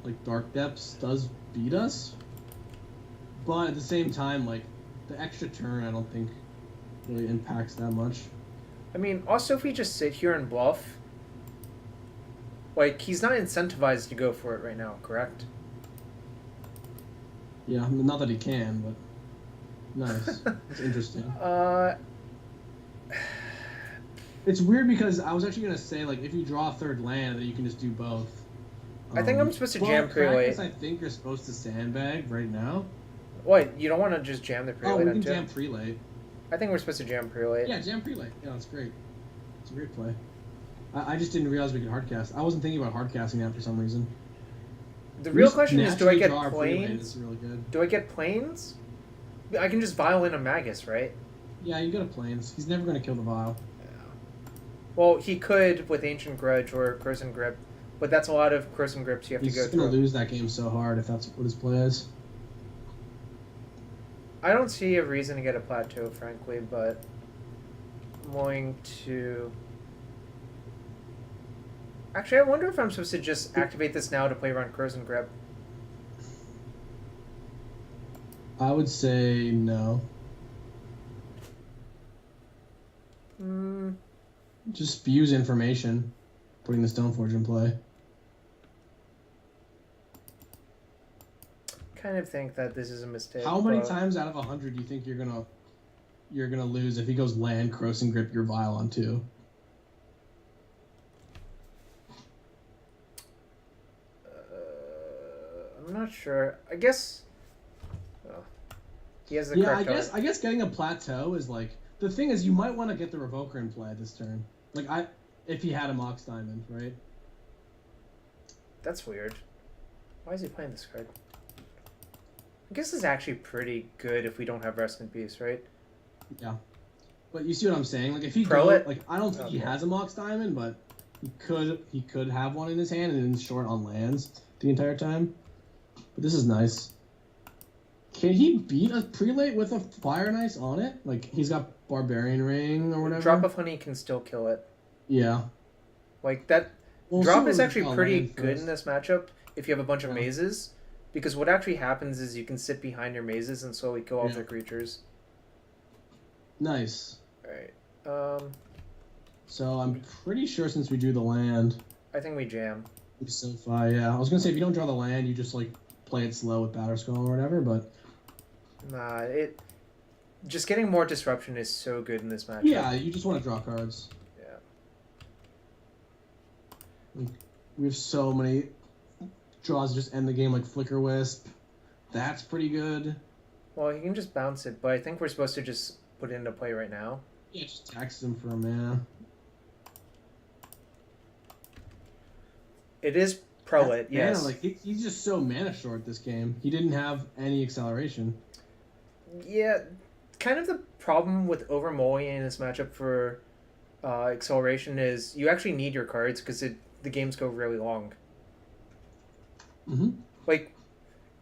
like, Dark Depths does beat us. But at the same time, like, the extra turn, I don't think really impacts that much. I mean, also, if we just sit here and bluff, like, he's not incentivized to go for it right now, correct? Yeah, I mean, not that he can, but... Nice. That's interesting. It's weird because I was actually going to say, like, if you draw a third land, then you can just do both. I think I'm supposed to jam pre-late. I think you're supposed to sandbag right now. What? You don't want to just jam the pre-late? Oh, we can jam pre-late. I think we're supposed to jam pre-late. Yeah, jam pre-late. Yeah, that's great. It's a great play. I just didn't realize we could hardcast. I wasn't thinking about hardcasting that for some reason. The real question is, do I get planes? Really good. Do I get planes? I can just Vial in a Magus, right? Yeah, you go to planes. He's never going to kill the Vial. Yeah. Well, he could with Ancient Grudge or Crimson Grip, but that's a lot of Crimson Grips you have to go through. He's going to lose that game so hard if that's what his play is. I don't see a reason to get a plateau, frankly, but I'm going to... Actually, I wonder if I'm supposed to just activate this now to play around Crimson Grip. I would say no. Just spews information, putting the Stoneforge in play. kind of think that this is a mistake. How many times out of 100 do you think you're gonna lose if he goes land, cross, and grip your vial on 2? I'm not sure. I guess. Oh. He has the Yeah, correct card. I guess getting a plateau is like the thing is you might want to get the Revoker in play this turn. Like if he had a Mox Diamond, right? That's weird. Why is he playing this card? I guess it's actually pretty good if we don't have Rest in Peace, right? Yeah. But you see what I'm saying? Like if he I don't think he has a Mox Diamond, but he could have one in his hand and then short on lands the entire time. But this is nice. Can he beat a Prelate with a Fire and Ice on it? Like he's got Barbarian Ring or whatever. Drop of Honey can still kill it. Yeah. Like that. Drop is actually pretty good in this matchup if you have a bunch of mazes, because what actually happens is you can sit behind your mazes and slowly kill off their creatures. Nice. Alright. So I'm pretty sure since we drew the land, I think we jam. We SoFi, yeah. I was gonna say if you don't draw the land, you just like play it slow with Batterskull or whatever, but nah, just getting more disruption is so good in this matchup. Yeah, you just want to draw cards. Yeah. We have so many draws just end the game, like Flicker Wisp. That's pretty good. Well, he can just bounce it, but I think we're supposed to just put it into play right now. Yeah, just tax him for a mana. It is Prolate, yes. Yeah, like he's just so mana short this game. He didn't have any acceleration. Yeah, kind of the problem with overmulling in this matchup for acceleration is you actually need your cards because the games go really long. Mm-hmm. Like,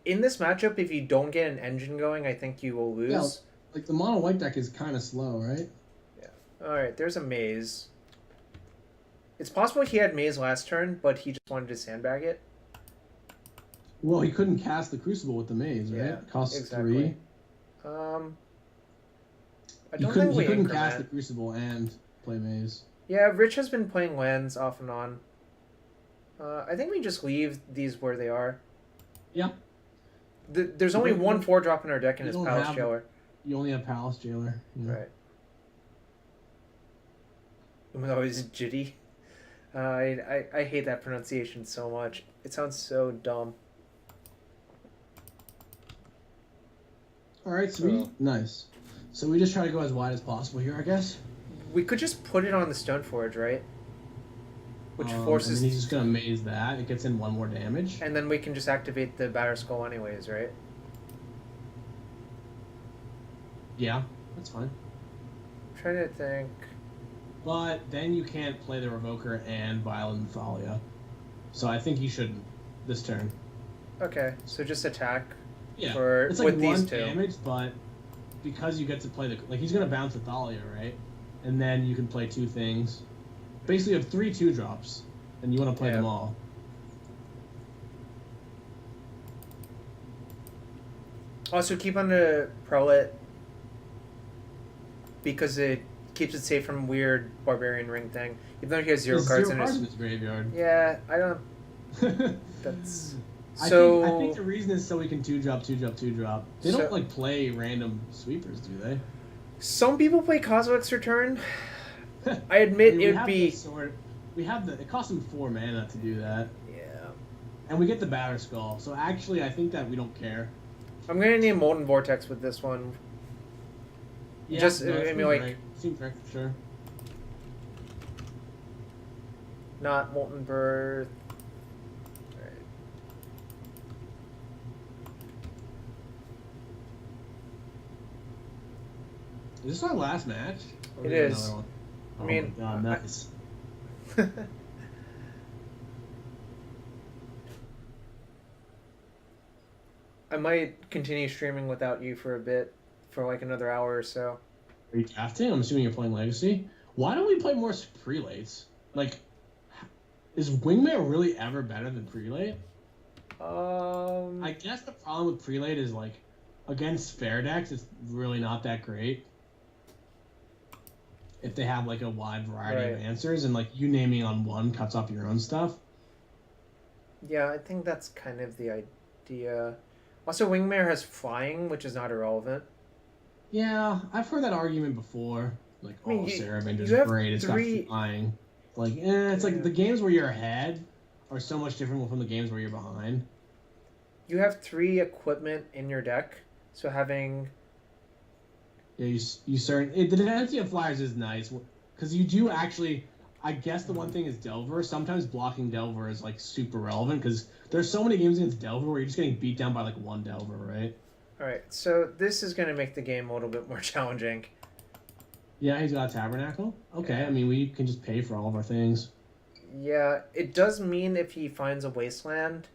in this matchup, if you don't get an engine going, I think you will lose. Yeah, like the mono white deck is kind of slow, right? Yeah. Alright, there's a maze. It's possible he had maze last turn, but he just wanted to sandbag it. Well, he couldn't cast the Crucible with the maze, right? Yeah, Costs exactly. 3. I don't think we couldn't cast the Crucible and play maze. Yeah, Rich has been playing lands off and on. I think we just leave these where they are. Yeah. There's only one 4-drop in our deck, and it's Palace Jailer. You only have Palace Jailer. Yeah. Right. Even though he's Jitty. I hate that pronunciation so much. It sounds so dumb. Alright, nice. So we just try to go as wide as possible here, I guess? We could just put it on the Stoneforge, right? Which forces... And then he's just gonna maze that. It gets in 1 more damage. And then we can just activate the Batterskull anyways, right? Yeah, that's fine. I'm trying to think... But then you can't play the Revoker and Violent Thalia. So I think you shouldn't this turn. Okay, so just attack it's like with these 1 two. damage, but because you get to play like he's gonna bounce the Thalia, right? And then you can play 2 things. Basically you have 3 2-drops, and you want to play them all. Also keep on the Prolate because it keeps it safe from weird Barbarian Ring thing. Even though he has 0 cards in his graveyard. Yeah, I don't... That's... I think the reason is so we can 2-drop, 2-drop, 2-drop. They don't like play random sweepers, do they? Some people play Cosmic's Return. I admit it would be... It costs them 4 mana to do that. Yeah. And we get the Batterskull, so actually I think that we don't care. I'm gonna need Molten Vortex with this one. Yeah, just, no, I mean, like... right. Seems right for sure. Not Molten Birth. Alright. Is this our last match? It is. Oh I mean... my god, nice. I might continue streaming without you for a bit, for like another hour or so. Are you drafting? I'm assuming you're playing Legacy. Why don't we play more prelates? Like, is Wingman really ever better than prelate? I guess the problem with prelate is like, against fair decks, it's really not that great. If they have like a wide variety of answers, and like you naming on one cuts off your own stuff. Yeah, I think that's kind of the idea. Also, Wingmare has flying, which is not irrelevant. Yeah, I've heard that argument before. Like, I mean, oh, Saravander's you have great. It's got 3. flying. Like, it's Yeah. like the games where you're ahead are so much different from the games where you're behind. You have 3 equipment in your deck, so having. Yeah, you certain the dependency of flyers is nice because you do actually. I guess the one thing is Delver. Sometimes blocking Delver is like super relevant because there's so many games against Delver where you're just getting beat down by like one Delver, right? All right, so this is going to make the game a little bit more challenging. Yeah, he's got a Tabernacle. Okay, Yeah. I mean we can just pay for all of our things. Yeah, it does mean if he finds a wasteland,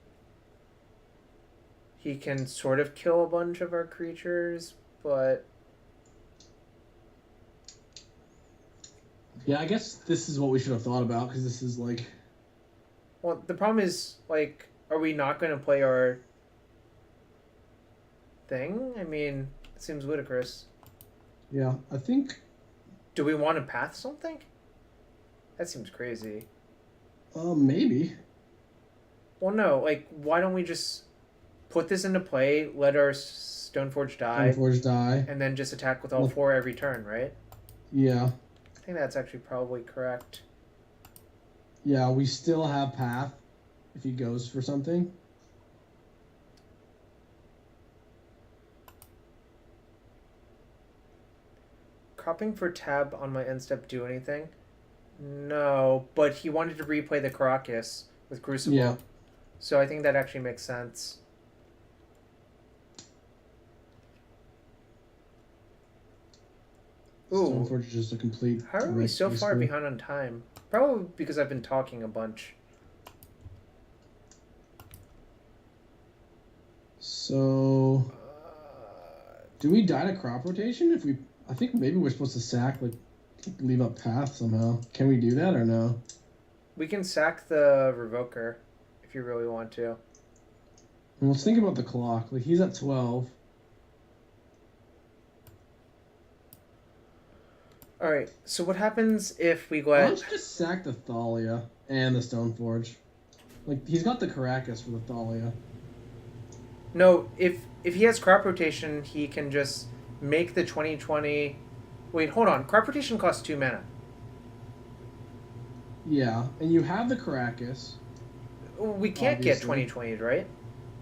he can sort of kill a bunch of our creatures, but Yeah, I guess this is what we should have thought about because this is like. well, the problem is like, are we not going to play our thing? I mean, it seems ludicrous. Yeah, I think. Do we want to path something? That seems crazy. Maybe. Well, no, like, why don't we just put this into play, let our Stoneforge die, Stoneforge die. and then just attack with all 4 every turn, right? Yeah. I think that's actually probably correct. Yeah, we still have Path if he goes for something. Cropping for tab on my end step do anything? No, but he wanted to replay the Caracas with Crucible. Yeah. So I think that actually makes sense. Ooh. Stoneforge is just a complete. How are we so far behind on time? Probably because I've been talking a bunch. So, do we die to crop rotation? If we, I think maybe we're supposed to sack, like, leave up Path somehow. Can we do that or no? We can sack the Revoker if you really want to. Well, let's think about the clock. Like, he's at 12. Alright, so what happens if we Why let... don't you just sack the Thalia and the Stoneforge? Like, he's got the Caracas for the Thalia. No, if he has crop rotation, he can just make the 2020... Wait, hold on. Crop rotation costs 2 mana. Yeah, and you have the Caracas. We can't Obviously. get 2020, right?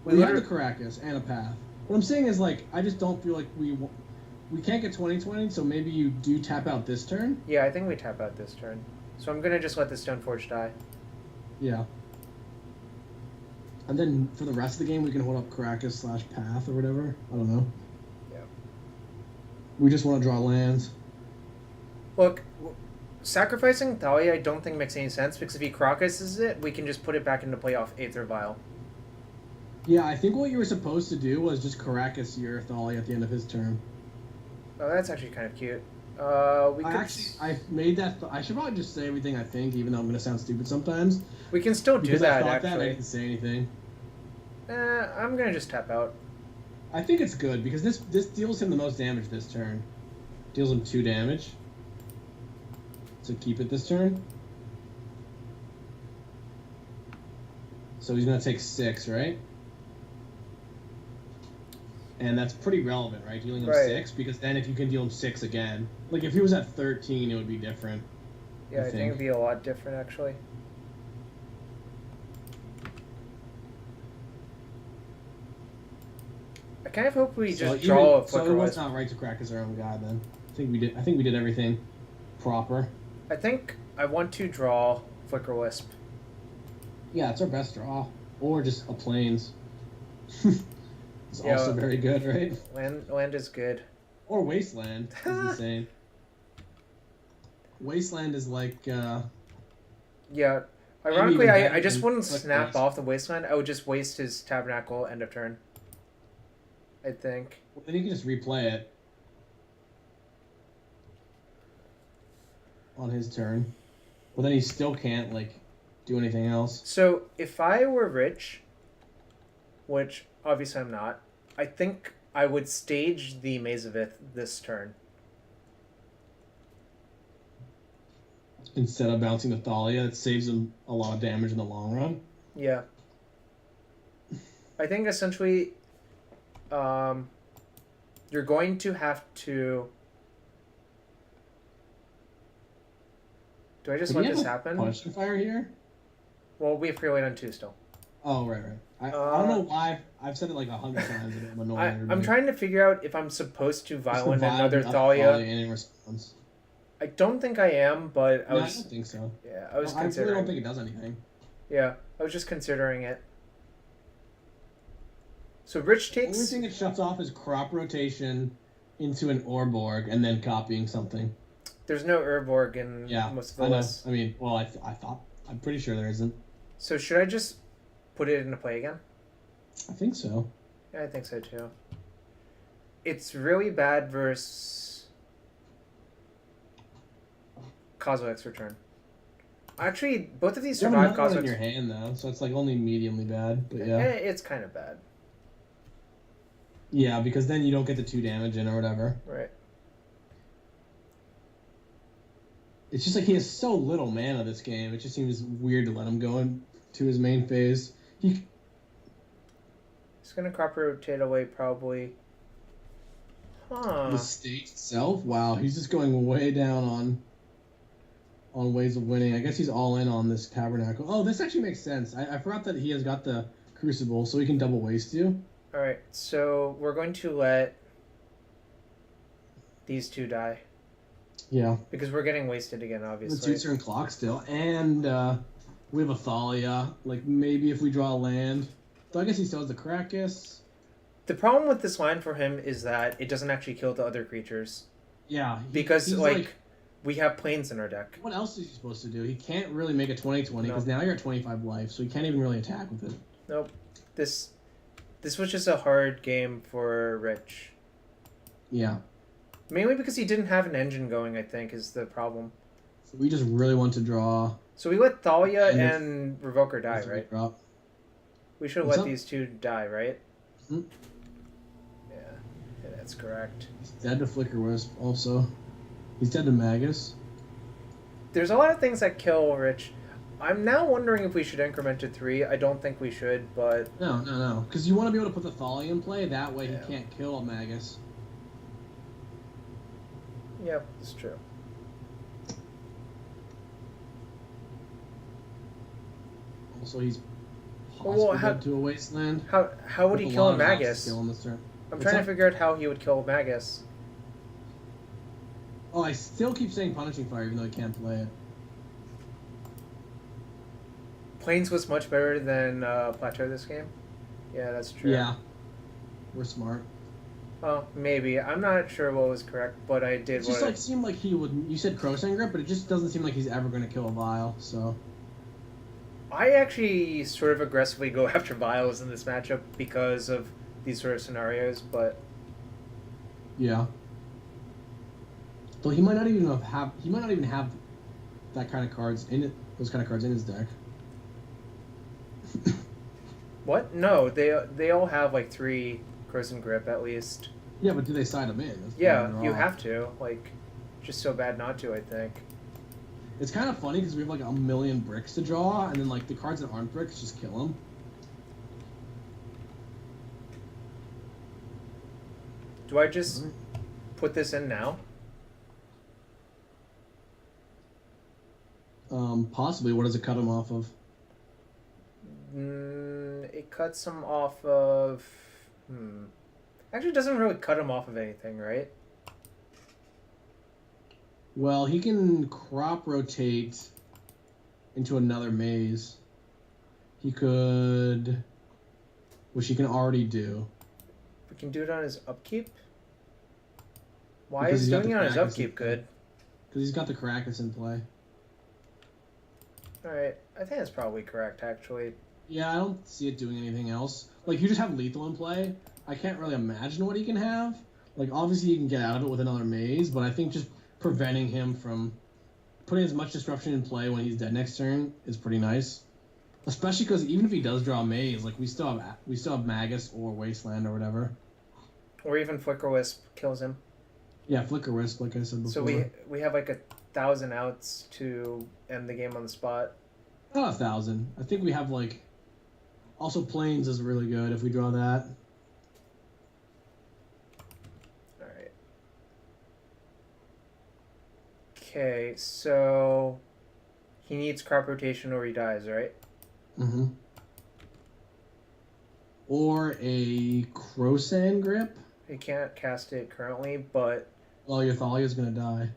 We have the Caracas and a Path. What I'm saying is, like, I just don't feel like we can't get 2020, so maybe you do tap out this turn. Yeah, I think we tap out this turn. So I'm going to just let the Stoneforge die. Yeah. And then for the rest of the game, we can hold up Caracas / Path or whatever. I don't know. Yeah. We just want to draw lands. Look, sacrificing Thalia I don't think makes any sense, because if he Caracases it, we can just put it back into play off Aether Vial. Yeah, I think what you were supposed to do was just Caracas your Thalia at the end of his turn. Oh, that's actually kind of cute. I made that. I should probably just say everything I think, even though I'm going to sound stupid sometimes. We can still do because that, I thought actually. that, I didn't say anything. I'm going to just tap out. I think it's good, because this deals him the most damage this turn. Deals him 2 damage. So keep it this turn. So he's going to take 6, right? And that's pretty relevant, right? Dealing him 6, because then if you can deal him 6 again. Like, if he was at 13, it would be different. Yeah, I think it'd be a lot different, actually. I kind of hope we just draw a Flicker So it was Wisp. not right to crack as our own guy, then. I think we did everything proper. I think I want to draw Flicker Wisp. Yeah, it's our best draw. Or just a Plains. It's also very good, right? Land is good. Or Wasteland is insane. Wasteland is like, Yeah. Ironically, better I just than wouldn't Flicker snap Wisp. off the Wasteland. I would just waste his Tabernacle end of turn. I think. Well, then you can just replay it on his turn. Well, then he still can't, like, do anything else. So, if I were rich, which obviously I'm not, I think I would stage the Maze of Ith this turn. Instead of bouncing the Thalia, it saves him a lot of damage in the long run. Yeah. I think essentially You're going to have to... Do I just let this happen? Punishing fire here? Well, we have free weight on 2 still. Oh, right. I don't know why. I've said it like 100 times and I'm annoying. I'm trying to figure out if I'm supposed to violent another Thalia. Thalia. In response. I don't think I am, but I don't think so. Yeah, I was I considering. really don't think it does anything. Yeah, I was just considering it. So Rich takes... The only thing it shuts off is crop rotation into an Orborg and then copying something. There's no Urborg in most of the lists. I mean, well, I thought... I'm pretty sure there isn't. So should I just put it into play again? I think so. Yeah, I think so too. It's really bad versus Kozilek's return. Actually, both of these survive Kozilek's in your hand though, so it's like only mediumly bad. But yeah, it's kind of bad. Yeah, because then you don't get the 2 damage in or whatever. Right. It's just like he has so little mana this game. It just seems weird to let him go into his main phase. He's gonna crop rotate away probably. The state itself? Wow, he's just going way down on ways of winning. I guess he's all in on this Tabernacle. Oh, this actually makes sense. I forgot that he has got the Crucible, so he can double waste you. Alright, so we're going to let these 2 die. Yeah. Because we're getting wasted again, obviously. The Toots are in clock still, and we have a Thalia. Like, maybe if we draw a land. So I guess he still has the Krakus. The problem with this line for him is that it doesn't actually kill the other creatures. Yeah. Because, like, we have planes in our deck. What else is he supposed to do? He can't really make a 20/20, because now you're at 25 life, so he can't even really attack with it. Nope. This was just a hard game for Rich. Yeah. Mainly because he didn't have an engine going, I think, is the problem. So we just really want to draw... So we let Thalia and Revoker die, right? Drop. We should have let these 2 die, right? Mm-hmm. Yeah, that's correct. He's dead to Flicker Wisp, also. He's dead to Magus. There's a lot of things that kill Rich. I'm now wondering if we should increment to 3. I don't think we should, but... No. Because you want to be able to put the Thalia in play, that way he can't kill a Magus. Yep, it's true. Also, he's possibly to a wasteland. How would he kill a Magus? I'm trying to figure out how he would kill a Magus. Oh, I still keep saying Punishing Fire, even though he can't play it. Plains was much better than Plateau this game. Yeah, that's true. Yeah, we're smart. Well, maybe. I'm not sure what was correct, but I did. It just seemed like he would. You said Crowsang Grip, but it just doesn't seem like he's ever going to kill a Vial. So. I actually sort of aggressively go after Vials in this matchup because of these sort of scenarios, but. Yeah. Though he might not even have. He might not even have that kind of cards in it. Those kind of cards in his deck. What? No, they all have like 3 Crowsang Grip at least. Yeah, but do they side them in? Yeah, you have to. Like, just so bad not to, I think. It's kind of funny because we have like a million bricks to draw, and then like the cards that aren't bricks just kill them. Do I just put this in now? Possibly. What does it cut him off of? It cuts him off of... Actually, it doesn't really cut him off of anything, right? Well, he can crop rotate into another maze. He could... Which he can already do. We can do it on his upkeep? Why is doing it on his upkeep good? Because he's got the Krakus in play. Alright, I think that's probably correct, actually. Yeah, I don't see it doing anything else. Like, you just have lethal in play. I can't really imagine what he can have. Like, obviously he can get out of it with another maze, but I think just preventing him from putting as much disruption in play when he's dead next turn is pretty nice. Especially because even if he does draw a maze, like, we still have Magus or Wasteland or whatever. Or even Flicker Wisp kills him. Yeah, Flicker Wisp, like I said before. So we have like 1,000 outs to end the game on the spot. Not 1,000. I think we have like... Also, Plains is really good if we draw that. Okay, so he needs crop rotation or he dies, right? Mm-hmm. Or a Crosan grip. He can't cast it currently, but Well, your Thalia's gonna die.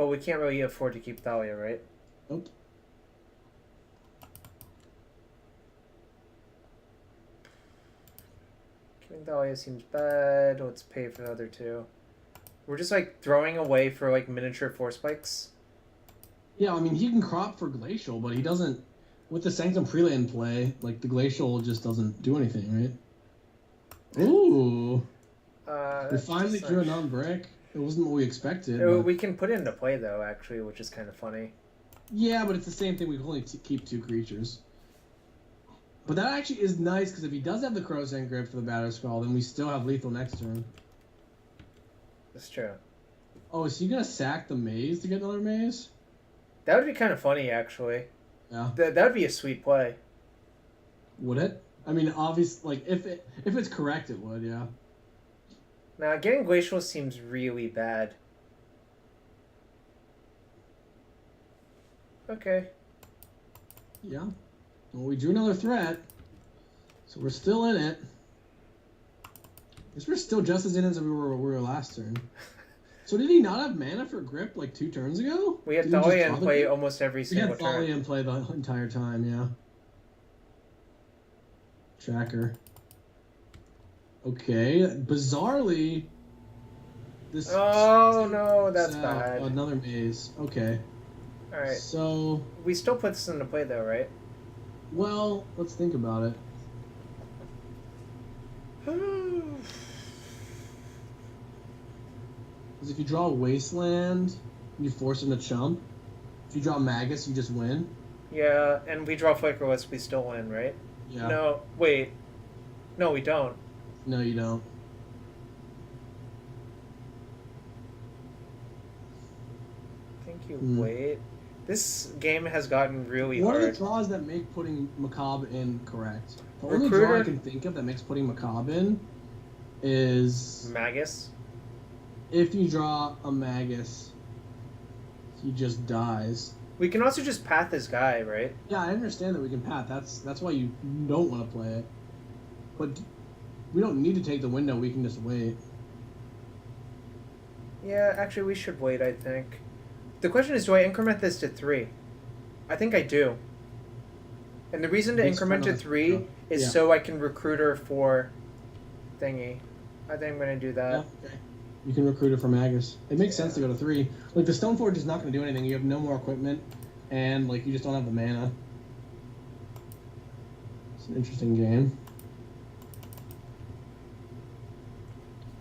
we can't really afford to keep Thalia, right? Nope. Killing Thalia seems bad. Let's pay for the other two. We're just like throwing away for like miniature force spikes. Yeah, I mean he can crop for Glacial, but he doesn't. With the Sanctum Prelate in play, like the Glacial just doesn't do anything, right? Ooh. We finally drew a non-brick. It wasn't what we expected. But... We can put it into play though, actually, which is kind of funny. Yeah, but it's the same thing. We can only keep 2 creatures. But that actually is nice because if he does have the Crosan grip for the Batter Skull, then we still have lethal next turn. That's true. Oh, is he gonna sack the maze to get another maze? That would be kind of funny, actually. Yeah. That would be a sweet play. Would it? I mean, obviously, like if it's correct, it would. Yeah. Now, getting Glacial seems really bad. Okay. Yeah. Well, we drew another threat, so we're still in it. I guess we're still just as in it as we were last turn. So did he not have mana for grip like 2 turns ago? We had Thalia in play almost every single turn. We had Thalia in play the entire time, yeah. Tracker. Okay, bizarrely, this. Oh no, that's bad. Another maze. Okay. All right. So we still put this into play though, right? Well, let's think about it. Because if you draw a Wasteland, you force him to chump. If you draw Magus, you just win. Yeah, and we draw Flickerless, we still win, right? Yeah. No, wait. No, we don't. No, you don't. I think you wait. This game has gotten really hard. What are the draws that make putting Macabre in correct? The only draw I can think of that makes putting Macabre in is... Magus? If you draw a Magus, he just dies. We can also just path this guy, right? Yeah, I understand that we can path. That's why you don't want to play it. But we don't need to take the window. We can just wait. Yeah, actually, we should wait, I think. The question is, do I increment this to 3? I think I do. And the reason to increment to 3 is so I can recruit her for thingy. I think I'm going to do that. Yeah, okay. You can recruit her for Magus. It makes sense to go to 3. Like, the Stoneforge is not going to do anything. You have no more equipment, and, like, you just don't have the mana. It's an interesting game.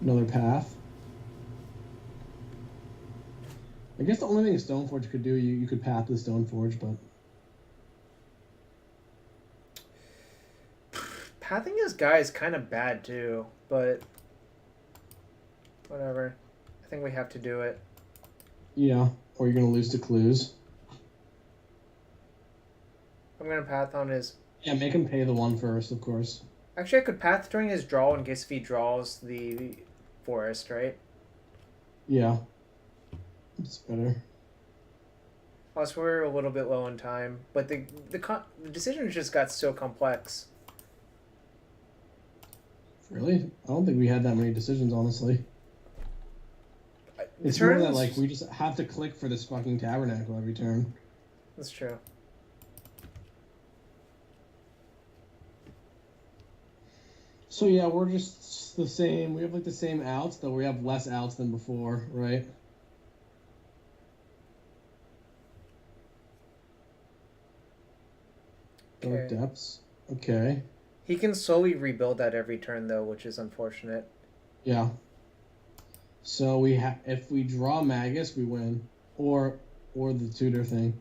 Another path. I guess the only thing a Stoneforge could do, you could path the Stoneforge, but... Pathing this guy is kind of bad, too, but... Whatever. I think we have to do it. Yeah, or you're going to lose to clues. I'm going to path on his... Yeah, make him pay the 1 first, of course. Actually, I could path during his draw in case if he draws the forest, right? Yeah. It's better. Plus, we're a little bit low on time, but the decision just got so complex. Really? I don't think we had that many decisions, honestly. It's more that, like, we just have to click for this fucking tabernacle every turn. That's true. So, yeah, we're just the same. We have, like, the same outs, though we have less outs than before, right? Dark Depths. Okay. He can slowly rebuild that every turn, though, which is unfortunate. Yeah. So if we draw Magus, we win, or the tutor thing.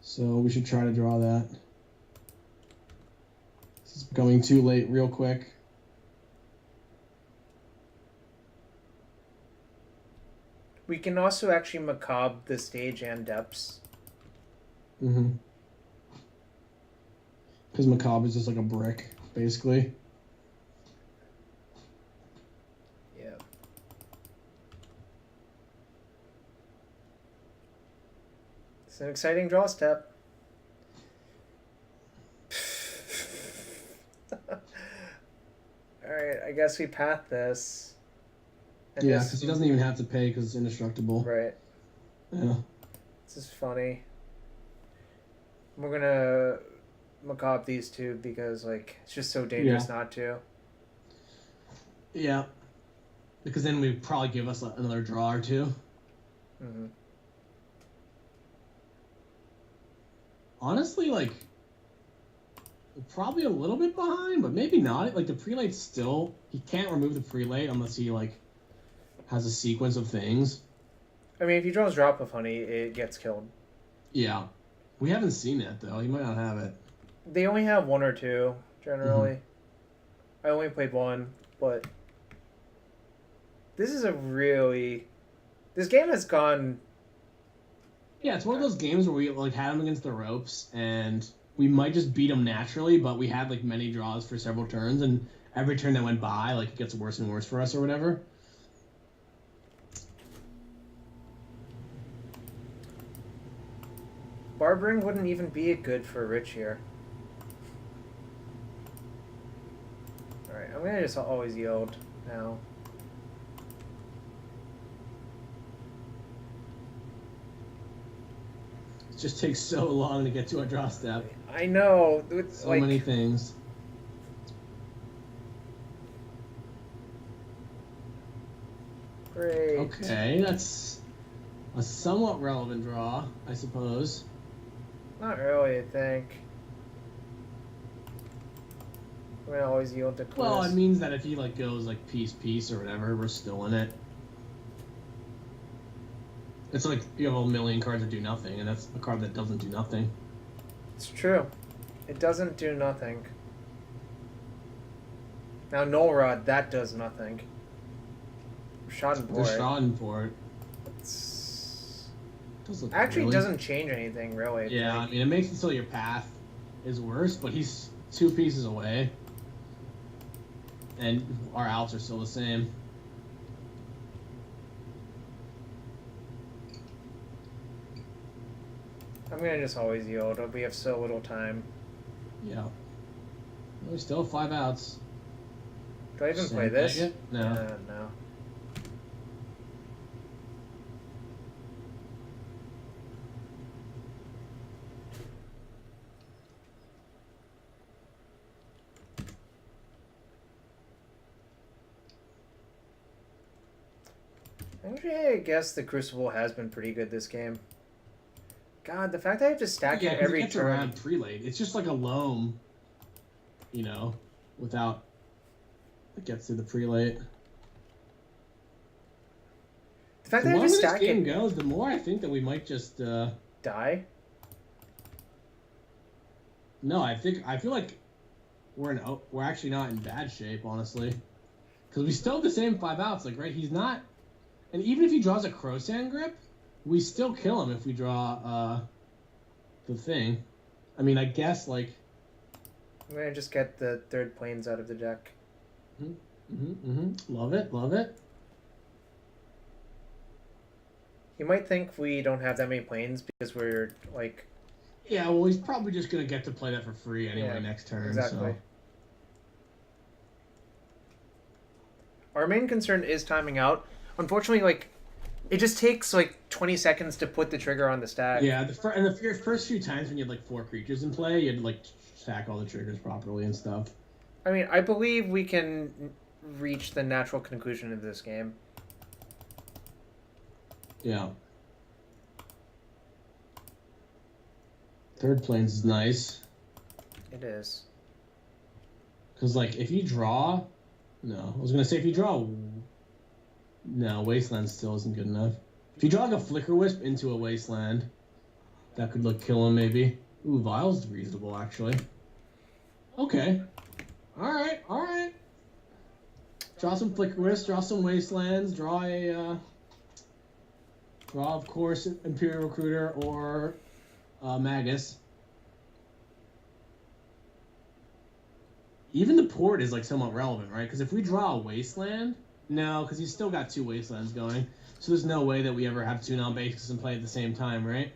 So we should try to draw that. This is going too late, real quick. We can also actually Macabre the stage and Depths. Mm-hmm. Because Macabre is just like a brick, basically. Yeah. It's an exciting draw step. Alright, I guess we path this. And yeah, because he doesn't even have to pay because it's indestructible. Right. Yeah. This is funny. We're gonna macabre these two because, like, it's just so dangerous not to. Yeah. Because then we'd probably give us another draw or two. Mm-hmm. Honestly, like, we're probably a little bit behind, but maybe not. Like, the prelate's still... He can't remove the prelate unless he, like, has a sequence of things. I mean, if he draws Drop of Honey, it gets killed. Yeah. We haven't seen that, though. He might not have it. They only have one or two, generally. Mm-hmm. I only played one, but... This is a really... This game has gone... Yeah, it's one of those games where we, like, had him against the ropes, and we might just beat him naturally, but we had, like, many draws for several turns, and every turn that went by, like, it gets worse and worse for us or whatever. Barbering wouldn't even be good for Rich here. Alright, I'm gonna just always yield now. It just takes so long to get to a draw step. I know. It's so many things. Great. Okay, that's a somewhat relevant draw, I suppose. Not really, I think. I'm gonna always yield to Clues. Well, it means that if he, like, goes, like, peace or whatever, we're still in it. It's like you have a million cards that do nothing, and that's a card that doesn't do nothing. It's true. It doesn't do nothing. Now, Null Rod, that does nothing. Schadenport. The Schadenport. Actually doesn't change anything, really. Yeah, I mean, it makes it so your path is worse, but he's 2 pieces away. And our outs are still the same. I'm gonna just always yield. We have so little time. Yeah. We still have 5 outs. Do I even play this? No. No. Actually, I guess the Crucible has been pretty good this game. God, the fact that I have to stack it every turn. Around prelate. It's just like a loam, you know, without it gets to the prelate. The fact that I have to stack it. The more this game goes, the more I think that we might just die. No, I feel like we're actually not in bad shape, honestly, because we still have the same 5 outs. Like, right, he's not, and even if he draws a Crowsand Grip, we still kill him if we draw the thing. I mean, I guess, like... I'm going to just get the 3rd planes out of the deck. Love it, love it. You might think we don't have that many planes because we're, like... Yeah, well, he's probably just going to get to play that for free anyway next turn. Exactly. So. Our main concern is timing out. Unfortunately, like... It just takes, like, 20 seconds to put the trigger on the stack. Yeah, the first few times when you had, like, 4 creatures in play, you had to, like, stack all the triggers properly and stuff. I mean, I believe we can reach the natural conclusion of this game. Yeah. 3rd planes is nice. It is. Because, like, if you draw... No, I was going to say, if you draw... No, Wasteland still isn't good enough. If you draw like a Flicker Wisp into a Wasteland, that could like kill him maybe. Ooh, Vile's reasonable actually. Okay. Alright. Draw some Flicker Wisps, draw some Wastelands, draw of course Imperial Recruiter or Magus. Even the port is like somewhat relevant, right? Because if we draw a Wasteland... No, because he's still got 2 Wastelands going. So there's no way that we ever have 2 non-basics and play at the same time, right?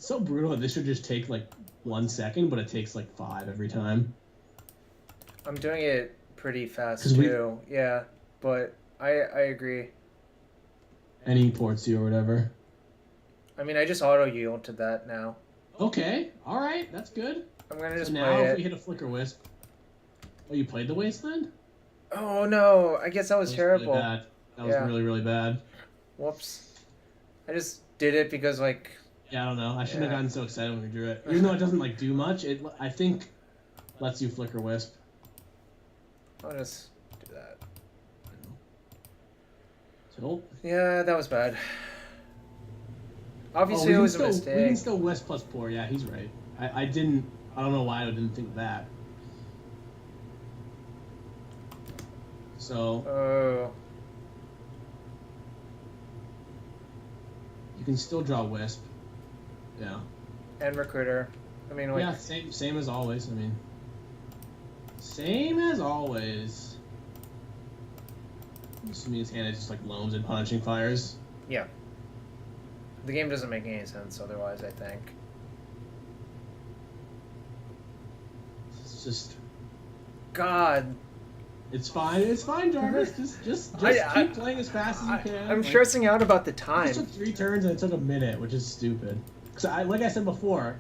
so brutal that this should just take like 1 second, but it takes like 5 every time. I'm doing it pretty fast too. Yeah, but I agree. Any ports you or whatever. I mean, I just auto yield to that now. Okay, all right, that's good. I'm gonna just now play if it. we hit a Flicker Wisp. Oh, you played the Wasteland? Oh no! I guess that was terrible. Really bad. That was really, really bad. Whoops. I just did it because like. Yeah, I don't know. I shouldn't have gotten so excited when we drew it. Even though it doesn't like do much, it I think lets you Flicker Wisp. I'll just do that. Tilt. Yeah, that was bad. Obviously, it was a mistake. We can still Wisp plus pour. Yeah, he's right. I don't know why I didn't think of that. So. Oh. You can still draw Wisp. Yeah. And Recruiter. I mean, like. Yeah, same as always. I mean. Same as always. I'm assuming his hand is just like loams and punishing fires. Yeah. The game doesn't make any sense otherwise, I think. It's just. God. It's fine, Jarvis. Just keep playing as fast as you can. I'm stressing out about the time. It took 3 turns and it took a minute, which is stupid. Because like I said before,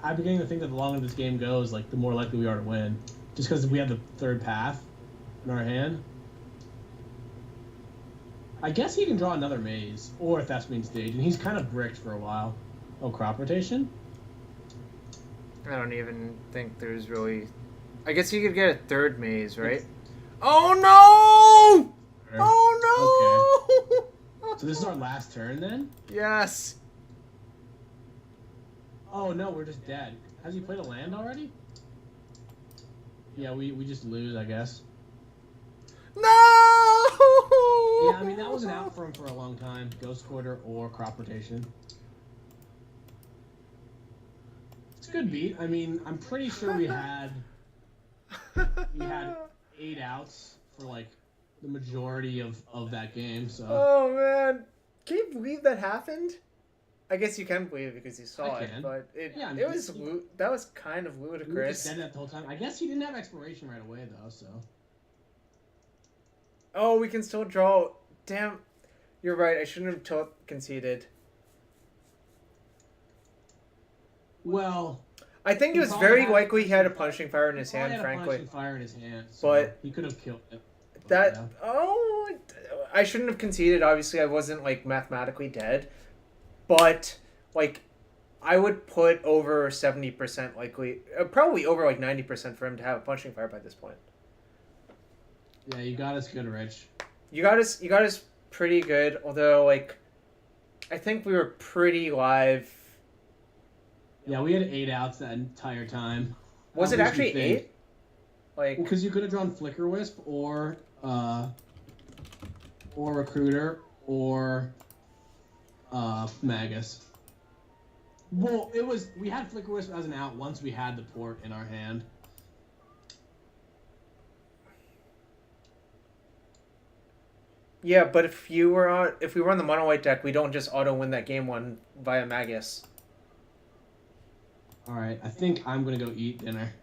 I'm beginning to think that the longer this game goes, like the more likely we are to win. Just because we have the third path in our hand. I guess he can draw another maze, or if that's main stage, and he's kind of bricked for a while. Oh, crop rotation? I don't even think there's really... I guess you could get a third maze, right? Oh no! Oh no! Okay. So this is our last turn then? Yes. Oh no, we're just dead. Has he played a land already? Yeah, we just lose, I guess. No! Yeah, I mean that wasn't out for him for a long time. Ghost Quarter or crop rotation. It's a good beat. I mean, I'm pretty sure we had 8 outs for like the majority of that game. So. Oh man, can you believe that happened? I guess you can believe it because you saw it, but that was kind of ludicrous. We were just dead that the whole time. I guess he didn't have expiration right away though, so. Oh, we can still draw. Damn, you're right. I shouldn't have conceded. Well. I think it was very likely he had a punishing fire in his hand, frankly. Punishing fire in his hand, so but he could have killed it. That I shouldn't have conceded. Obviously, I wasn't like mathematically dead, but like I would put over 70% likely, probably over like 90% for him to have a punishing fire by this point. Yeah, you got us good, Rich. You got us pretty good. Although like, I think we were pretty live. Yeah, we had 8 outs that entire time. Was it actually 8? Like, because you could have drawn Flicker Wisp or Recruiter or Magus. Well, we had Flicker Wisp as an out once we had the port in our hand. Yeah, but if we were on the mono white deck, we don't just auto win that game one via Magus. All right, I think I'm gonna go eat dinner.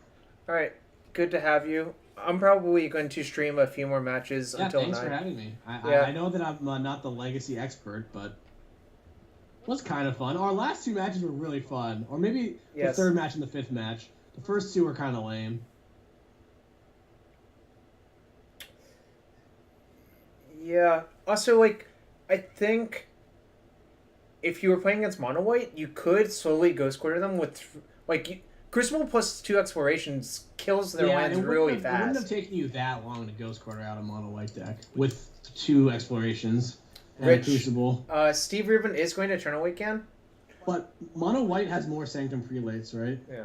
All right, good to have you. I'm probably going to stream a few more matches until 9. Thanks for having me. I know that I'm not the legacy expert, but it was kind of fun. Our last 2 matches were really fun, or maybe the third match and the 5th match. The first 2 were kind of lame. Yeah. Also, like, I think if you were playing against mono white, you could slowly ghost quarter them with like Crucible plus 2 explorations kills their lands really fast. It wouldn't have taken you that long to ghost quarter out a mono white deck with 2 explorations and a Crucible. Steve Rubin is going to Eternal Weekend. But mono white has more Sanctum prelates, right? Yeah.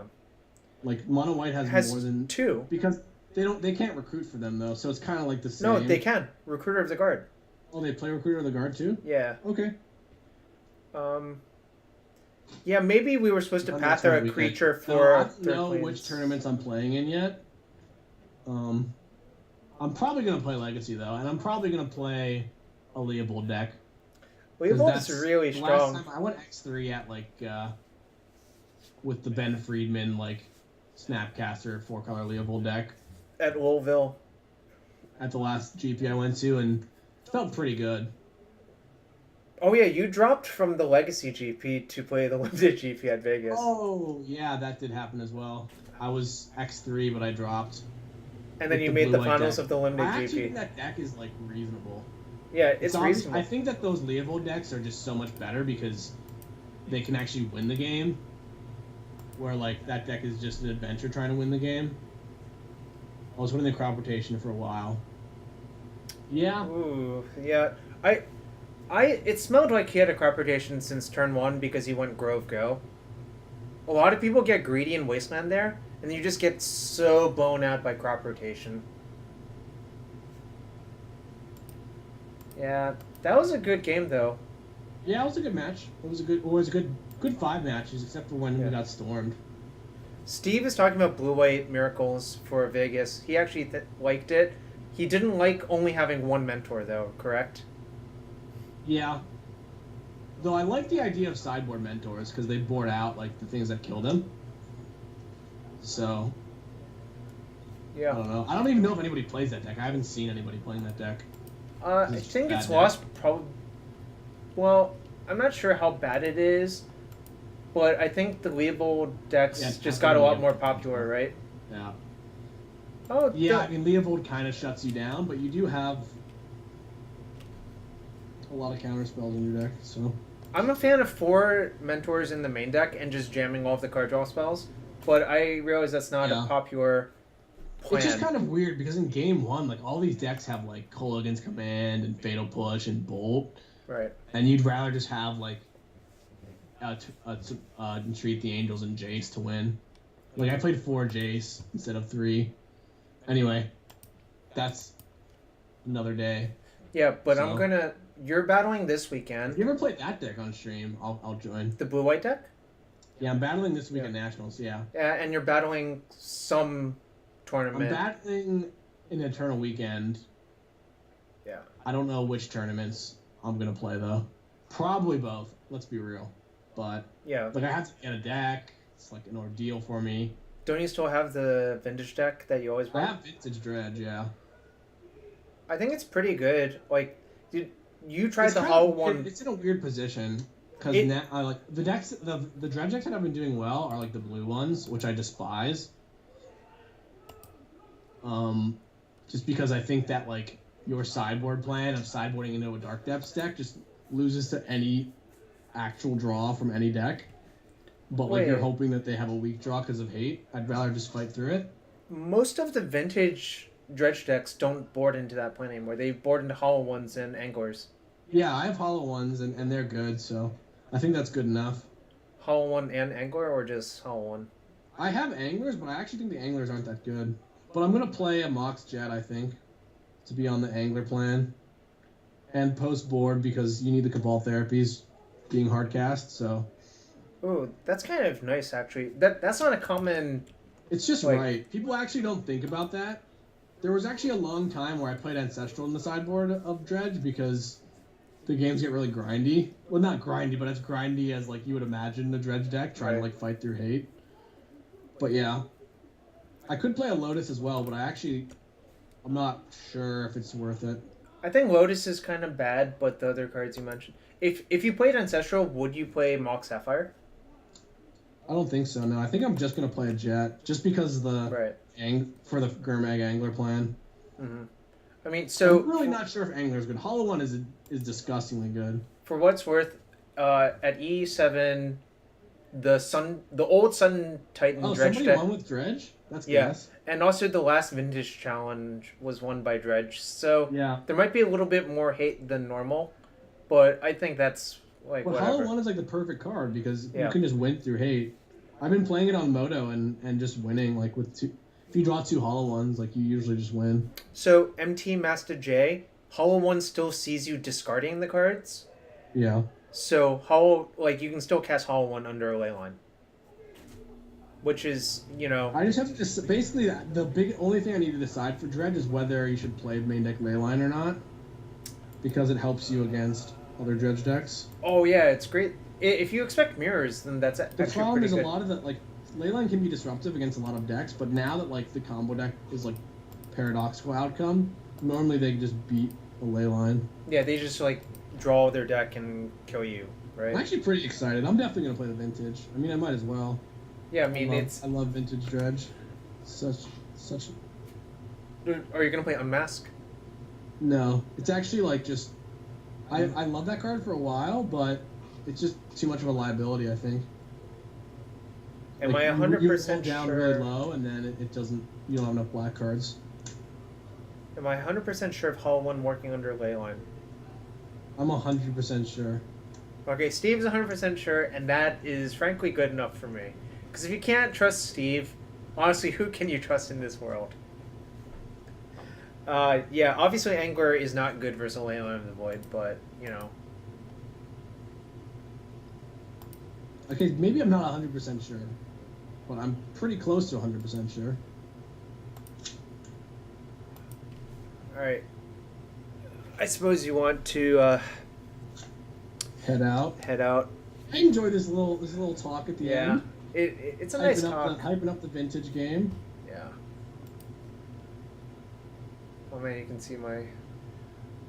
Like mono white has more than 2 because they can't recruit for them though, so it's kind of like the same. No, they can. Recruiter of the Guard. Oh, they play Recruiter of the Guard too? Yeah. Okay. Yeah, maybe we were supposed to path a creature for. I don't know which tournaments I'm playing in yet. I'm probably gonna play Legacy though, and I'm probably gonna play a Leopold deck. Leovold's really the strong. last time I went X3 at like with the Ben Friedman like Snapcaster 4-color Leovold deck At Louisville. at the last GP I went to, and it felt pretty good. Oh yeah, you dropped from the Legacy GP to play the Limited GP at Vegas. Oh yeah, that did happen as well. I was X3, but I dropped. And then with you made the blue-white finals deck. of the Limited I actually GP. think that deck is like reasonable. Yeah, it's obvious- reasonable. I think that those Leovold decks are just so much better because they can actually win the game. Where like that deck is just an adventure trying to win the game. I was winning the crop rotation for a while. Yeah. Ooh, yeah. It smelled like he had a crop rotation since turn 1 because he went Grove Go. A lot of people get greedy in Wasteland there, and you just get so blown out by crop rotation. Yeah, that was a good game though. Yeah, it was a good match. It was a good 5 matches, except for when we got stormed. Steve is talking about blue-white miracles for Vegas. He actually liked it. He didn't like only having one mentor though, correct? Yeah. Though I like the idea of sideboard mentors because they board out like the things that killed him. So Yeah. I don't know. I don't even know if anybody plays that deck. I haven't seen anybody playing that deck. I think it's lost probably. Well, I'm not sure how bad it is, but I think the Leovold decks just got a lot more popular, right? Yeah. Oh, yeah. I mean, Leovold kind of shuts you down, but you do have a lot of counter spells in your deck. So I'm a fan of 4 mentors in the main deck and just jamming all of the card draw spells, but I realize that's not a popular plan. It's just kind of weird because in game 1, like all these decks have like Kolaghan's Command and Fatal Push and Bolt. Right. And you'd rather just have like Entreat the Angels and Jace to win. Like I played 4 Jace instead of 3. Anyway, that's another day. Yeah, but so, you're battling this weekend. If you ever played that deck on stream, I'll join. The blue-white deck? Yeah, I'm battling this week at Nationals, yeah. Yeah, and you're battling some tournament. I'm battling an Eternal Weekend. Yeah. I don't know which tournaments I'm going to play, though. Probably both, let's be real. But, yeah, like, I have to get a deck. It's, like, an ordeal for me. Don't you still have the Vintage deck that you always play? I have Vintage Dredge, yeah. I think it's pretty good. Like, you tried the Hollow one. It's in a weird position. Because like the decks, the Dredge decks that have been doing well are, like, the blue ones, which I despise. Just because I think that, like, your sideboard plan of sideboarding into a Dark Depths deck just loses to any actual draw from any deck. But, like, you're hoping that they have a weak draw because of hate. I'd rather just fight through it. Most of the Vintage Dredge decks don't board into that plan anymore. They board into Hollow Ones and Anglers. Yeah, I have Hollow Ones, and they're good, so I think that's good enough. Hollow One and Angler, or just Hollow One? I have Anglers, but I actually think the Anglers aren't that good. But I'm going to play a Mox Jet, I think, to be on the Angler plan. And post-board, because you need the Cabal Therapies being hard cast, so... Ooh, that's kind of nice, actually. That's not a common... It's just right. People actually don't think about that. There was actually a long time where I played Ancestral in the sideboard of Dredge, because the games get really grindy. Well, not grindy, but as grindy as, like, you would imagine a Dredge deck, trying to, like, fight through hate. But, yeah. I could play a Lotus as well, but I'm not sure if it's worth it. I think Lotus is kind of bad, but the other cards you mentioned... If you played Ancestral, would you play Mox Sapphire? I don't think so, no. I think I'm just going to play a Jet, just because of the for the Gurmag Angler plan. Mm-hmm. I mean, so... I'm really not sure if Angler's good. Hollow One is disgustingly good. For what's worth, at E7, the old Sun Titan Dredge somebody deck... won with Dredge? That's gas. And also the last Vintage Challenge was won by Dredge, so there might be a little bit more hate than normal, but I think that's... Like, but Hollow One is like the perfect card because you can just win through hate. I've been playing it on Moto and just winning like with two. If you draw 2 Hollow Ones, like you usually just win. So MT Master J, Hollow One still sees you discarding the cards. Yeah. So you can still cast Hollow One under a Leyline, which is I just have to basically the only thing I need to decide for Dredge is whether you should play main deck Leyline or not, because it helps you against other dredge decks. Oh yeah, it's great. If you expect mirrors, then that's The actually problem pretty is good. a lot of the like Leyline can be disruptive against a lot of decks, but now that like the combo deck is like paradoxical outcome, normally they just beat a Leyline. Yeah, they just like draw their deck and kill you, right? I'm actually pretty excited. I'm definitely gonna play the vintage. I mean, I might as well. Yeah, I mean I love vintage dredge. Such. Are you gonna play Unmask? No, it's actually like just. I love that card for a while, but it's just too much of a liability. I think. Am like, I 100% down sure? really low, and then it doesn't. You don't have enough black cards. Am I 100% sure of Hollow One working under Leyline? I'm 100% sure. Okay, Steve's 100% sure, and that is frankly good enough for me. Because if you can't trust Steve, honestly, who can you trust in this world? Yeah, obviously Angler is not good versus Leyline of the Void, but, you know. Okay, maybe I'm not 100% sure, but I'm pretty close to 100% sure. Alright. I suppose you want to Head out. head out. I enjoy this little talk at the end. It's a nice talk. Hyping up the vintage game. Yeah. Oh man, you can see my...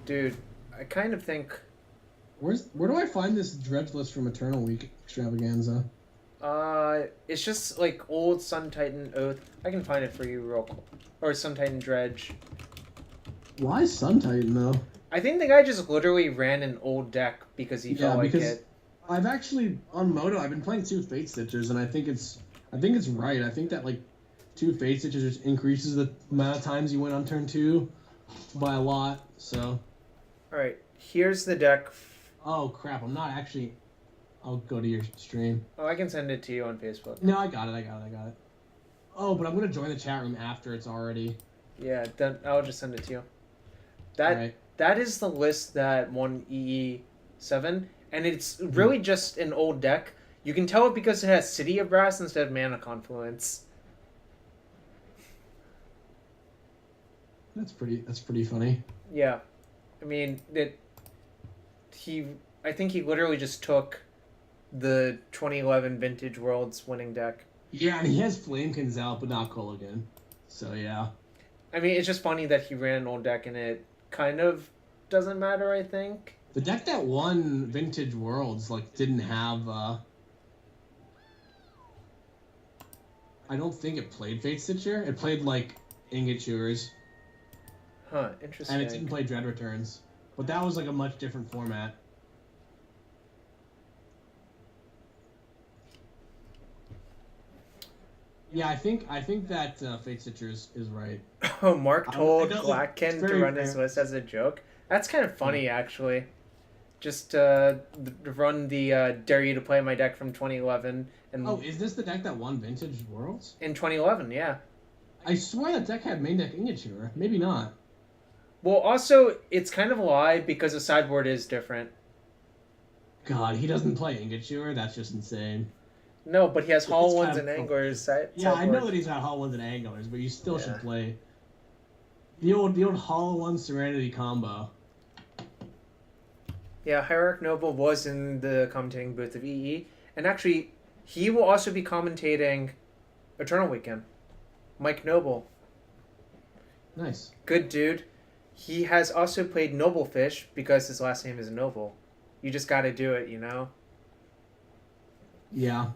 Dude, I kind of think... Where do I find this dredge list from Eternal Week extravaganza? It's just like old Sun Titan Oath. I can find it for you real quick. Or Sun Titan Dredge. Why Sun Titan though? I think the guy just literally ran an old deck because he felt like it. I've actually on Moto I've been playing 2 Fate Stitchers and I think it's right. I think that like 2 Fate Stitchers just increases the amount of times you win on turn 2 by a lot. So. All right, here's the deck. Oh crap! I'm not actually. I'll go to your stream. Oh, I can send it to you on Facebook. No, I got it. Oh, but I'm gonna join the chat room after it's already. Yeah, then I'll just send it to you. That is the list that won EE7, and it's really just an old deck. You can tell it because it has City of Brass instead of Mana Confluence. That's pretty funny. Yeah, I mean I think he literally just took the 2011 Vintage Worlds winning deck. Yeah, and he has Flamekin's out, but not Kulligan. So yeah. I mean, it's just funny that he ran an old deck and it kind of doesn't matter, I think. The deck that won Vintage Worlds like didn't have I don't think it played Fate Stitcher. It played like Ingot Chewers. Huh, interesting. And it didn't play Dread Returns. But that was like a much different format. Yeah, I think that Fate Stitcher is right. Oh, Mark told Glackkin to run fair. his list as a joke. That's kind of funny, actually. Just run the Dare You to Play My Deck from 2011. And oh, is this the deck that won Vintage Worlds? in 2011, yeah. I swear that deck had main deck Ingot Chewer. Maybe not. Well, also, it's kind of a lie because the sideboard is different. God, he doesn't play Ingot Chewer? That's just insane. No, but he has Hollow It's Ones kind and of- Anglers. Yeah, I know that he's got Hollow Ones and Anglers, but you still should play the old Hollow One Serenity combo. Yeah, Hierarch Noble was in the commentating booth of EE. And actually, he will also be commentating Eternal Weekend. Mike Noble. Nice. Good dude. He has also played Noblefish because his last name is Noble. You just gotta do it, you know? Yeah.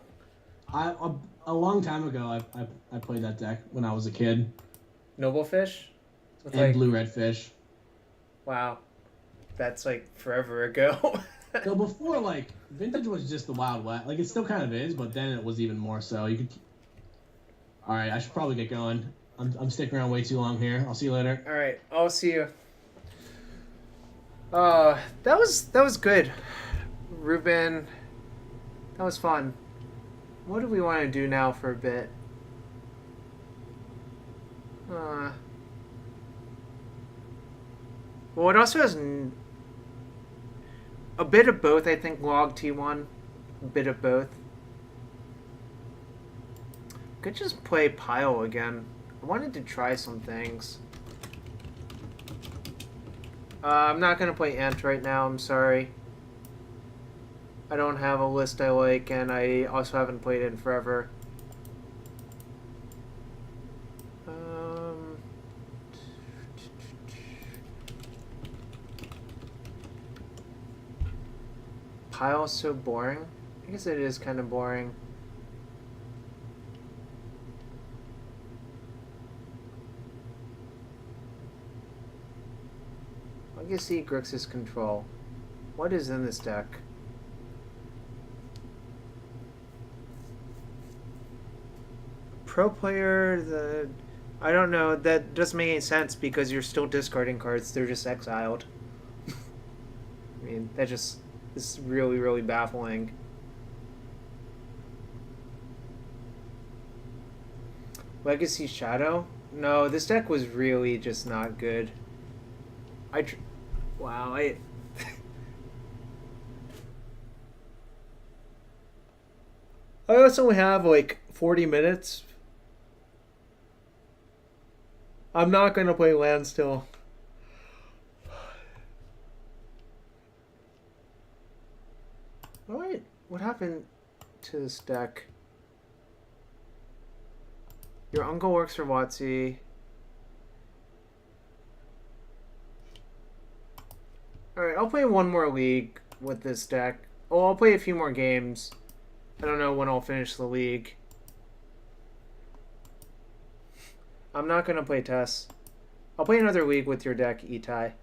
A long time ago, I played that deck when I was a kid. Noblefish? It's And Blue-Red Fish. Wow. That's like forever ago. So before, like, Vintage was just the Wild West. Like, it still kind of is, but then it was even more so. You could... Alright, I should probably get going. I'm sticking around way too long here. I'll see you later. Alright, I'll see you. That was good. Rubin. That was fun. What do we want to do now for a bit? Well, it also has a bit of both, I think. Log T1. A bit of both. Could just play Pile again. I wanted to try some things. I'm not going to play Ant right now, I'm sorry. I don't have a list I like, and I also haven't played in forever. Pile's so boring. I guess it is kind of boring. Legacy Grixis Control. What is in this deck? Pro player, I don't know, that doesn't make any sense because you're still discarding cards, they're just exiled. I mean, that just is really, really baffling. Legacy Shadow? No, this deck was really just not good. Wow, I also have like 40 minutes. I'm not gonna play land still. Alright, what happened to this deck? Your uncle works for WotC. Alright, I'll play one more league with this deck. Oh, I'll play a few more games. I don't know when I'll finish the league. I'm not gonna play Tess. I'll play another league with your deck, Itai.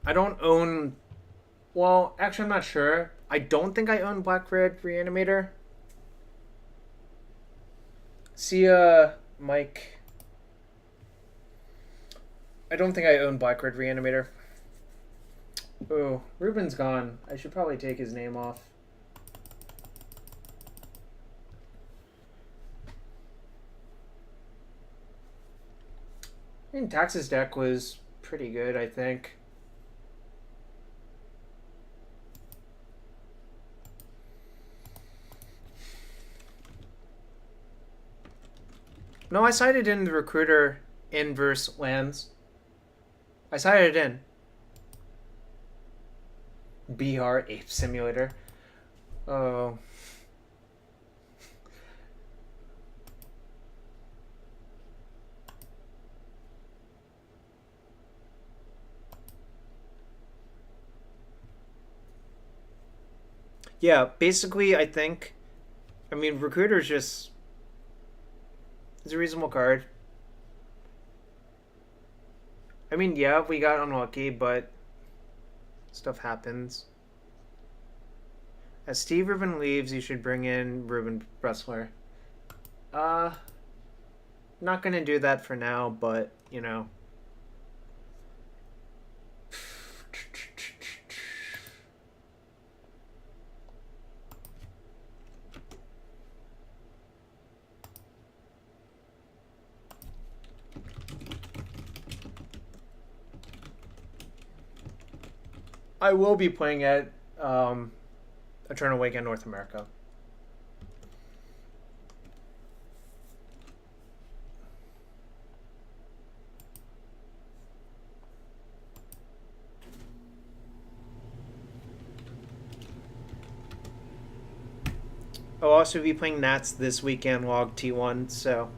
I don't own... Well, actually, I'm not sure. I don't think I own Black Red Reanimator. See, Mike. I don't think I own Black Red Reanimator. Oh, Rubin's gone. I should probably take his name off. I mean, Tax's deck was pretty good, I think. No, I sided in the Recruiter inverse lands. I sided in. BR Ape Simulator. Oh. Yeah, basically, I think... I mean, Recruiter's just... It's a reasonable card. I mean, yeah, we got unlucky, but stuff happens. As Steve Rubin leaves, you should bring in Rubin Wrestler. Not gonna do that for now, but, you know. I will be playing at Eternal Weekend North America. I'll also be playing Nats this weekend, log T1, so...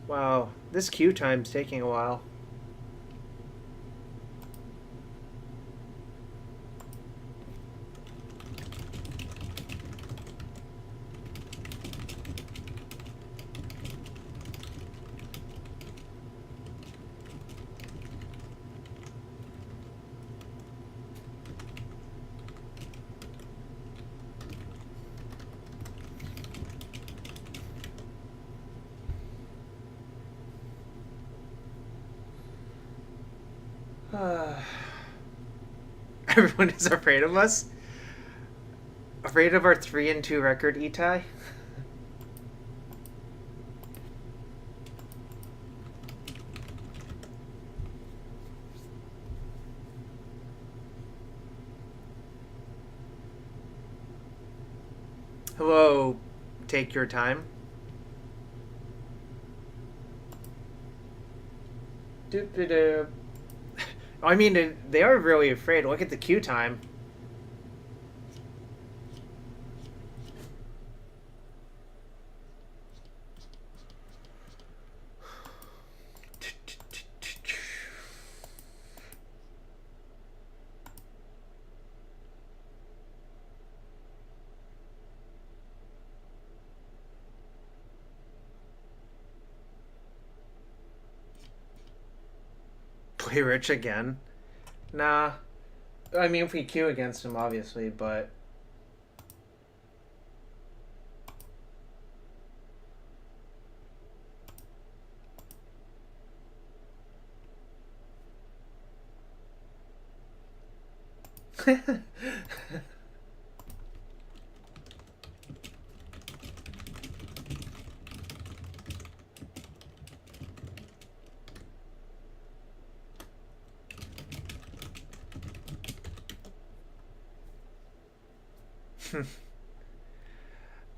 Wow, this queue time's taking a while. Everyone is afraid of us. Afraid of our 3-2 record, Itai? Hello, take your time. Doop-de-doop. I mean, they are really afraid. Look at the queue time. Play Rich again? Nah. I mean, if we queue against him, obviously, but...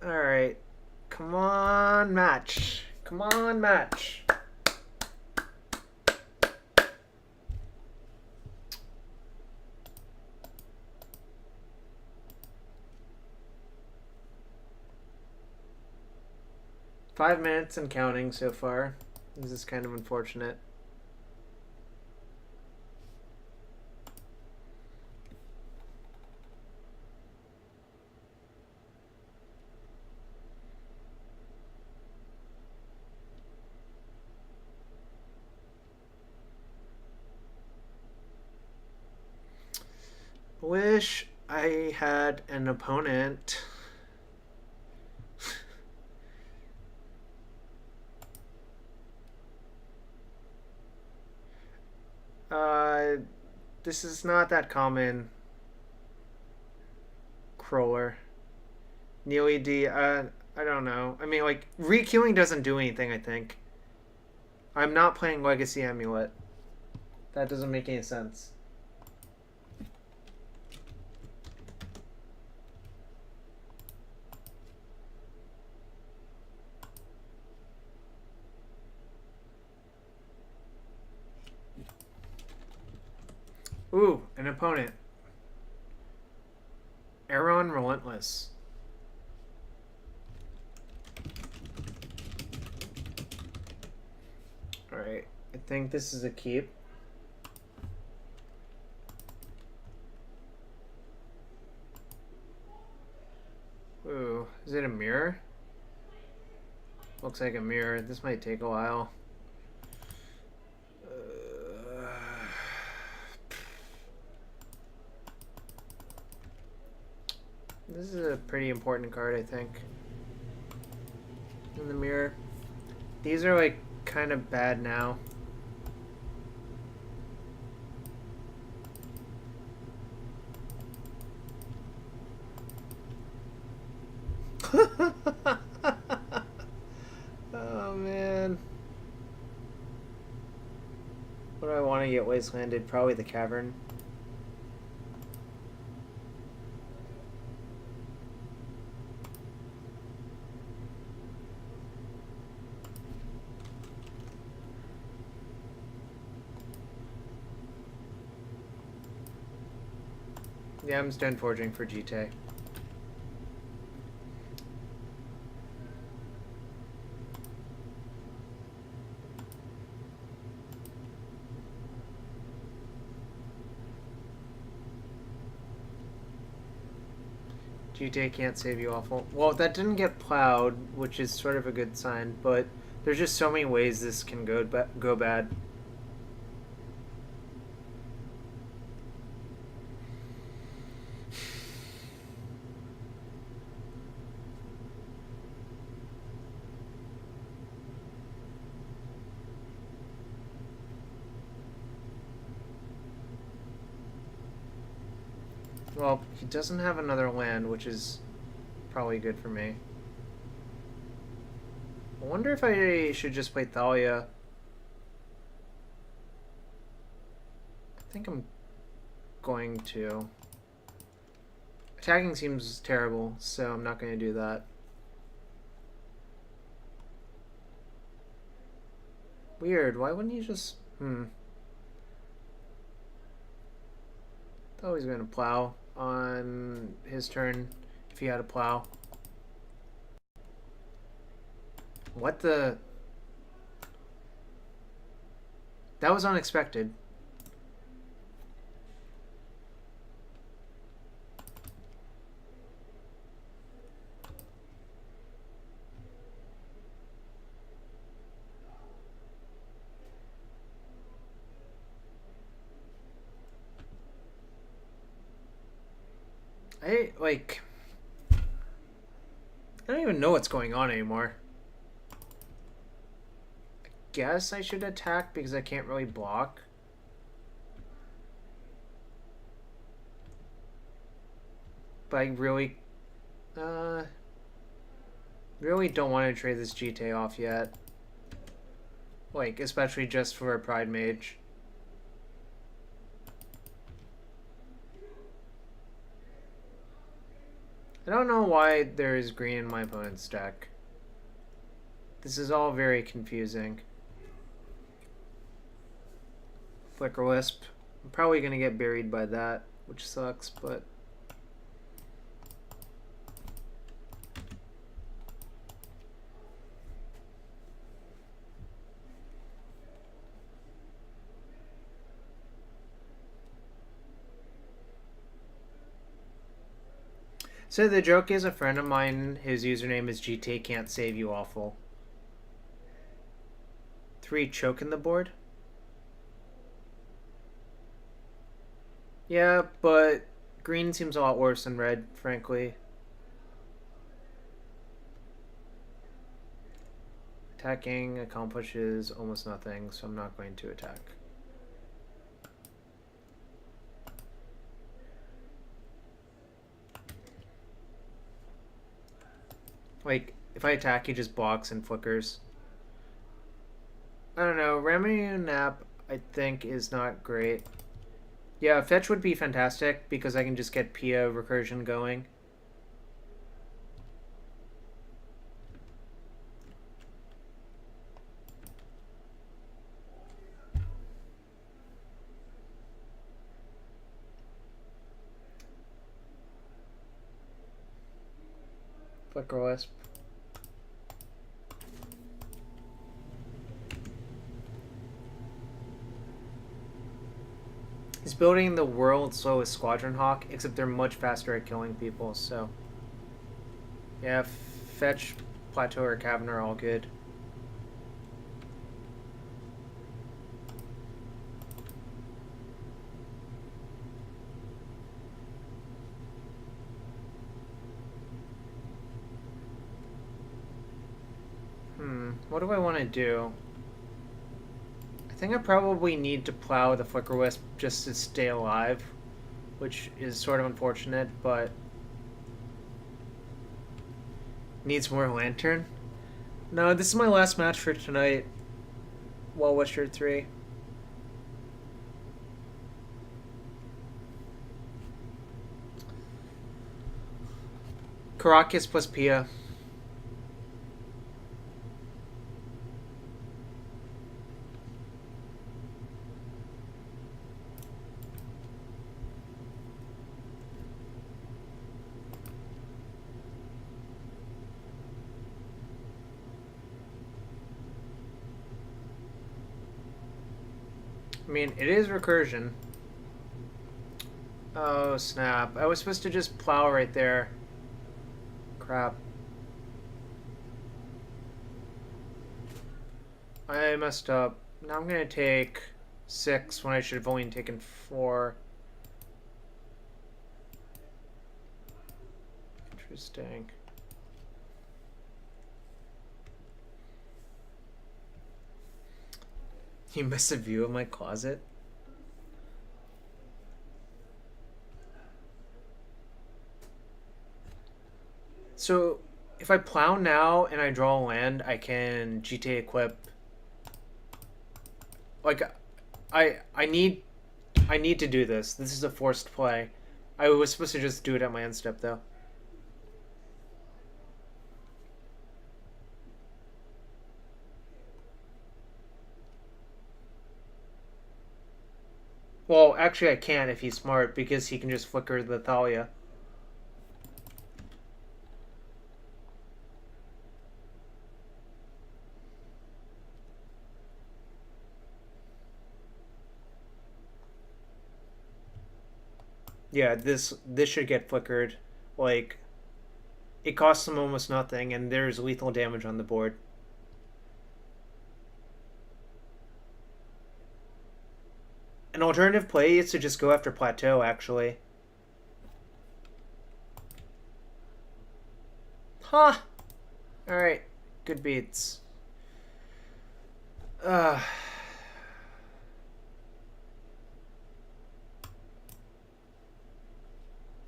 Alright. Come on, match. Come on, match. Five minutes and counting so far. This is kind of unfortunate. Wish I had an opponent. This is not that common. Crawler. Neely D, I don't know. I mean, like, re-queuing doesn't do anything, I think. I'm not playing Legacy Amulet. That doesn't make any sense. Ooh, an opponent. Aaron Relentless. Alright, I think this is a keep. Ooh, is it a mirror? Looks like a mirror. This might take a while. This is a pretty important card, I think. In the mirror. These are like kind of bad now. Oh man. What do I want to get wastelanded? Probably the cavern. Yeah, I'm stone forging for GT. GTA can't save you awful. Well, that didn't get plowed, which is sort of a good sign, but there's just so many ways this can go bad. Well, he doesn't have another land, which is probably good for me. I wonder if I should just play Thalia. I think I'm going to. Attacking seems terrible, so I'm not going to do that. Weird, why wouldn't you just... Thought he was going to plow on his turn if he had a plow. What the... That was unexpected. I don't even know what's going on anymore. I guess I should attack because I can't really block. But I really don't want to trade this GT off yet. Like, especially just for a Pride Mage. I don't know why there is green in my opponent's deck. This is all very confusing. Flicker Wisp. I'm probably going to get buried by that, which sucks, but... So the joke is a friend of mine, his username is GT Can't Save You Awful. 3 choke in the board? Yeah, but green seems a lot worse than red, frankly. Attacking accomplishes almost nothing, so I'm not going to attack. Like, if I attack, he just blocks and flickers. I don't know. Remedy Nap, I think, is not great. Yeah, fetch would be fantastic because I can just get Pia recursion going. Flicker Wisp. He's building the world's slowest Squadron Hawk, except they're much faster at killing people, so... Yeah, Fetch, Plateau, or Cavern are all good. What do I want to do? I think I probably need to plow the Flicker Wisp just to stay alive, which is sort of unfortunate, but needs more Lantern. No, this is my last match for tonight. Well Wisher 3. Caracas plus Pia. I mean, it is recursion. Oh, snap. I was supposed to just plow right there. Crap. I messed up. Now I'm going to take 6 when I should have only taken 4. Interesting. You missed a view of my closet? So if I plow now and I draw a land, I can GT equip. Like, I need to do this. This is a forced play. I was supposed to just do it at my end step though. Well, actually I can't if he's smart because he can just flicker the Thalia. Yeah, this should get flickered. Like, it costs him almost nothing, and there's lethal damage on the board. An alternative play is to just go after Plateau, actually. Huh. Alright. Good beats.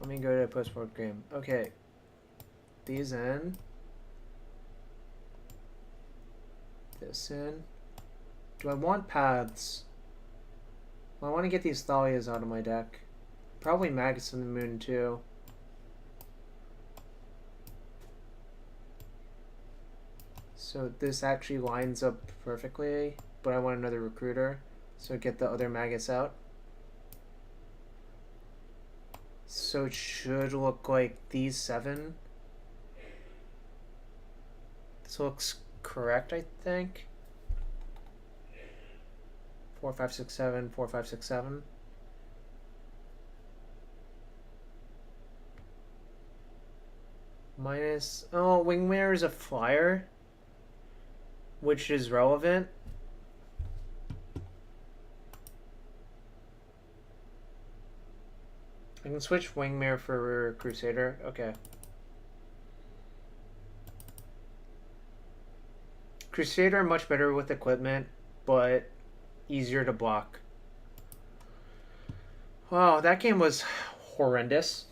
Let me go to post-board game. Okay. These in. This in. Do I want paths? Well, I want to get these Thalias out of my deck. Probably Magus in the Moon, too. So this actually lines up perfectly, but I want another Recruiter. So get the other Magus out. So it should look like these 7. This looks correct, I think. 4, 5, 6, 7, 4, 5, 6, 7. Minus... Oh, Wingmare is a flyer, which is relevant. I can switch Wingmare for Crusader. Okay. Crusader much better with equipment, but easier to block. Wow, that game was horrendous.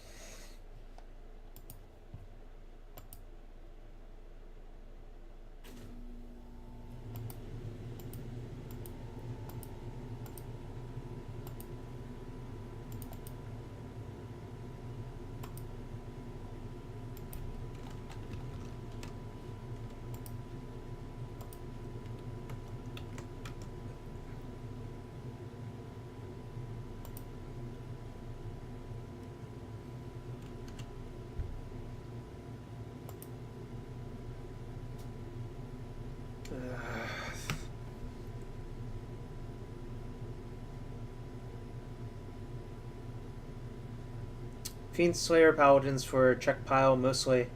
Fiend Slayer Paladins for check pile mostly.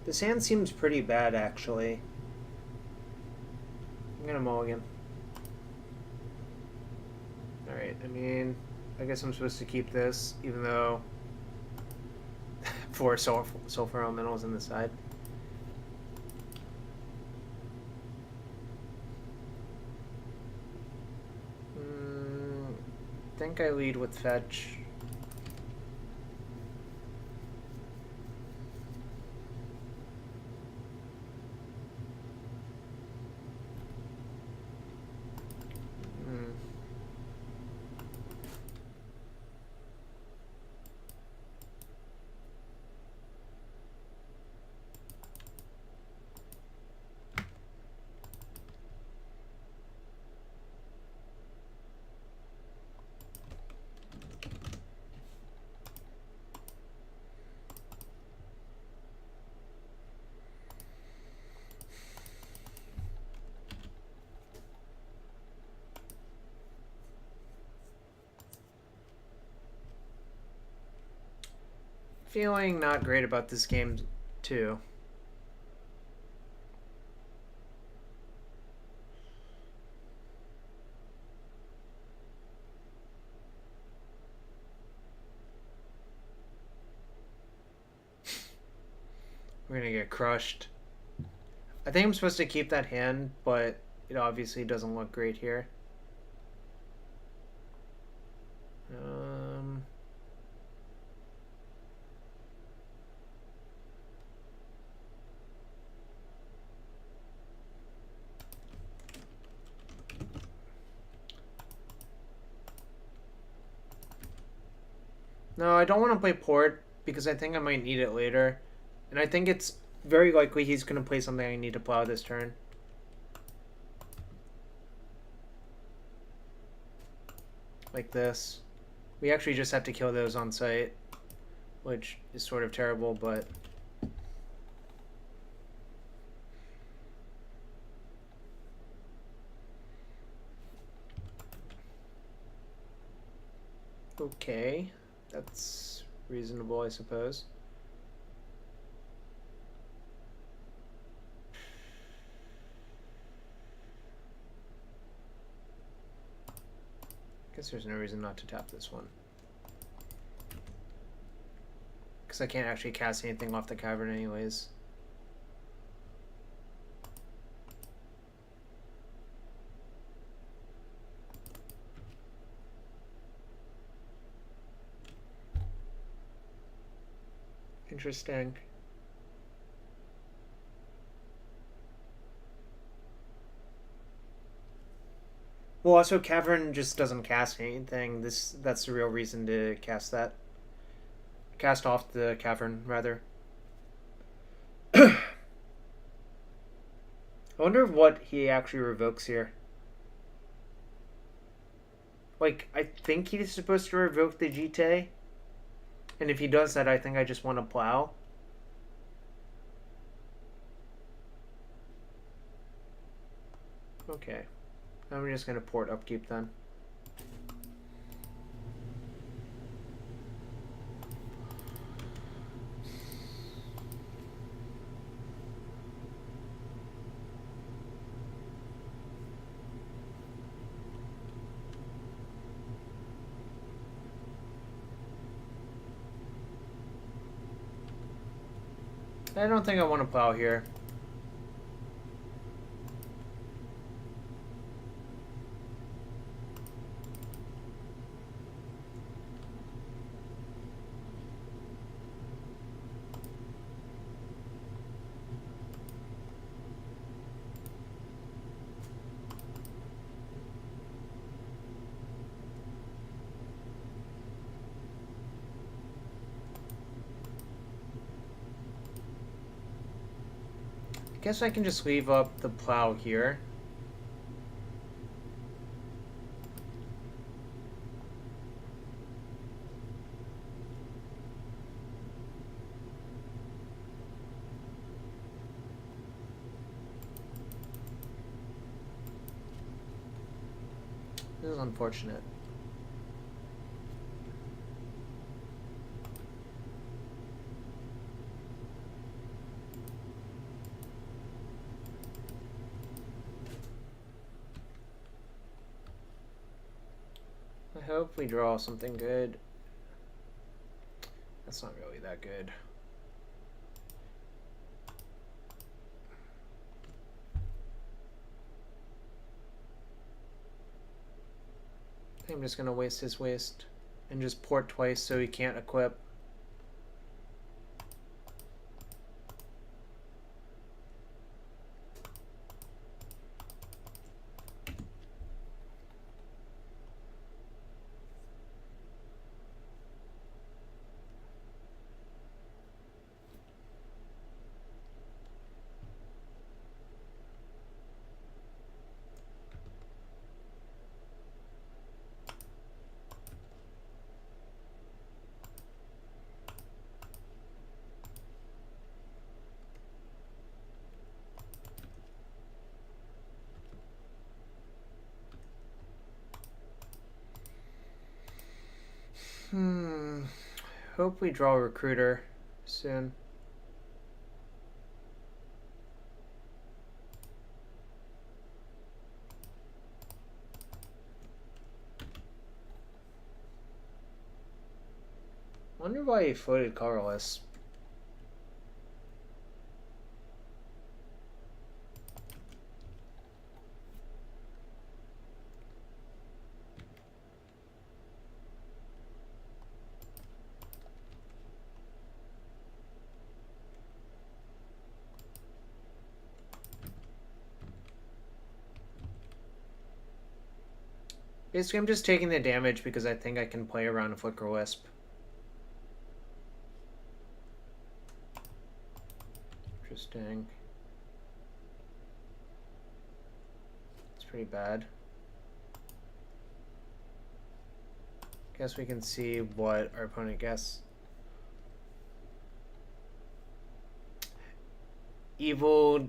This hand seems pretty bad, actually. I'm gonna mulligan. Alright, I mean, I guess I'm supposed to keep this, even though 4 sulfur elementals in the side. I think I lead with fetch. Feeling not great about this game, too. We're gonna get crushed. I think I'm supposed to keep that hand, but it obviously doesn't look great here. No, I don't want to play port because I think I might need it later. And I think it's very likely he's going to play something I need to plow this turn. Like this. We actually just have to kill those on site, which is sort of terrible, but... Okay, that's reasonable, I suppose. Guess there's no reason not to tap this one. Because I can't actually cast anything off the cavern anyways. Interesting. Well, also Cavern just doesn't cast anything. That's the real reason to cast that. Cast off the Cavern, rather. I wonder what he actually revokes here. Like, I think he's supposed to revoke the Jite. And if he does that, I think I just want to plow. Okay. I'm just going to port upkeep then. I don't think I want to plow here. I guess I can just leave up the plow here. This is unfortunate. I hope we draw something good. That's not really that good. I think I'm just gonna waste his waste and just port twice so he can't equip. Hope we draw a recruiter soon. Wonder why he floated colorless. Basically, I'm just taking the damage because I think I can play around a Flicker Wisp. Interesting. It's pretty bad. Guess we can see what our opponent guessed. Evil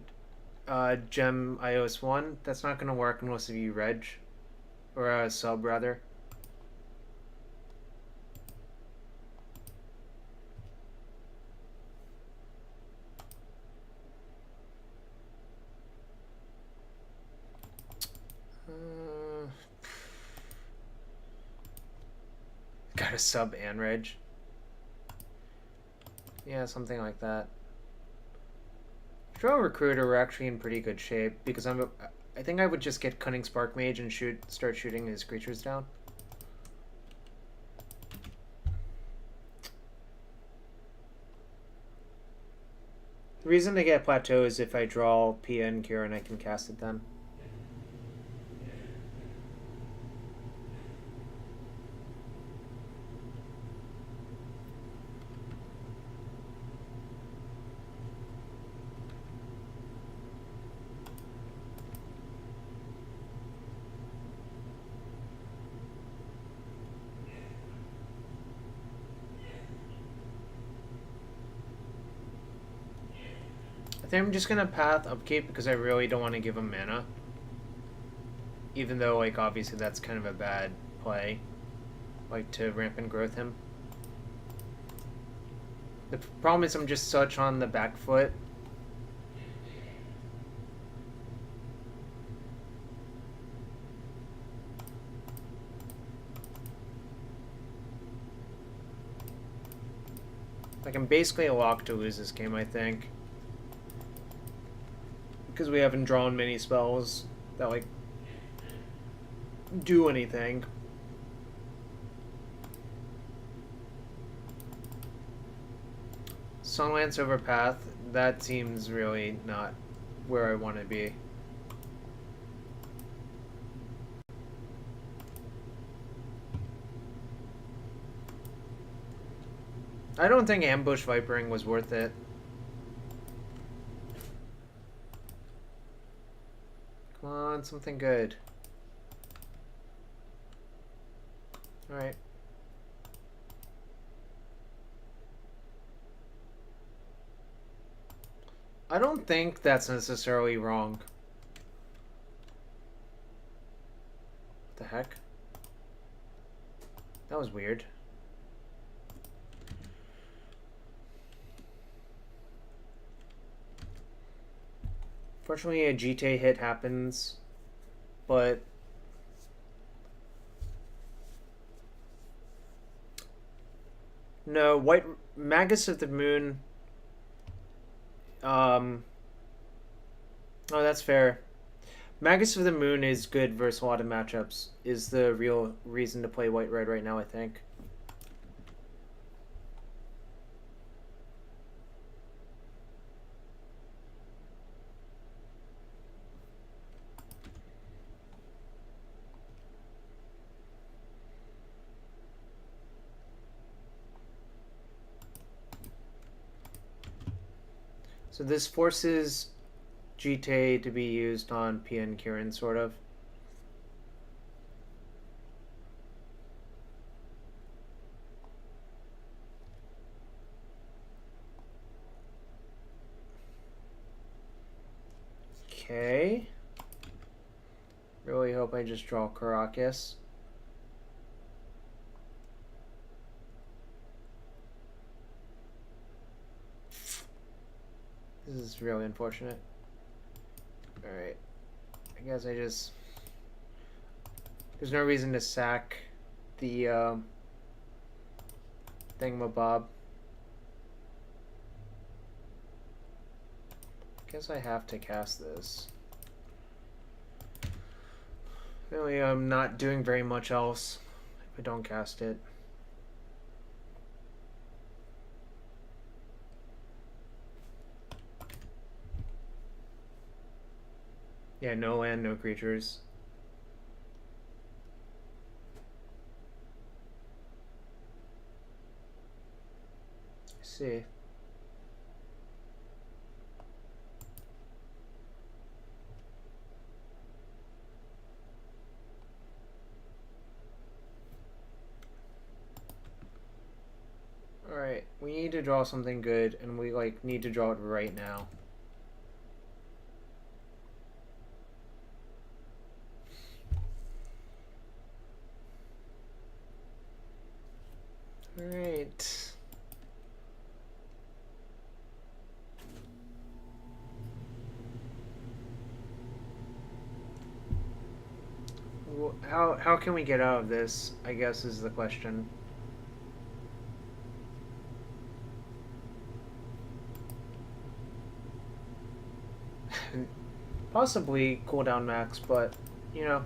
Gem iOS 1. That's not going to work unless you reg. Or sub, rather. Got a sub and reg. Yeah, something like that. Draw Recruiter, we're actually in pretty good shape because I think I would just get Cunning Spark Mage and start shooting his creatures down. The reason to get Plateau is if I draw PN Cure and I can cast it then. I think I'm just gonna path upkeep because I really don't want to give him mana. Even though, like, obviously that's kind of a bad play. Like, to rampant growth him. The problem is I'm just such on the back foot. Like, I'm basically a lock to lose this game, I think. Because we haven't drawn many spells that, like, do anything. Sunlance over Path, that seems really not where I want to be. I don't think Ambush Vipering was worth it. Come on, something good. Alright. I don't think that's necessarily wrong. What the heck? That was weird. Fortunately, a GTA hit happens, but no, White Magus of the Moon. Oh, that's fair. Magus of the Moon is good versus a lot of matchups. Is the real reason to play White Red right now, I think. So this forces GTA to be used on PN Kieran, sort of. Okay. Really hope I just draw Caracas. This is really unfortunate. Alright. I guess I just... There's no reason to sack the thingamabob. Guess I have to cast this. Really, I'm not doing very much else if I don't cast it. Yeah, no land, no creatures. I see. We need to draw something good, and we, like, need to draw it right now. Alright. How can we get out of this, I guess, is the question. Possibly cooldown max, but, you know.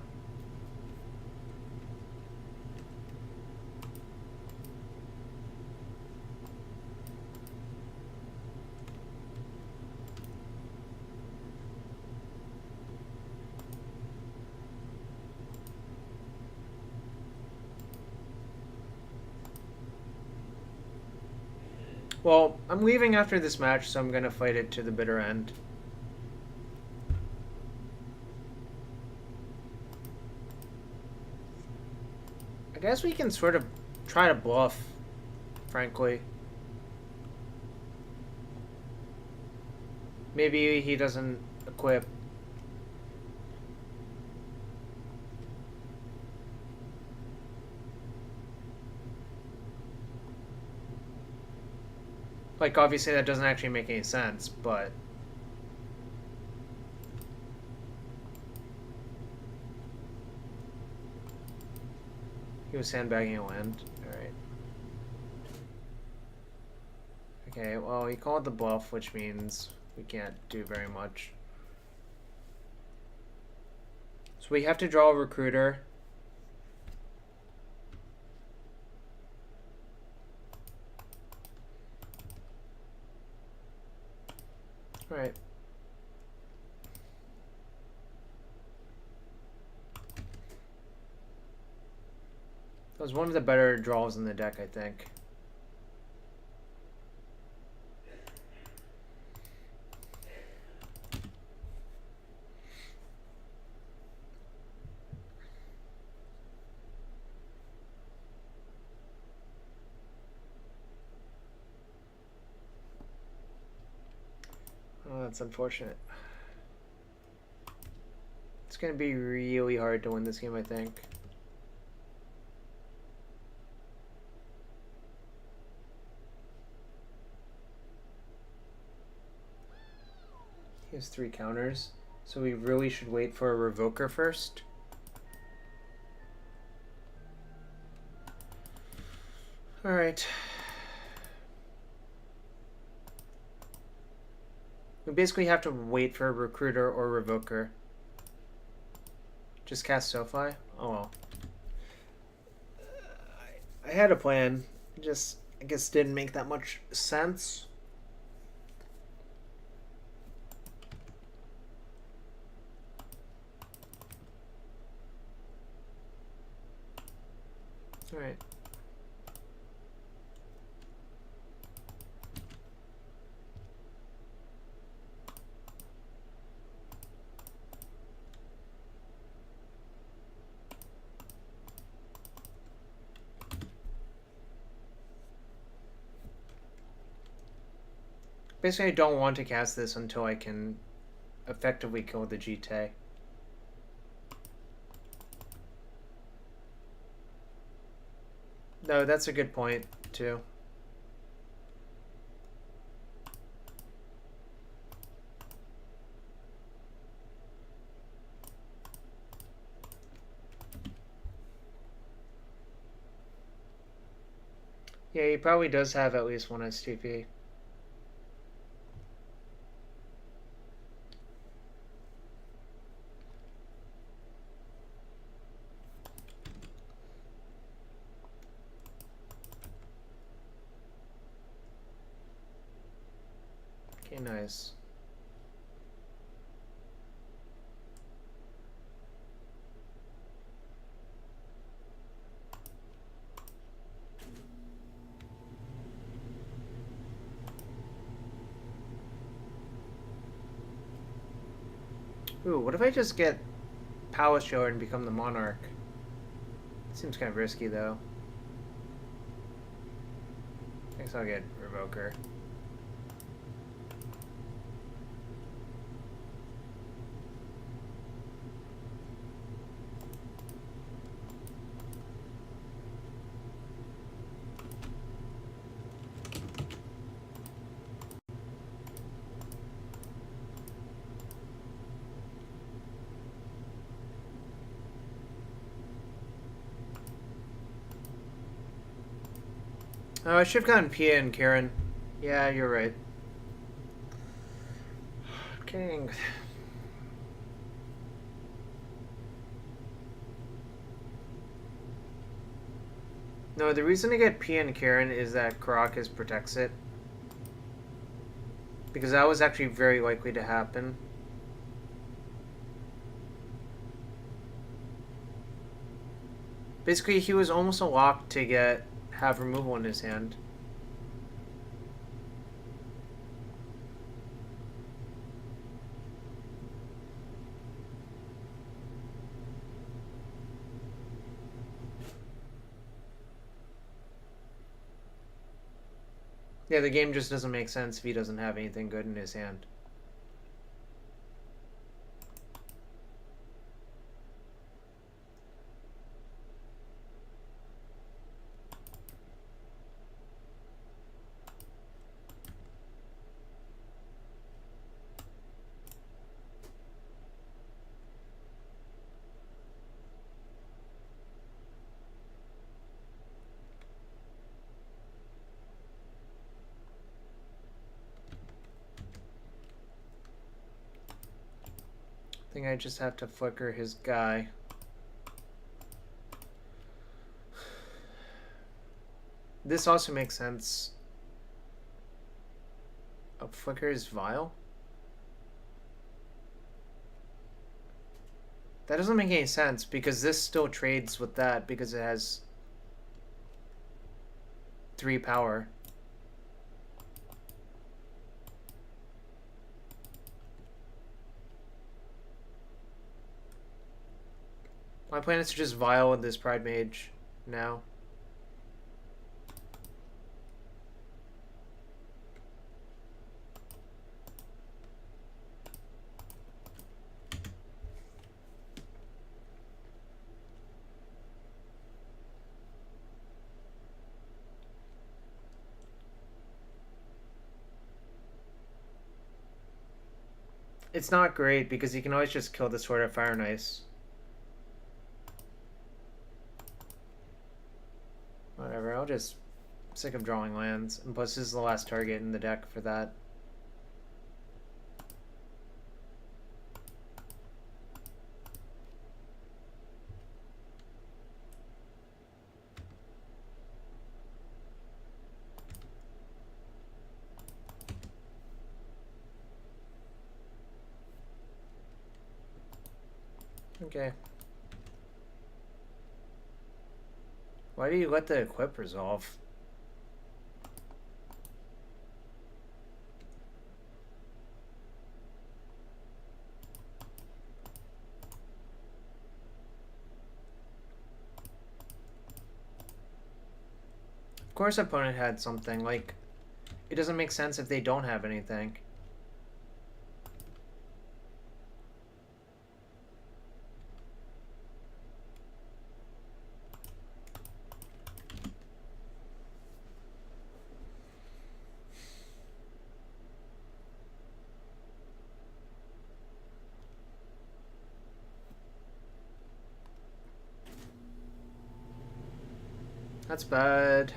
Well, I'm leaving after this match, so I'm going to fight it to the bitter end. I guess we can sort of try to bluff, frankly. Maybe he doesn't equip. Like, obviously that doesn't actually make any sense, but... He was sandbagging a land. Alright. Okay, well, he called the bluff, which means we can't do very much. So we have to draw a recruiter. Alright. That was one of the better draws in the deck, I think. Oh, that's unfortunate. It's going to be really hard to win this game, I think. He has 3 counters, so we really should wait for a revoker first. Alright. We basically have to wait for a recruiter or revoker. Just cast SoFi? Oh well. I had a plan. Just, I guess, didn't make that much sense. Alright. Basically, I don't want to cast this until I can effectively kill the GT. No, that's a good point, too. Yeah, he probably does have at least one STP. Okay, nice. Ooh, what if I just get Palace Shower and become the Monarch? Seems kind of risky, though. Thinks I'll get Revoker. Oh, I should have gotten Pia and Karen. Yeah, you're right. King. No, the reason to get Pia and Karen is that Caracas protects it. Because that was actually very likely to happen. Basically, he was almost a lock to have removal in his hand. Yeah, the game just doesn't make sense if he doesn't have anything good in his hand. I think I just have to flicker his guy. This also makes sense. Oh, flicker his vial? That doesn't make any sense because this still trades with that because it has 3 power. My plan is to just vial with this Pride Mage now. It's not great because you can always just kill the Sword of Fire and Ice. Whatever, I'll just sick of drawing lands. And plus this is the last target in the deck for that. Okay. Why do you let the equip resolve? Of course opponent had something, like, it doesn't make sense if they don't have anything. That's bad.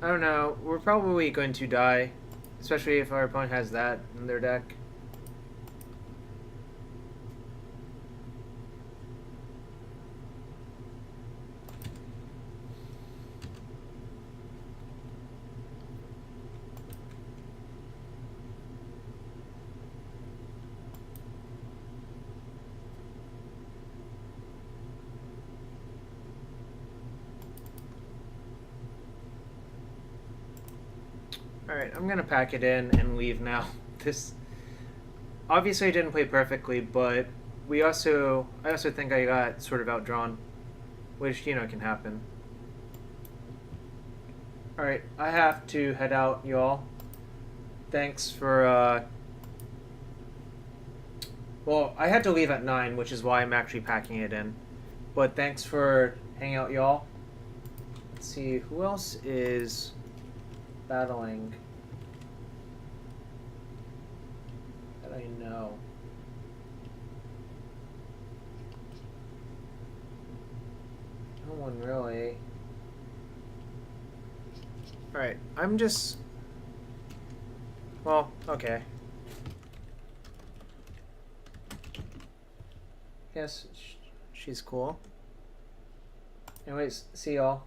I don't know. We're probably going to die. Especially if our opponent has that in their deck. Alright, I'm gonna pack it in and leave now. This obviously I didn't play perfectly, but I also think I got sort of outdrawn. which, you know, can happen. Alright, I have to head out, y'all. Thanks for, well, I had to leave at 9, which is why I'm actually packing it in. But thanks for hanging out, y'all. Let's see, who else is battling that I know? No one really. Alright, I'm just... Well, okay. Yes, she's cool. Anyways, see y'all.